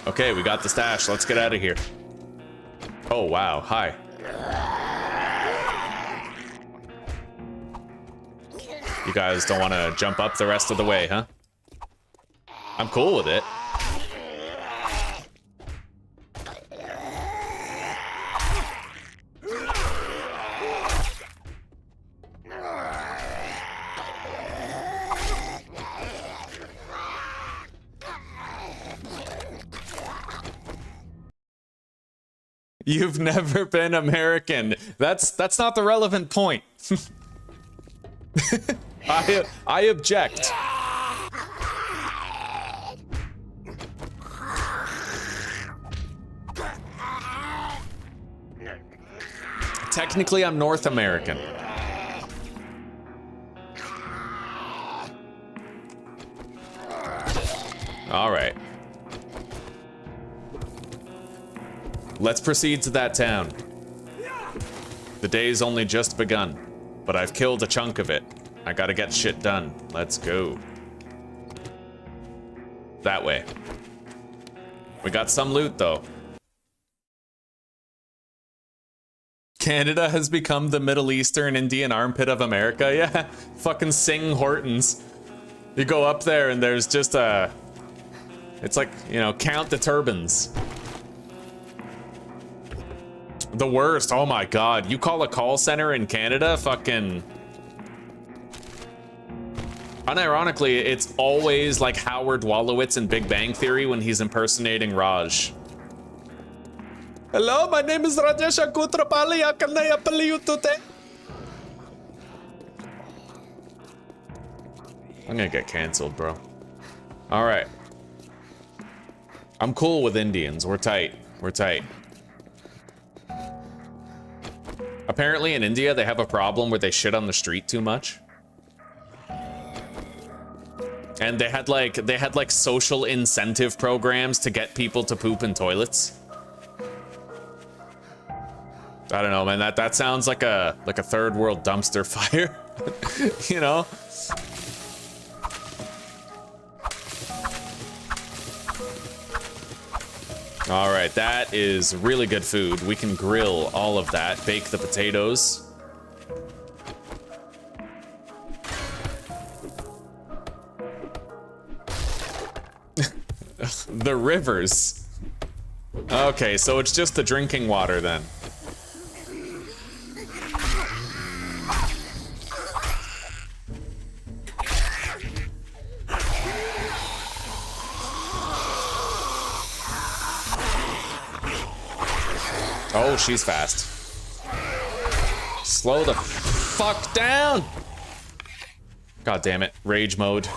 Okay, we got the stash. Let's get out of here. Oh, wow. Hi. You guys don't want to jump up the rest of the way, huh? I'm cool with it. You've never been American. That's not the relevant point. I object. Technically, I'm North American. All right. Let's proceed to that town. The day's only just begun, but I've killed a chunk of it. I gotta get shit done. Let's go. That way. We got some loot, though. Canada has become the Middle Eastern Indian armpit of America. Yeah, fucking sing Hortons. You go up there and there's just a... It's like, you know, count the turbans. The worst, oh my god. You call a call center in Canada, fucking... Unironically, it's always like Howard Wolowitz in Big Bang Theory when he's impersonating Raj. Hello, my name is Rajesh Akutrapali. How can I help you today? I'm gonna get canceled, bro. All right. I'm cool with Indians. We're tight. We're tight. Apparently in India, they have a problem where they shit on the street too much. And they had like social incentive programs to get people to poop in toilets. I don't know, man. That sounds like a third world dumpster fire. You know? All right, that is really good food. We can grill all of that, bake the potatoes. The rivers. Okay, so it's just the drinking water then. Oh, she's fast. Slow the fuck down! God damn it, rage mode.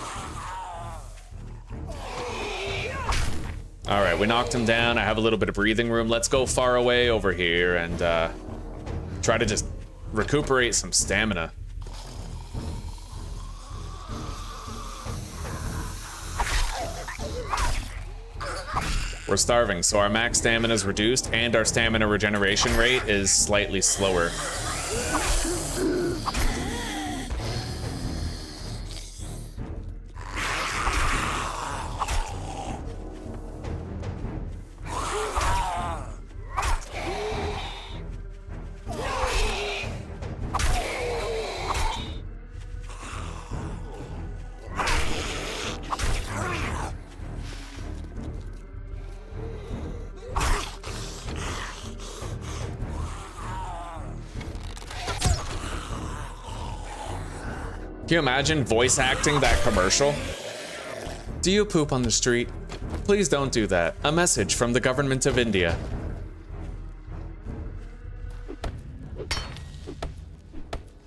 All right, we knocked him down. I have a little bit of breathing room. Let's go far away over here and try to just recuperate some stamina. We're starving, so our max stamina is reduced and our stamina regeneration rate is slightly slower. Can you imagine voice acting that commercial? Do you poop on the street? Please don't do that. A message from the government of India.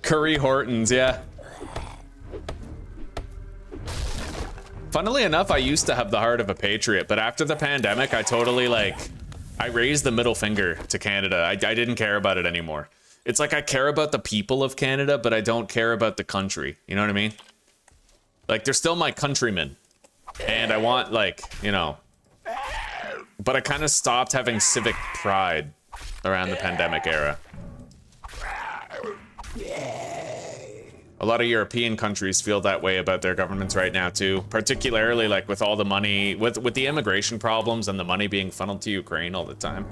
Curry Hortons, yeah. Funnily enough, I used to have the heart of a patriot, but after the pandemic, I totally I raised the middle finger to Canada. I didn't care about it anymore. It's like I care about the people of Canada, but I don't care about the country. You know what I mean? Like, they're still my countrymen. And I want, you know... But I kind of stopped having civic pride around the pandemic era. A lot of European countries feel that way about their governments right now, too. Particularly, with all the money... With the immigration problems and the money being funneled to Ukraine all the time.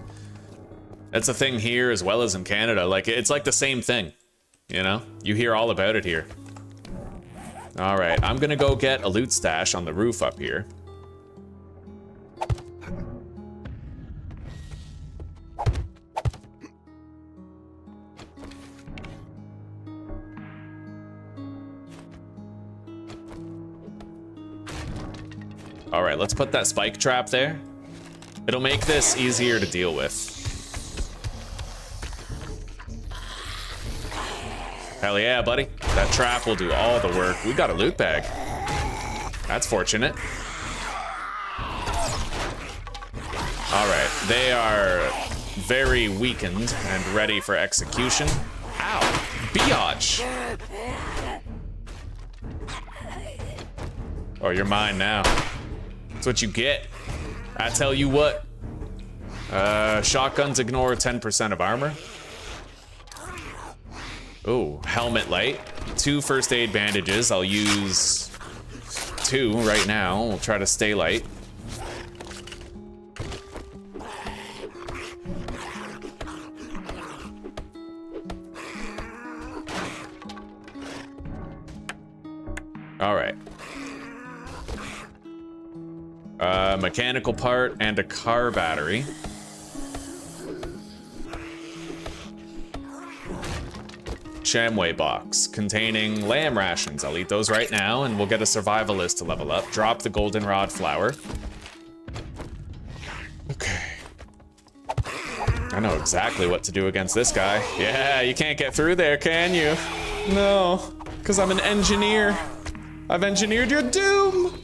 That's a thing here as well as in Canada. It's like the same thing, you know? You hear all about it here. All right, I'm gonna go get a loot stash on the roof up here. All right, let's put that spike trap there. It'll make this easier to deal with. Hell yeah, buddy. That trap will do all the work. We got a loot bag. That's fortunate. All right, they are very weakened and ready for execution. Ow, biatch. Oh, you're mine now. That's what you get. I tell you what. Shotguns ignore 10% of armor. Oh, helmet light. 2 first aid bandages. I'll use 2 right now. We'll try to stay light. All right. Mechanical part and a car battery. Shamway box containing lamb rations. I'll eat those right now and we'll get a survivalist to level up. Drop the goldenrod flower. Okay. I know exactly what to do against this guy. Yeah, you can't get through there, can you? No, because I'm an engineer. I've engineered your doom.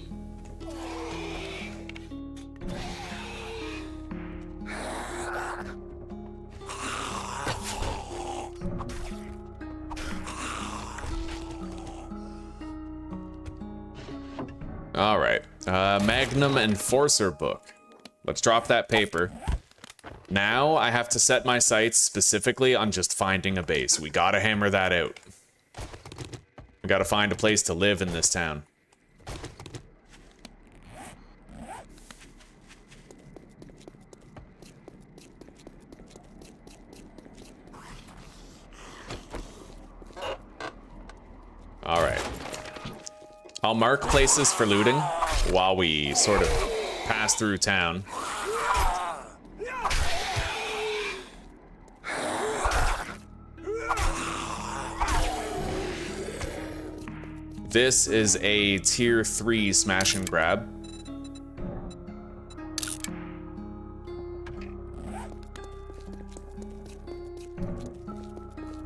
All right, Magnum Enforcer book. Let's drop that paper. Now I have to set my sights specifically on just finding a base. We gotta hammer that out. We gotta find a place to live in this town. All right. I'll mark places for looting while we sort of pass pass through town. This is a tier 3 smash and grab.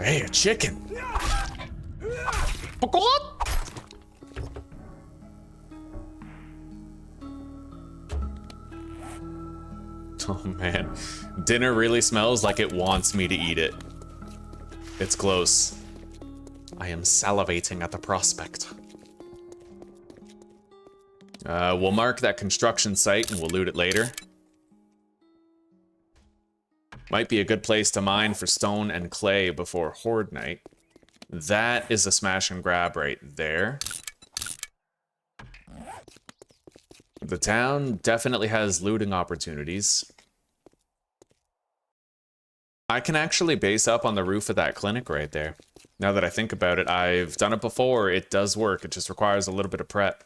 Hey, a chicken. Oh man, dinner really smells like it wants me to eat it. It's close. I am salivating at the prospect. We'll mark that construction site and we'll loot it later. Might be a good place to mine for stone and clay before Horde Night. That is a smash and grab right there. The town definitely has looting opportunities. I can actually base up on the roof of that clinic right there. Now that I think about it, I've done it before. It does work. It just requires a little bit of prep.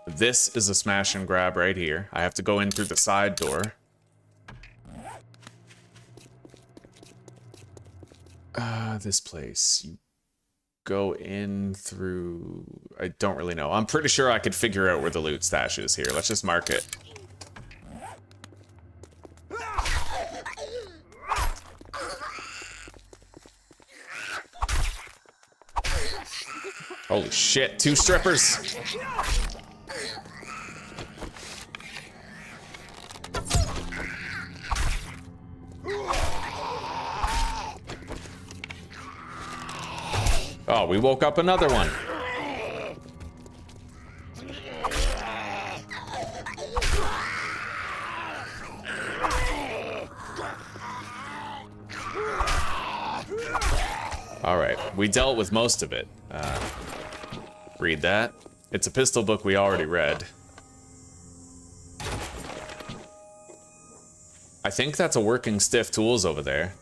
This is a smash and grab right here. I have to go in through the side door. This place. You go in through... I don't really know. I'm pretty sure I could figure out where the loot stash is here. Let's just mark it. Holy shit, 2 strippers! Oh, we woke up another one. All right, we dealt with most of it. Read that. It's a pistol book we already read. I think that's a working stiff tools over there.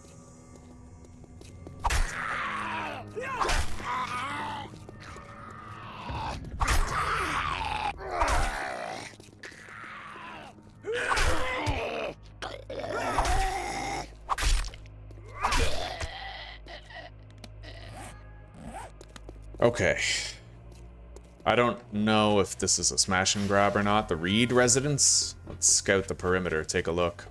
Okay. I don't know if this is a smash and grab or not. The Reed residence? Let's scout the perimeter, take a look.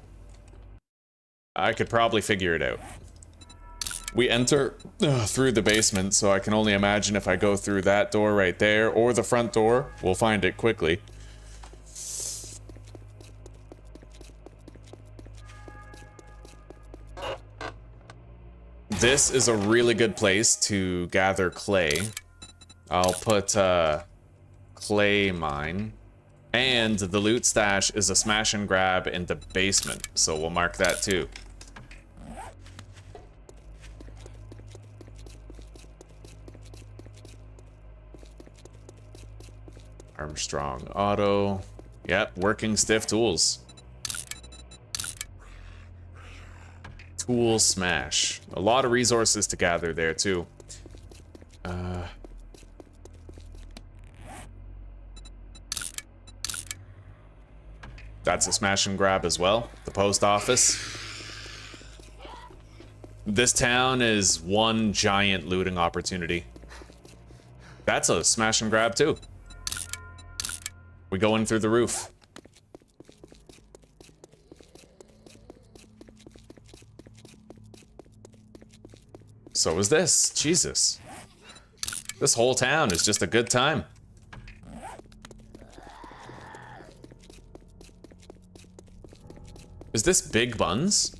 I could probably figure it out. We enter through the basement, so I can only imagine if I go through that door right there or the front door, we'll find it quickly. This is a really good place to gather clay. I'll put clay mine. And the loot stash is a smash and grab in the basement, so we'll mark that too. Armstrong auto. Yep, working stiff tools. Tool smash. A lot of resources to gather there too. That's a smash and grab as well. The post office. This town is one giant looting opportunity. That's a smash and grab too. We go in through the roof. So is this. Jesus. This whole town is just a good time. Is this Big Buns?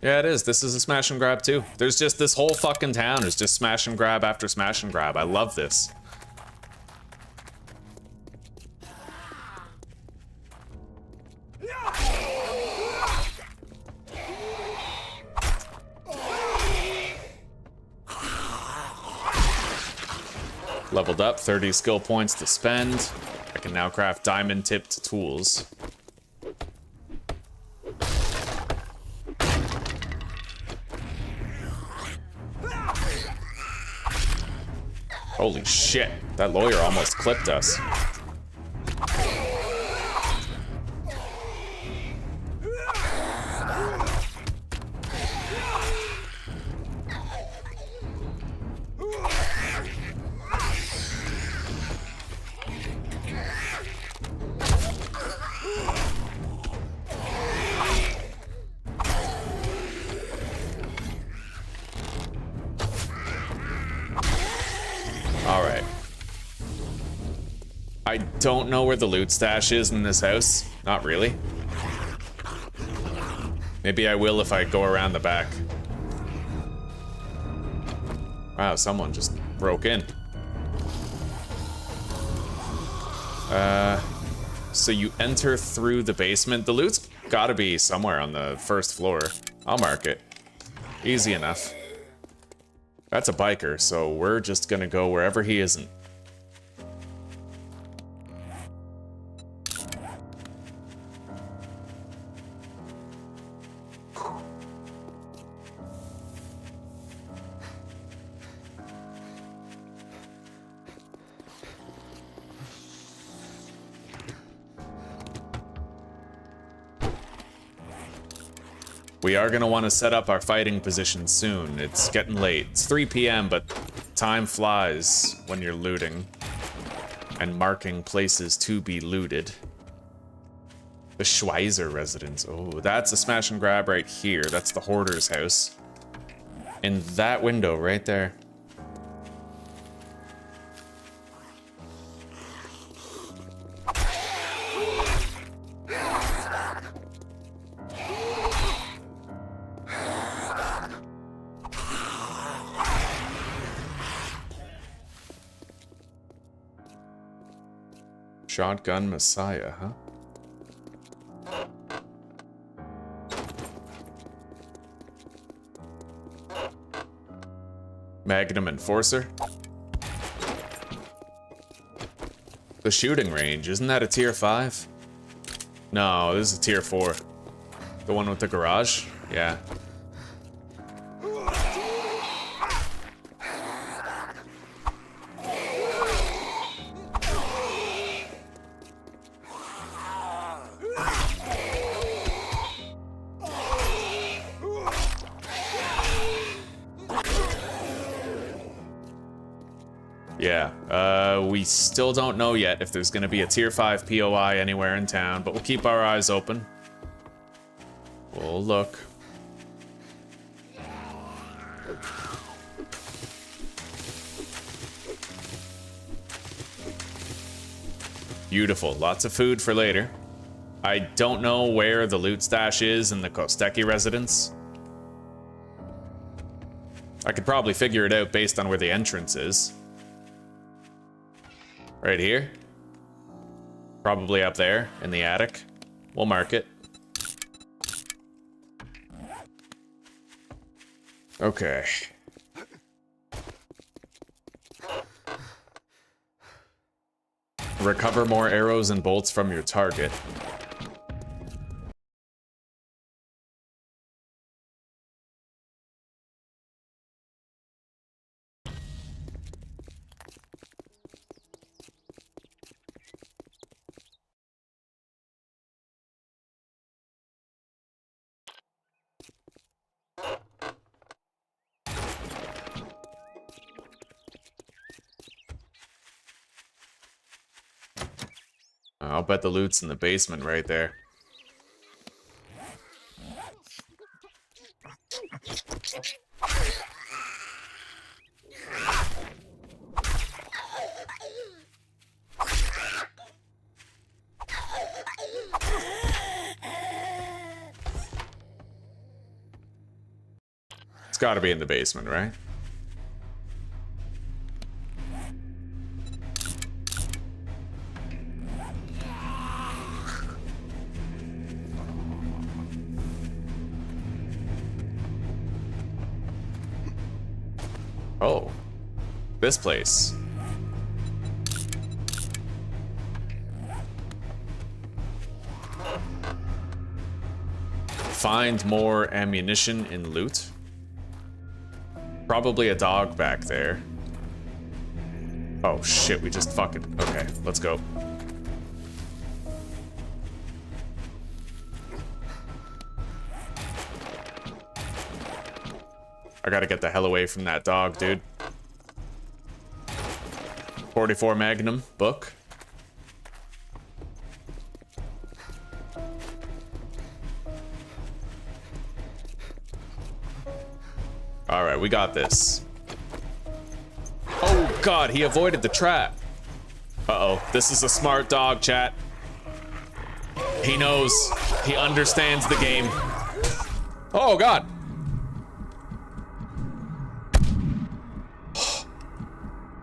Yeah, it is. This is a smash and grab too. There's just this whole fucking town is just smash and grab after smash and grab. I love this. Leveled up, 30 skill points to spend. I can now craft diamond-tipped tools. Holy shit, that lawyer almost clipped us. Alright. I don't know where the loot stash is in this house. Not really. Maybe I will if I go around the back. Wow, someone just broke in. So you enter through the basement. The loot's gotta be somewhere on the first floor. I'll mark it. Easy enough. That's a biker, so we're just gonna go wherever he isn't. We are gonna want to set up our fighting position soon. It's getting late. It's 3 p.m., but time flies when you're looting and marking places to be looted. The Schweizer residence. Oh, that's a smash and grab right here. That's the hoarder's house. In that window right there. Shotgun Messiah, huh? Magnum Enforcer. The shooting range, isn't that a tier 5? No, this is a tier 4. The one with the garage? Yeah. Yeah, we still don't know yet if there's gonna be a tier 5 POI anywhere in town, but we'll keep our eyes open. We'll look. Beautiful, lots of food for later. I don't know where the loot stash is in the Kosteki residence. I could probably figure it out based on where the entrance is. Right here. Probably up there in the attic. We'll mark it. Okay. Recover more arrows and bolts from your target. I'll bet the loot's in the basement right there. It's gotta be in the basement, right? Oh, this place. Find more ammunition in loot. Probably a dog back there. Oh shit, we just fucking... Okay, let's go. I gotta get the hell away from that dog, dude. 44 Magnum book. Alright, we got this. Oh god, he avoided the trap. Uh-oh, this is a smart dog, chat. He knows. He understands the game. Oh god.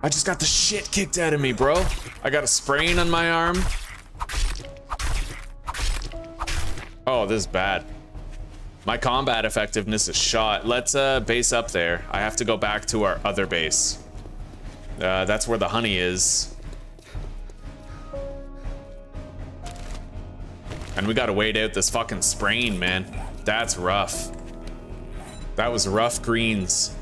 I just got the shit kicked out of me, bro. I got a sprain on my arm. Oh, this is bad. My combat effectiveness is shot. Let's base up there. I have to go back to our other base. That's where the honey is. And we gotta wait out this fucking sprain, man. That's rough. That was rough greens.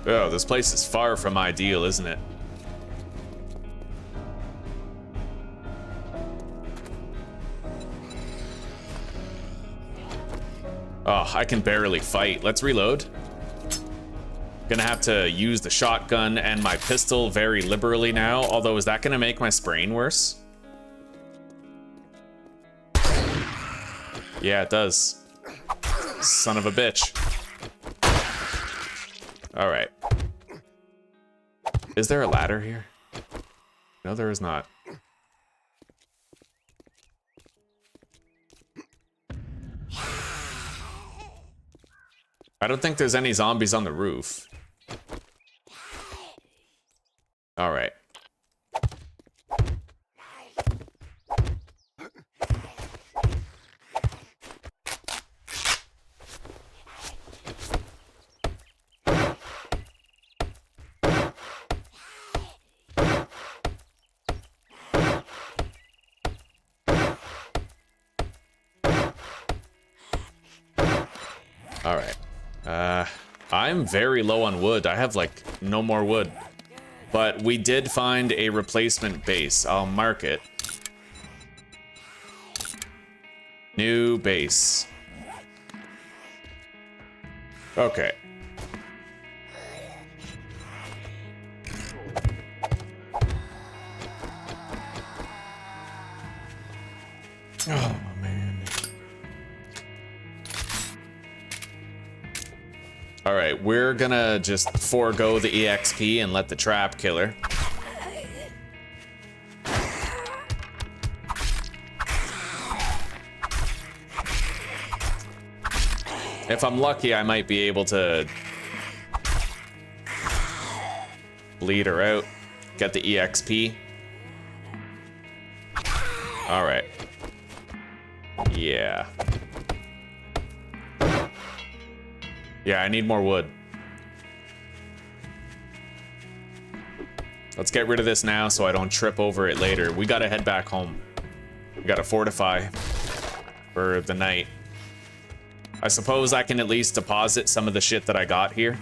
Oh, this place is far from ideal, isn't it? Oh, I can barely fight. Let's reload. Gonna have to use the shotgun and my pistol very liberally now, although is that gonna make my sprain worse? Yeah, it does. Son of a bitch. All right. Is there a ladder here? No, there is not. I don't think there's any zombies on the roof. All right. All right. I'm very low on wood. I have like no more wood. But we did find a replacement base. I'll mark it. New base. Okay. Oh, man. All right, we're gonna just forego the EXP and let the trap kill her. If I'm lucky, I might be able to bleed her out, get the EXP. All right. Yeah. Yeah, I need more wood. Let's get rid of this now so I don't trip over it later. We gotta head back home. We gotta fortify for the night. I suppose I can at least deposit some of the shit that I got here.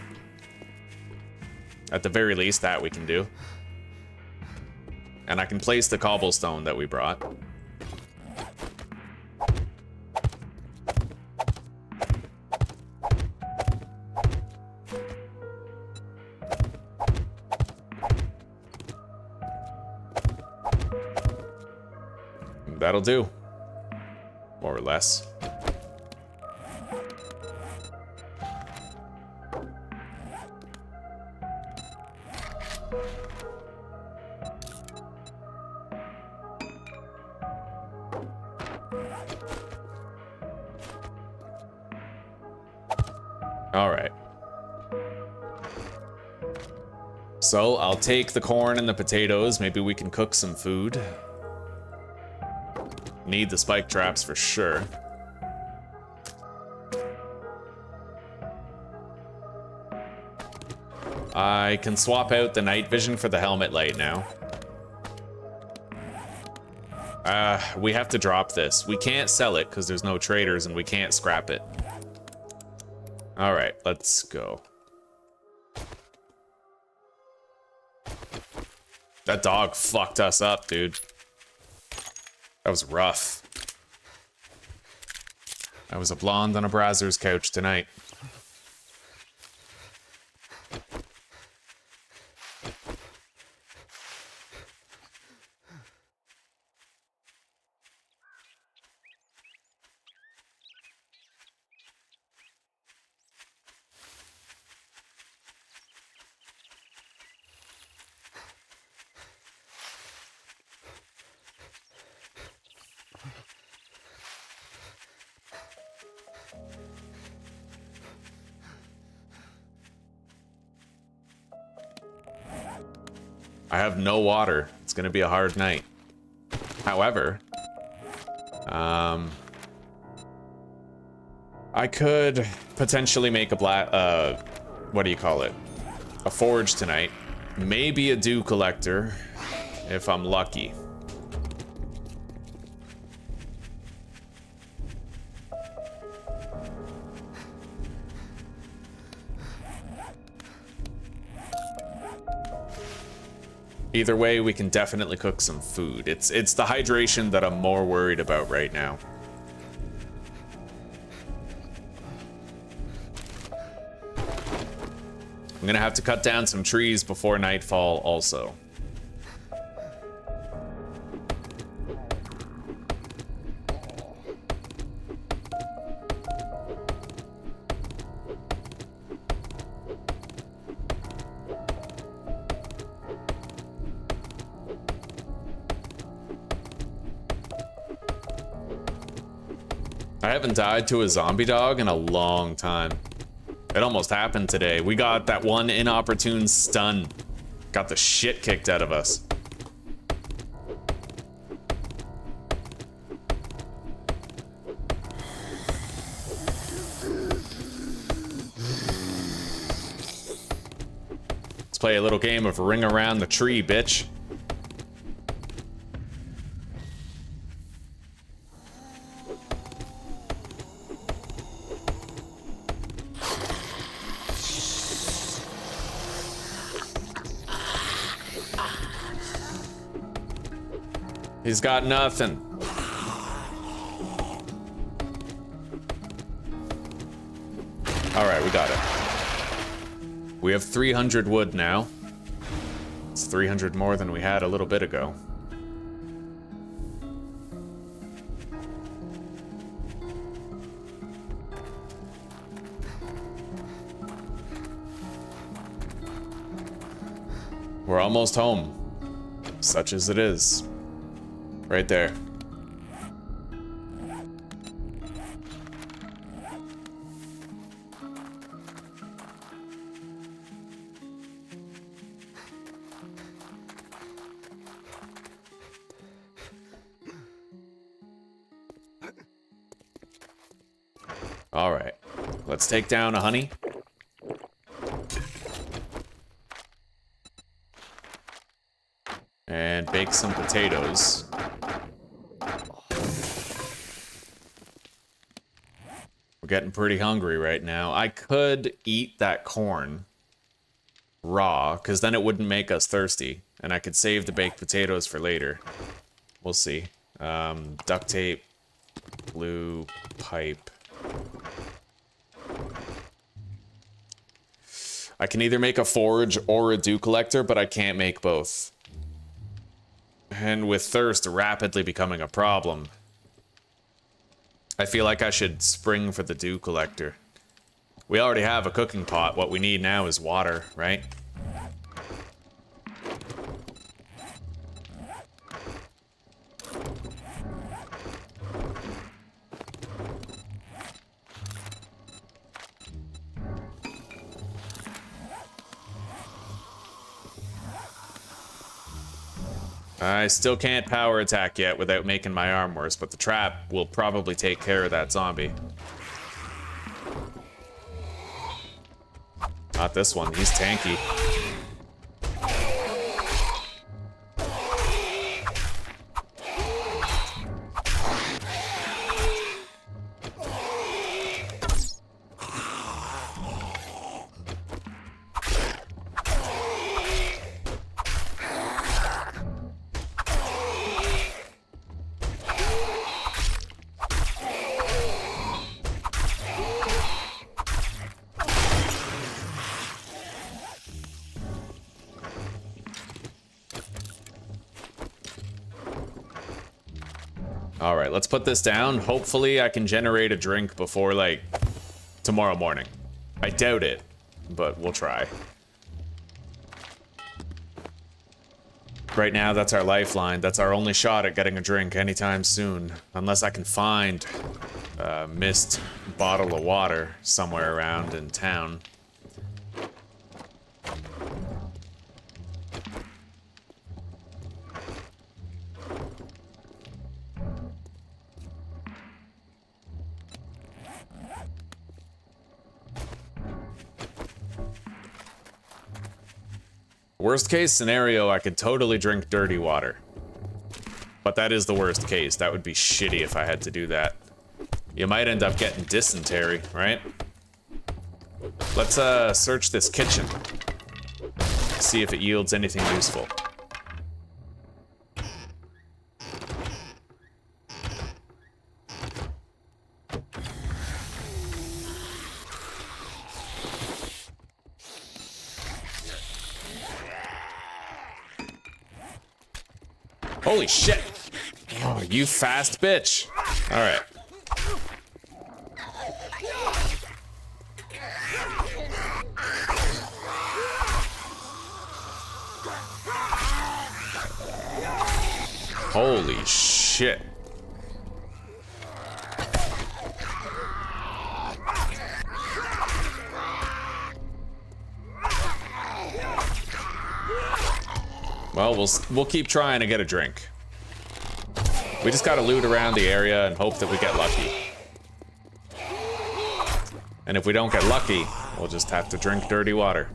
At the very least, that we can do. And I can place the cobblestone that we brought. That'll do. More or less. All right. So I'll take the corn and the potatoes. Maybe we can cook some food. Need the spike traps for sure. I can swap out the night vision for the helmet light now. We have to drop this. We can't sell it because there's no traders and we can't scrap it. All right, let's go. That dog fucked us up, dude. That was rough. I was a blonde on a Brazzers couch tonight. I have no water. It's gonna be a hard night. However, I could potentially make a what do you call it? A forge tonight. Maybe a dew collector, if I'm lucky. Either way, we can definitely cook some food. It's the hydration that I'm more worried about right now. I'm gonna have to cut down some trees before nightfall also. I haven't died to a zombie dog in a long time. It almost happened today. We got that one inopportune stun. Got the shit kicked out of us. Let's play a little game of ring around the tree, bitch. He's got nothing. All right, we got it. We have 300 wood now. It's 300 more than we had a little bit ago. We're almost home. Such as it is. Right there. All right, let's take down a honey. And bake some potatoes. We're getting pretty hungry right now. I could eat that corn raw, because then it wouldn't make us thirsty. And I could save the baked potatoes for later. We'll see. Duct tape, blue pipe. I can either make a forge or a dew collector, but I can't make both. And with thirst rapidly becoming a problem, I feel like I should spring for the dew collector. We already have a cooking pot. What we need now is water, right? I still can't power attack yet without making my arm worse, but the trap will probably take care of that zombie. Not this one, he's tanky. All right, let's put this down. Hopefully I can generate a drink before, like, tomorrow morning. I doubt it, but we'll try. Right now, that's our lifeline. That's our only shot at getting a drink anytime soon. Unless I can find a missed bottle of water somewhere around in town. Worst case scenario, I could totally drink dirty water. But that is the worst case. That would be shitty if I had to do that. You might end up getting dysentery, right? Let's search this kitchen. See if it yields anything useful. Holy shit! Oh, you fast bitch! Alright. Holy shit. Well, we'll keep trying to get a drink. We just gotta loot around the area and hope that we get lucky. And if we don't get lucky, we'll just have to drink dirty water.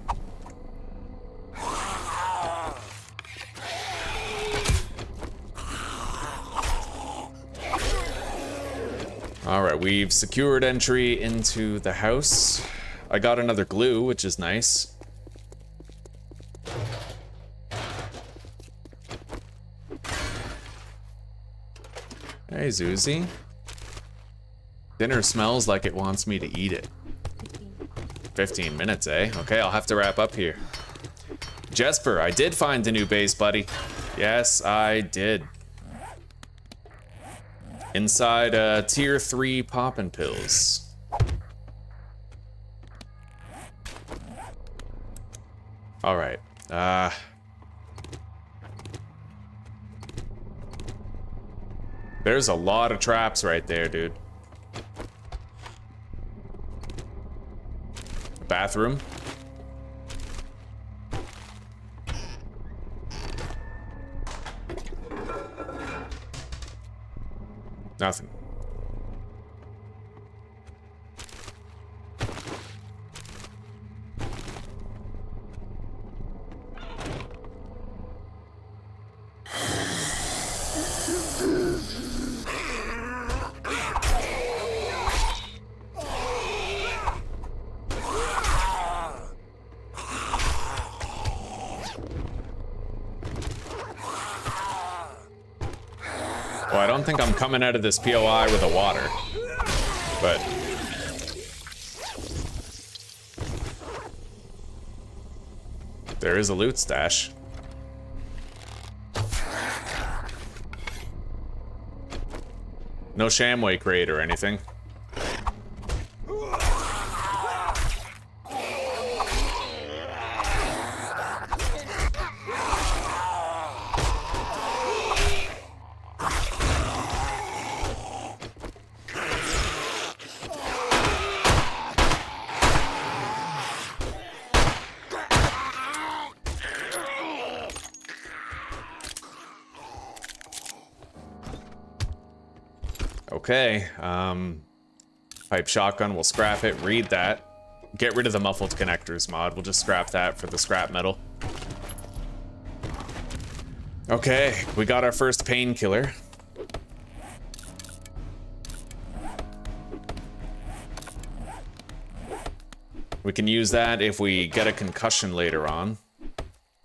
Alright, we've secured entry into the house. I got another glue, which is nice. Hey, Zuzi. Dinner smells like it wants me to eat it. 15 minutes, eh? Okay, I'll have to wrap up here. Jesper, I did find a new base, buddy. Yes, I did. Inside tier 3 poppin' pills. Alright. There's a lot of traps right there, dude. Bathroom. Nothing. Well, I don't think I'm coming out of this POI with a water, but there is a loot stash. No Shamway crate or anything. Okay, pipe shotgun, we'll scrap it, read that. Get rid of the muffled connectors mod, we'll just scrap that for the scrap metal. Okay, we got our first painkiller. We can use that if we get a concussion later on.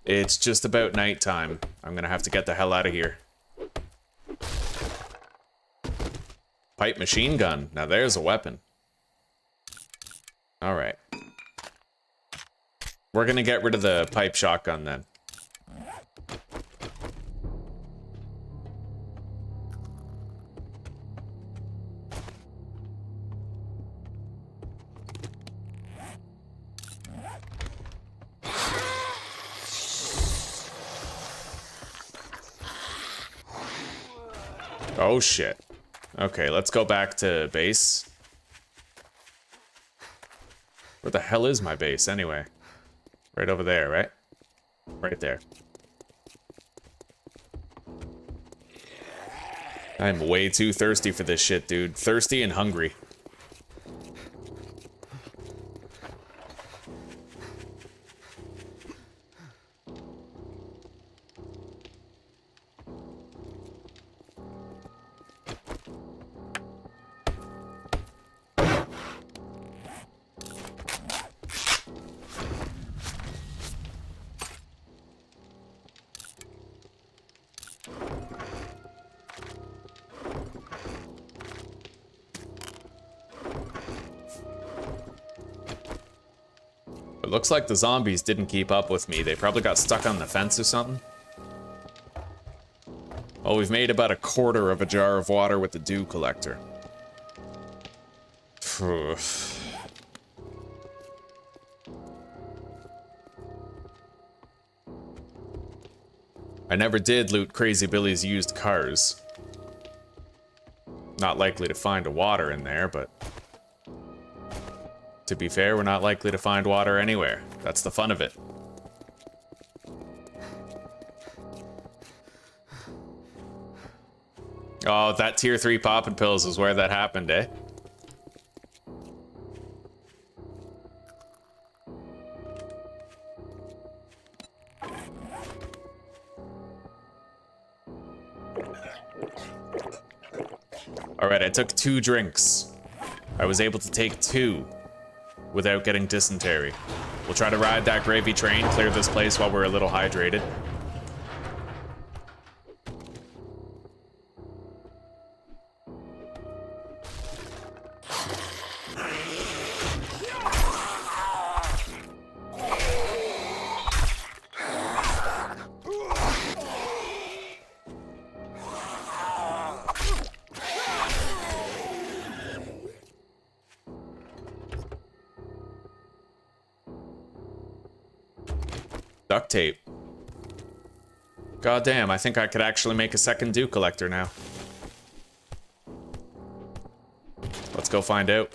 It's just about nighttime. I'm gonna have to get the hell out of here. Pipe machine gun. Now there's a weapon. All right. We're gonna get rid of the pipe shotgun then. Oh, shit. Okay, let's go back to base. Where the hell is my base, anyway? Right over there, right? Right there. I'm way too thirsty for this shit, dude. Thirsty and hungry. Looks like the zombies didn't keep up with me. They probably got stuck on the fence or something. Oh, we've made about 1/4 of a jar of water with the dew collector. I never did loot Crazy Billy's used cars. Not likely to find a water in there, but... to be fair, we're not likely to find water anywhere. That's the fun of it. Oh, that tier 3 poppin' pills is where that happened, eh? Alright, I took 2 drinks. I was able to take 2 without getting dysentery. We'll try to ride that gravy train, clear this place while we're a little hydrated. Duct tape. God damn, I think I could actually make a second dew collector now. Let's go find out.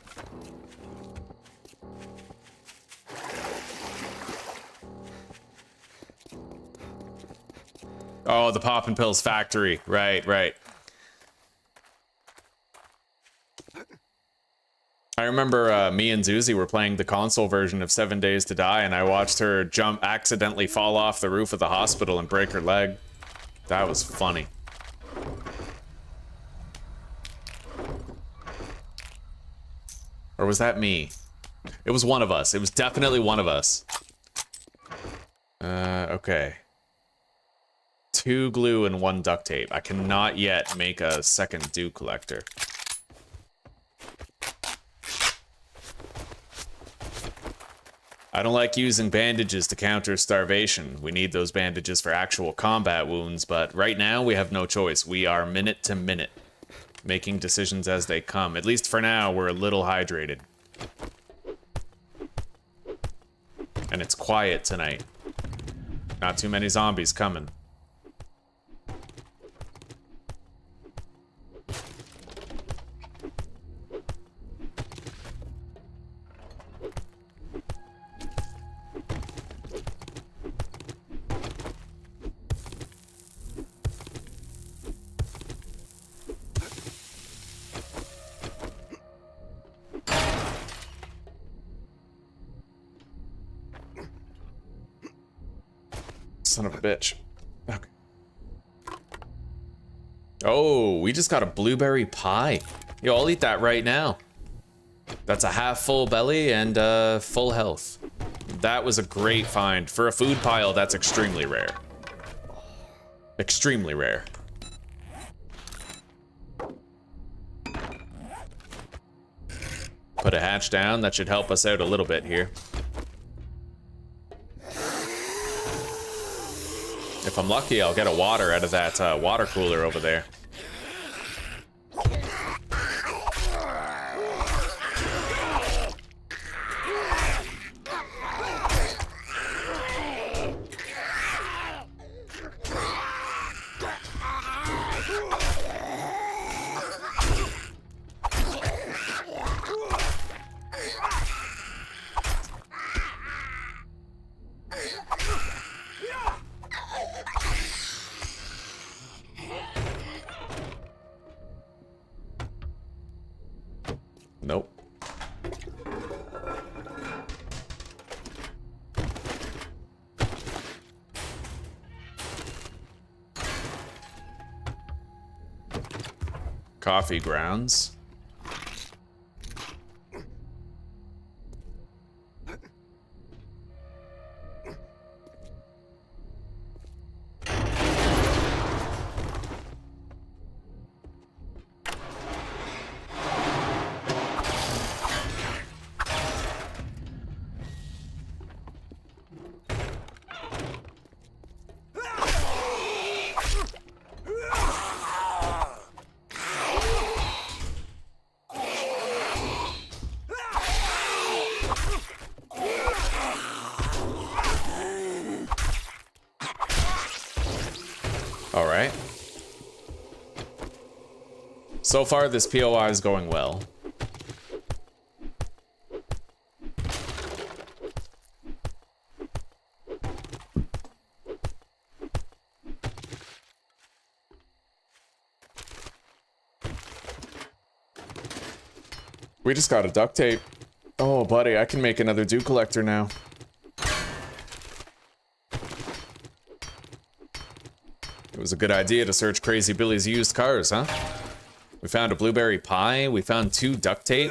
Oh, the Poppin' Pills factory. Right, right. I remember me and Zuzi were playing the console version of 7 Days to Die, and I watched her accidentally fall off the roof of the hospital and break her leg. That was funny. Or was that me? It was one of us. It was definitely one of us. Okay. 2 glue and 1 duct tape. I cannot yet make a second dew collector. I don't like using bandages to counter starvation. We need those bandages for actual combat wounds, but right now we have no choice. We are minute to minute, making decisions as they come. At least for now, we're a little hydrated. And it's quiet tonight. Not too many zombies coming. Son of a bitch. Okay. Oh, we just got a blueberry pie. Yo, I'll eat that right now. That's a half full belly and full health. That was a great find. For a food pile, that's extremely rare. Extremely rare. Put a hatch down. That should help us out a little bit here. If I'm lucky, I'll get a water out of that water cooler over there. coffee grounds. All right. So far, this POI is going well. We just got a duct tape. Oh, buddy, I can make another dew collector now. It was a good idea to search Crazy Billy's used cars, huh? We found a blueberry pie. We found 2 duct tape.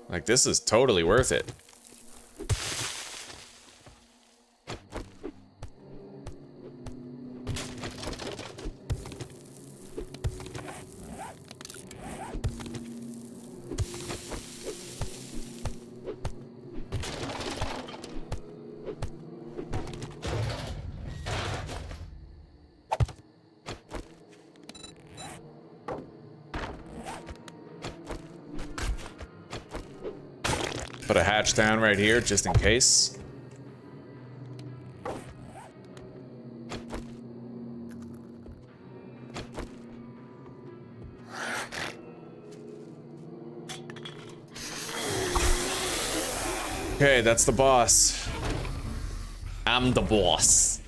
Like, this is totally worth it. Put a hatch down right here, just in case. Okay, that's the boss. I'm the boss.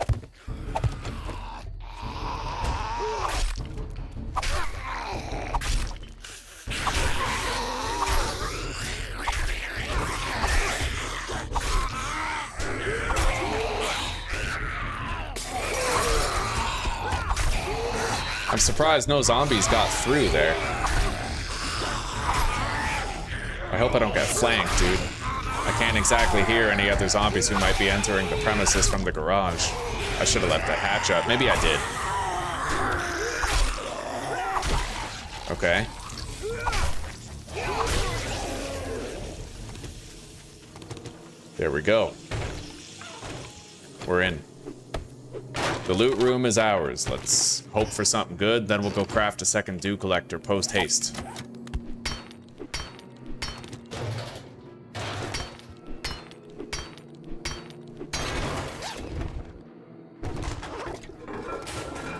I'm surprised no zombies got through there. I hope I don't get flanked, dude. I can't exactly hear any other zombies who might be entering the premises from the garage. I should have left the hatch up. Maybe I did. Okay. There we go. We're in. The loot room is ours. Let's hope for something good, then we'll go craft a second dew collector post haste.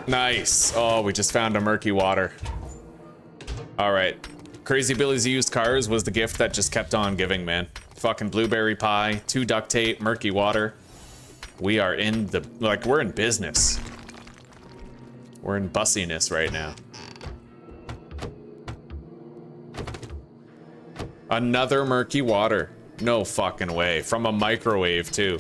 Nice. Oh, we just found a murky water. All right. Crazy Billy's used cars was the gift that just kept on giving, man. Fucking blueberry pie, 2 duct tape, murky water. We are in the, like, we're in business. We're in bussiness right now. Another murky water. No fucking way. From a microwave, too.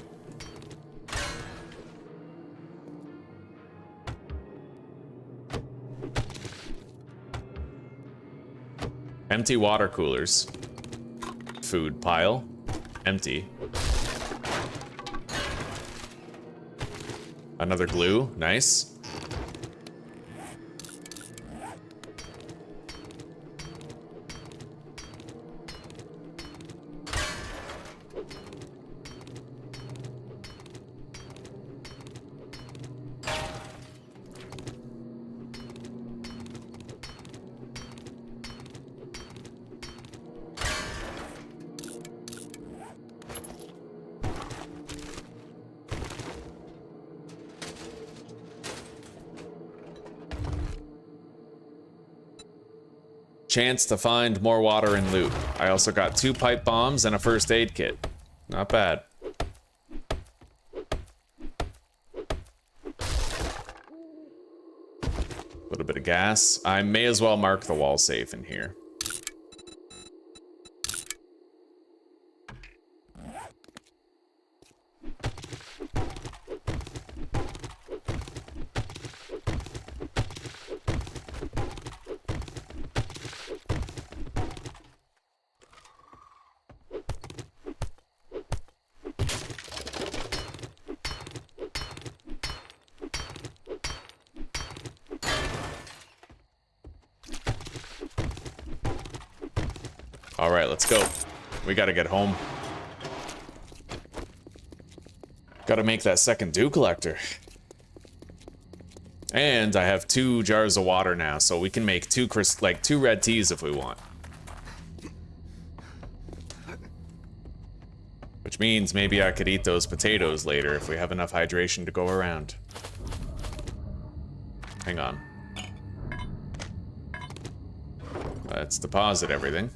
Empty water coolers. Food pile. Empty. Another glue, nice. Chance to find more water and loot. I also got 2 pipe bombs and a first aid kit. Not bad. A little bit of gas. I may as well mark the wall safe in here. All right, let's go. We gotta get home. Gotta make that second dew collector. And I have 2 jars of water now, so we can make 2 red teas if we want. Which means maybe I could eat those potatoes later if we have enough hydration to go around. Hang on. Let's deposit everything.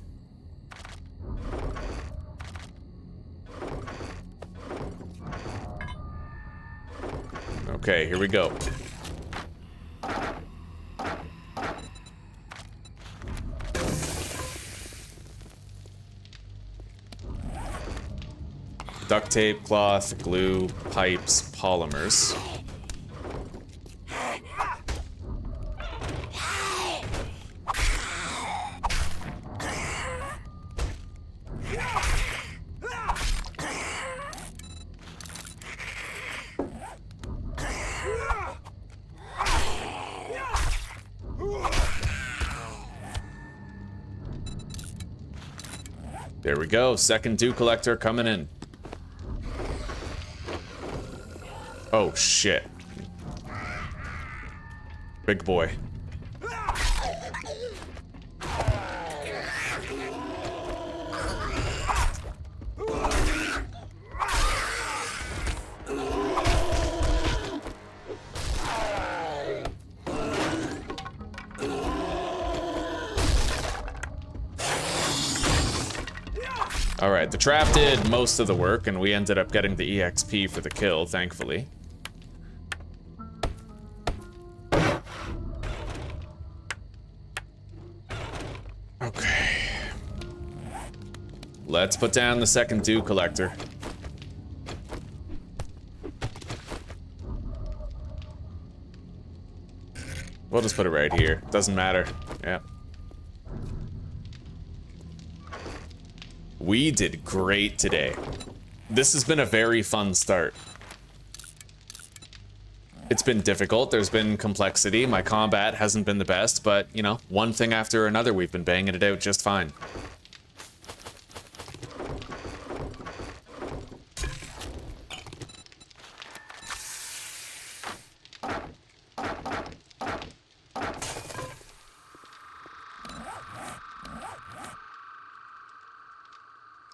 Okay, here we go. Duct tape, cloth, glue, pipes, polymers. There we go, second dew collector coming in. Oh shit. Big boy. Alright, the trap did most of the work, and we ended up getting the EXP for the kill, thankfully. Okay. Let's put down the second dew collector. We'll just put it right here. Doesn't matter. Yeah. We did great today. This has been a very fun start. It's been difficult, there's been complexity, my combat hasn't been the best, but, you know, one thing after another, we've been banging it out just fine.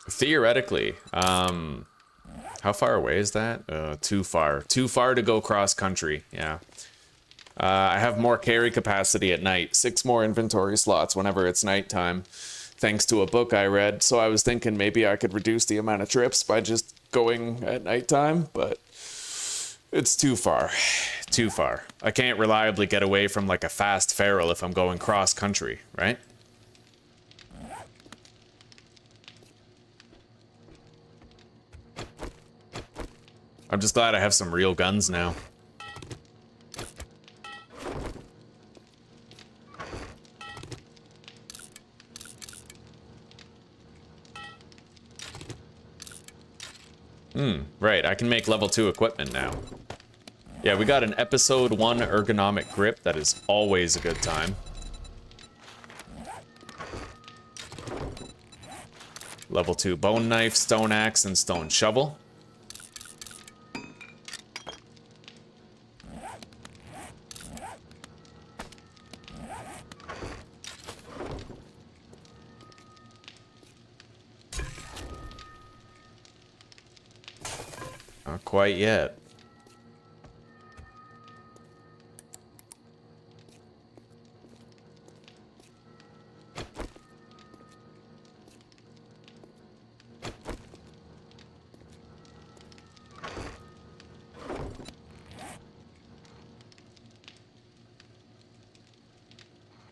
Theoretically, how far away is that? Too far. Too far to go cross country, yeah. I have more carry capacity at night, 6 more inventory slots whenever it's nighttime, thanks to a book I read, so I was thinking maybe I could reduce the amount of trips by just going at nighttime, but it's too far. Too far. I can't reliably get away from like a fast feral if I'm going cross country, right? I'm just glad I have some real guns now. Right, I can make level 2 equipment now. Yeah, we got an episode 1 ergonomic grip, that is always a good time. Level 2 bone knife, stone axe, and stone shovel. Not quite yet.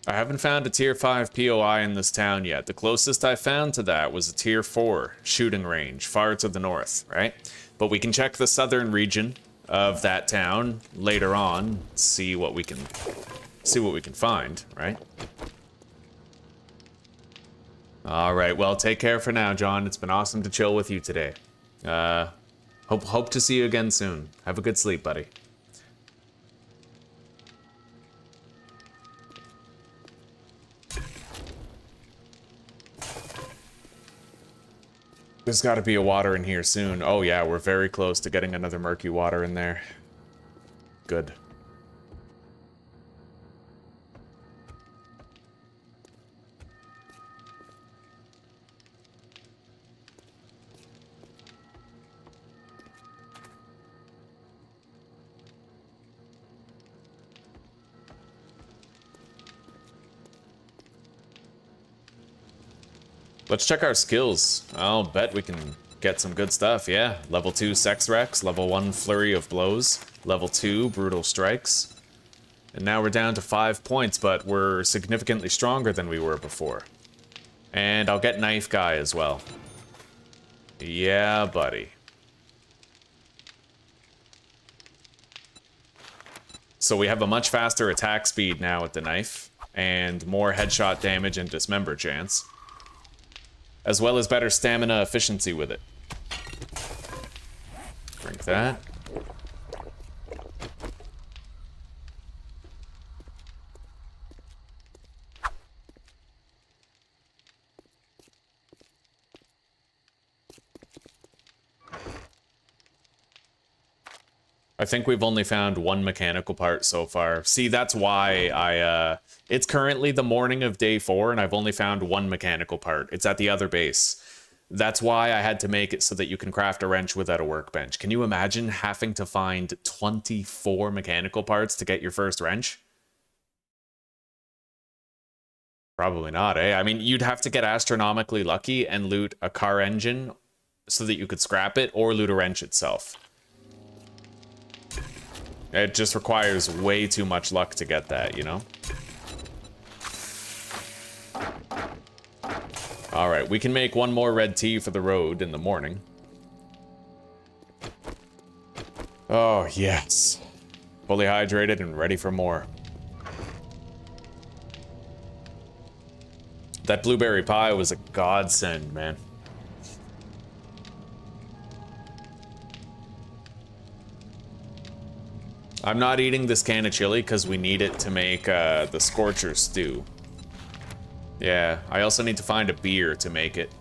I haven't found a tier 5 POI in this town yet. The closest I found to that was a tier 4 shooting range, far to the north, right? But we can check the southern region of that town later on, see what we can find, right? All right, well, take care for now, John. It's been awesome to chill with you today. Hope to see you again soon. Have a good sleep, buddy. There's got to be a water in here soon. Oh yeah, we're very close to getting another murky water in there. Good. Let's check our skills. I'll bet we can get some good stuff, yeah. Level 2 Sex Rex, level 1 Flurry of Blows, level 2 Brutal Strikes. And now we're down to 5 points, but we're significantly stronger than we were before. And I'll get Knife Guy as well. Yeah, buddy. So we have a much faster attack speed now with the knife, and more headshot damage and dismember chance. As well as better stamina efficiency with it. Drink that. I think we've only found one mechanical part so far. See, that's why it's currently the morning of day 4 and I've only found one mechanical part. It's at the other base. That's why I had to make it so that you can craft a wrench without a workbench. Can you imagine having to find 24 mechanical parts to get your first wrench? Probably not, eh? I mean, you'd have to get astronomically lucky and loot a car engine so that you could scrap it, or loot a wrench itself. It just requires way too much luck to get that, you know? Alright, we can make one more red tea for the road in the morning. Oh, yes. Fully hydrated and ready for more. That blueberry pie was a godsend, man. I'm not eating this can of chili because we need it to make the Scorcher stew. Yeah, I also need to find a beer to make it.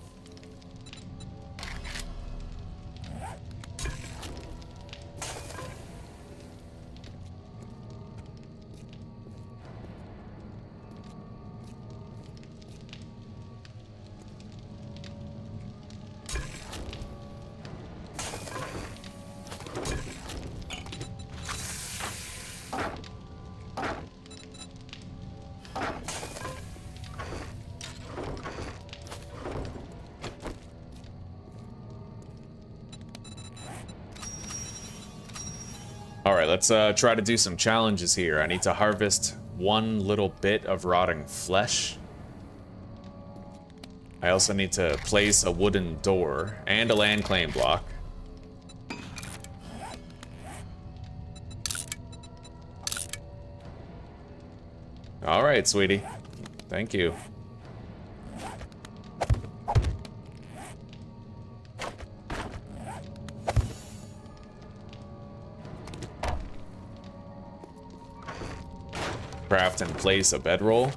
Alright, let's try to do some challenges here. I need to harvest one little bit of rotting flesh. I also need to place a wooden door and a land claim block. Alright, sweetie. Thank you. Craft and place a bedroll.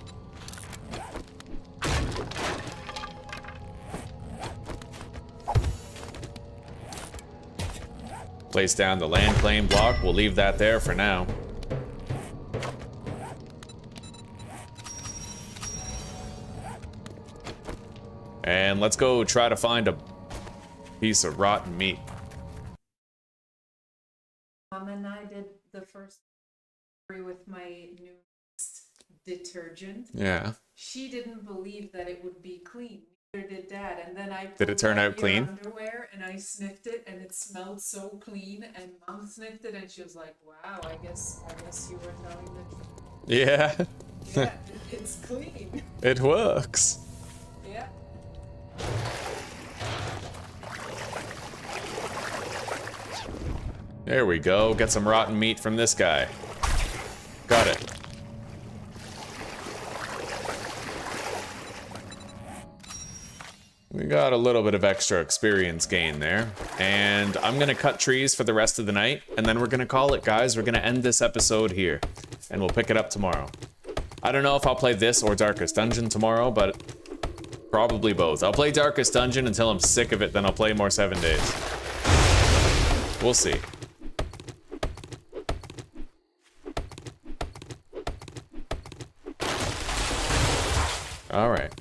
Place down the land claim block. We'll leave that there for now. And let's go try to find a piece of rotten meat. Mom and I did the first with my new detergent. Yeah. She didn't believe that it would be clean. Neither did Dad. And then I Did it turn out clean? Underwear and I sniffed it and it smelled so clean. And Mom sniffed it and she was like, "Wow, I guess you were telling the truth." Yeah. Yeah, it's clean. It works. Yeah. There we go. Get some rotten meat from this guy. Got it. We got a little bit of extra experience gain there. And I'm gonna cut trees for the rest of the night, and then we're gonna call it, guys. We're gonna end this episode here, and we'll pick it up tomorrow. I don't know if I'll play this or Darkest Dungeon tomorrow, but Probably both. I'll play Darkest Dungeon until I'm sick of it, then I'll play more 7 days. We'll see. All right.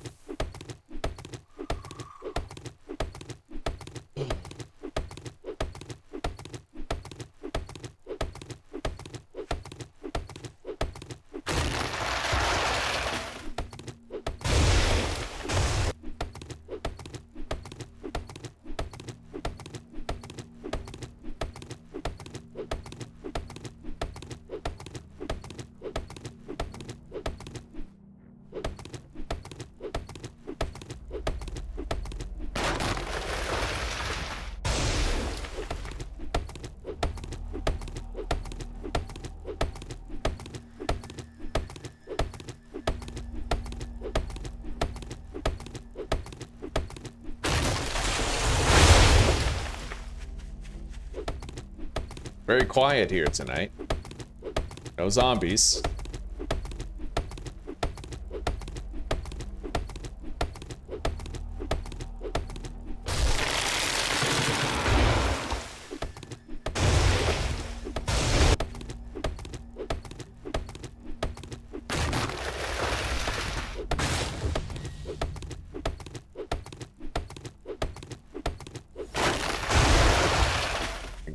Very quiet here tonight. No zombies.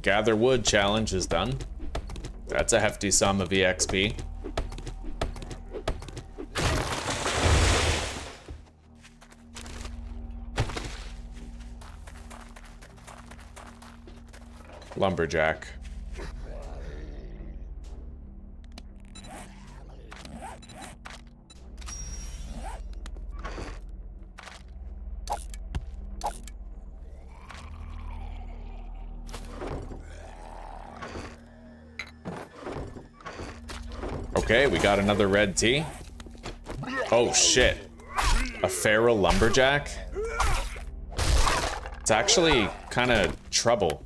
Gather wood challenge is done. That's a hefty sum of EXP. Lumberjack. Okay, we got another red tea. Oh shit. A feral lumberjack? It's actually kind of trouble.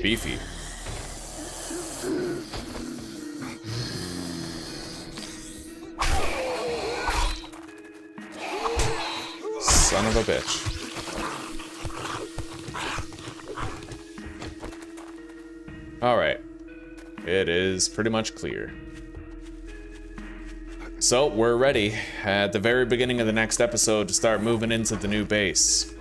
Beefy. Son of a bitch. All right. It is pretty much clear. So we're ready at the very beginning of the next episode to start moving into the new base.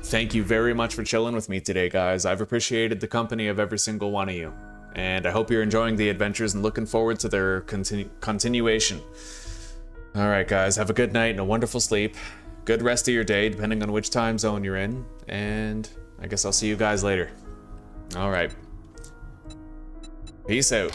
Thank you very much for chilling with me today, guys. I've appreciated the company of every single one of you. And I hope you're enjoying the adventures and looking forward to their continuation. All right, guys, have a good night and a wonderful sleep. Good rest of your day, depending on which time zone you're in. And I guess I'll see you guys later. All right. Peace out.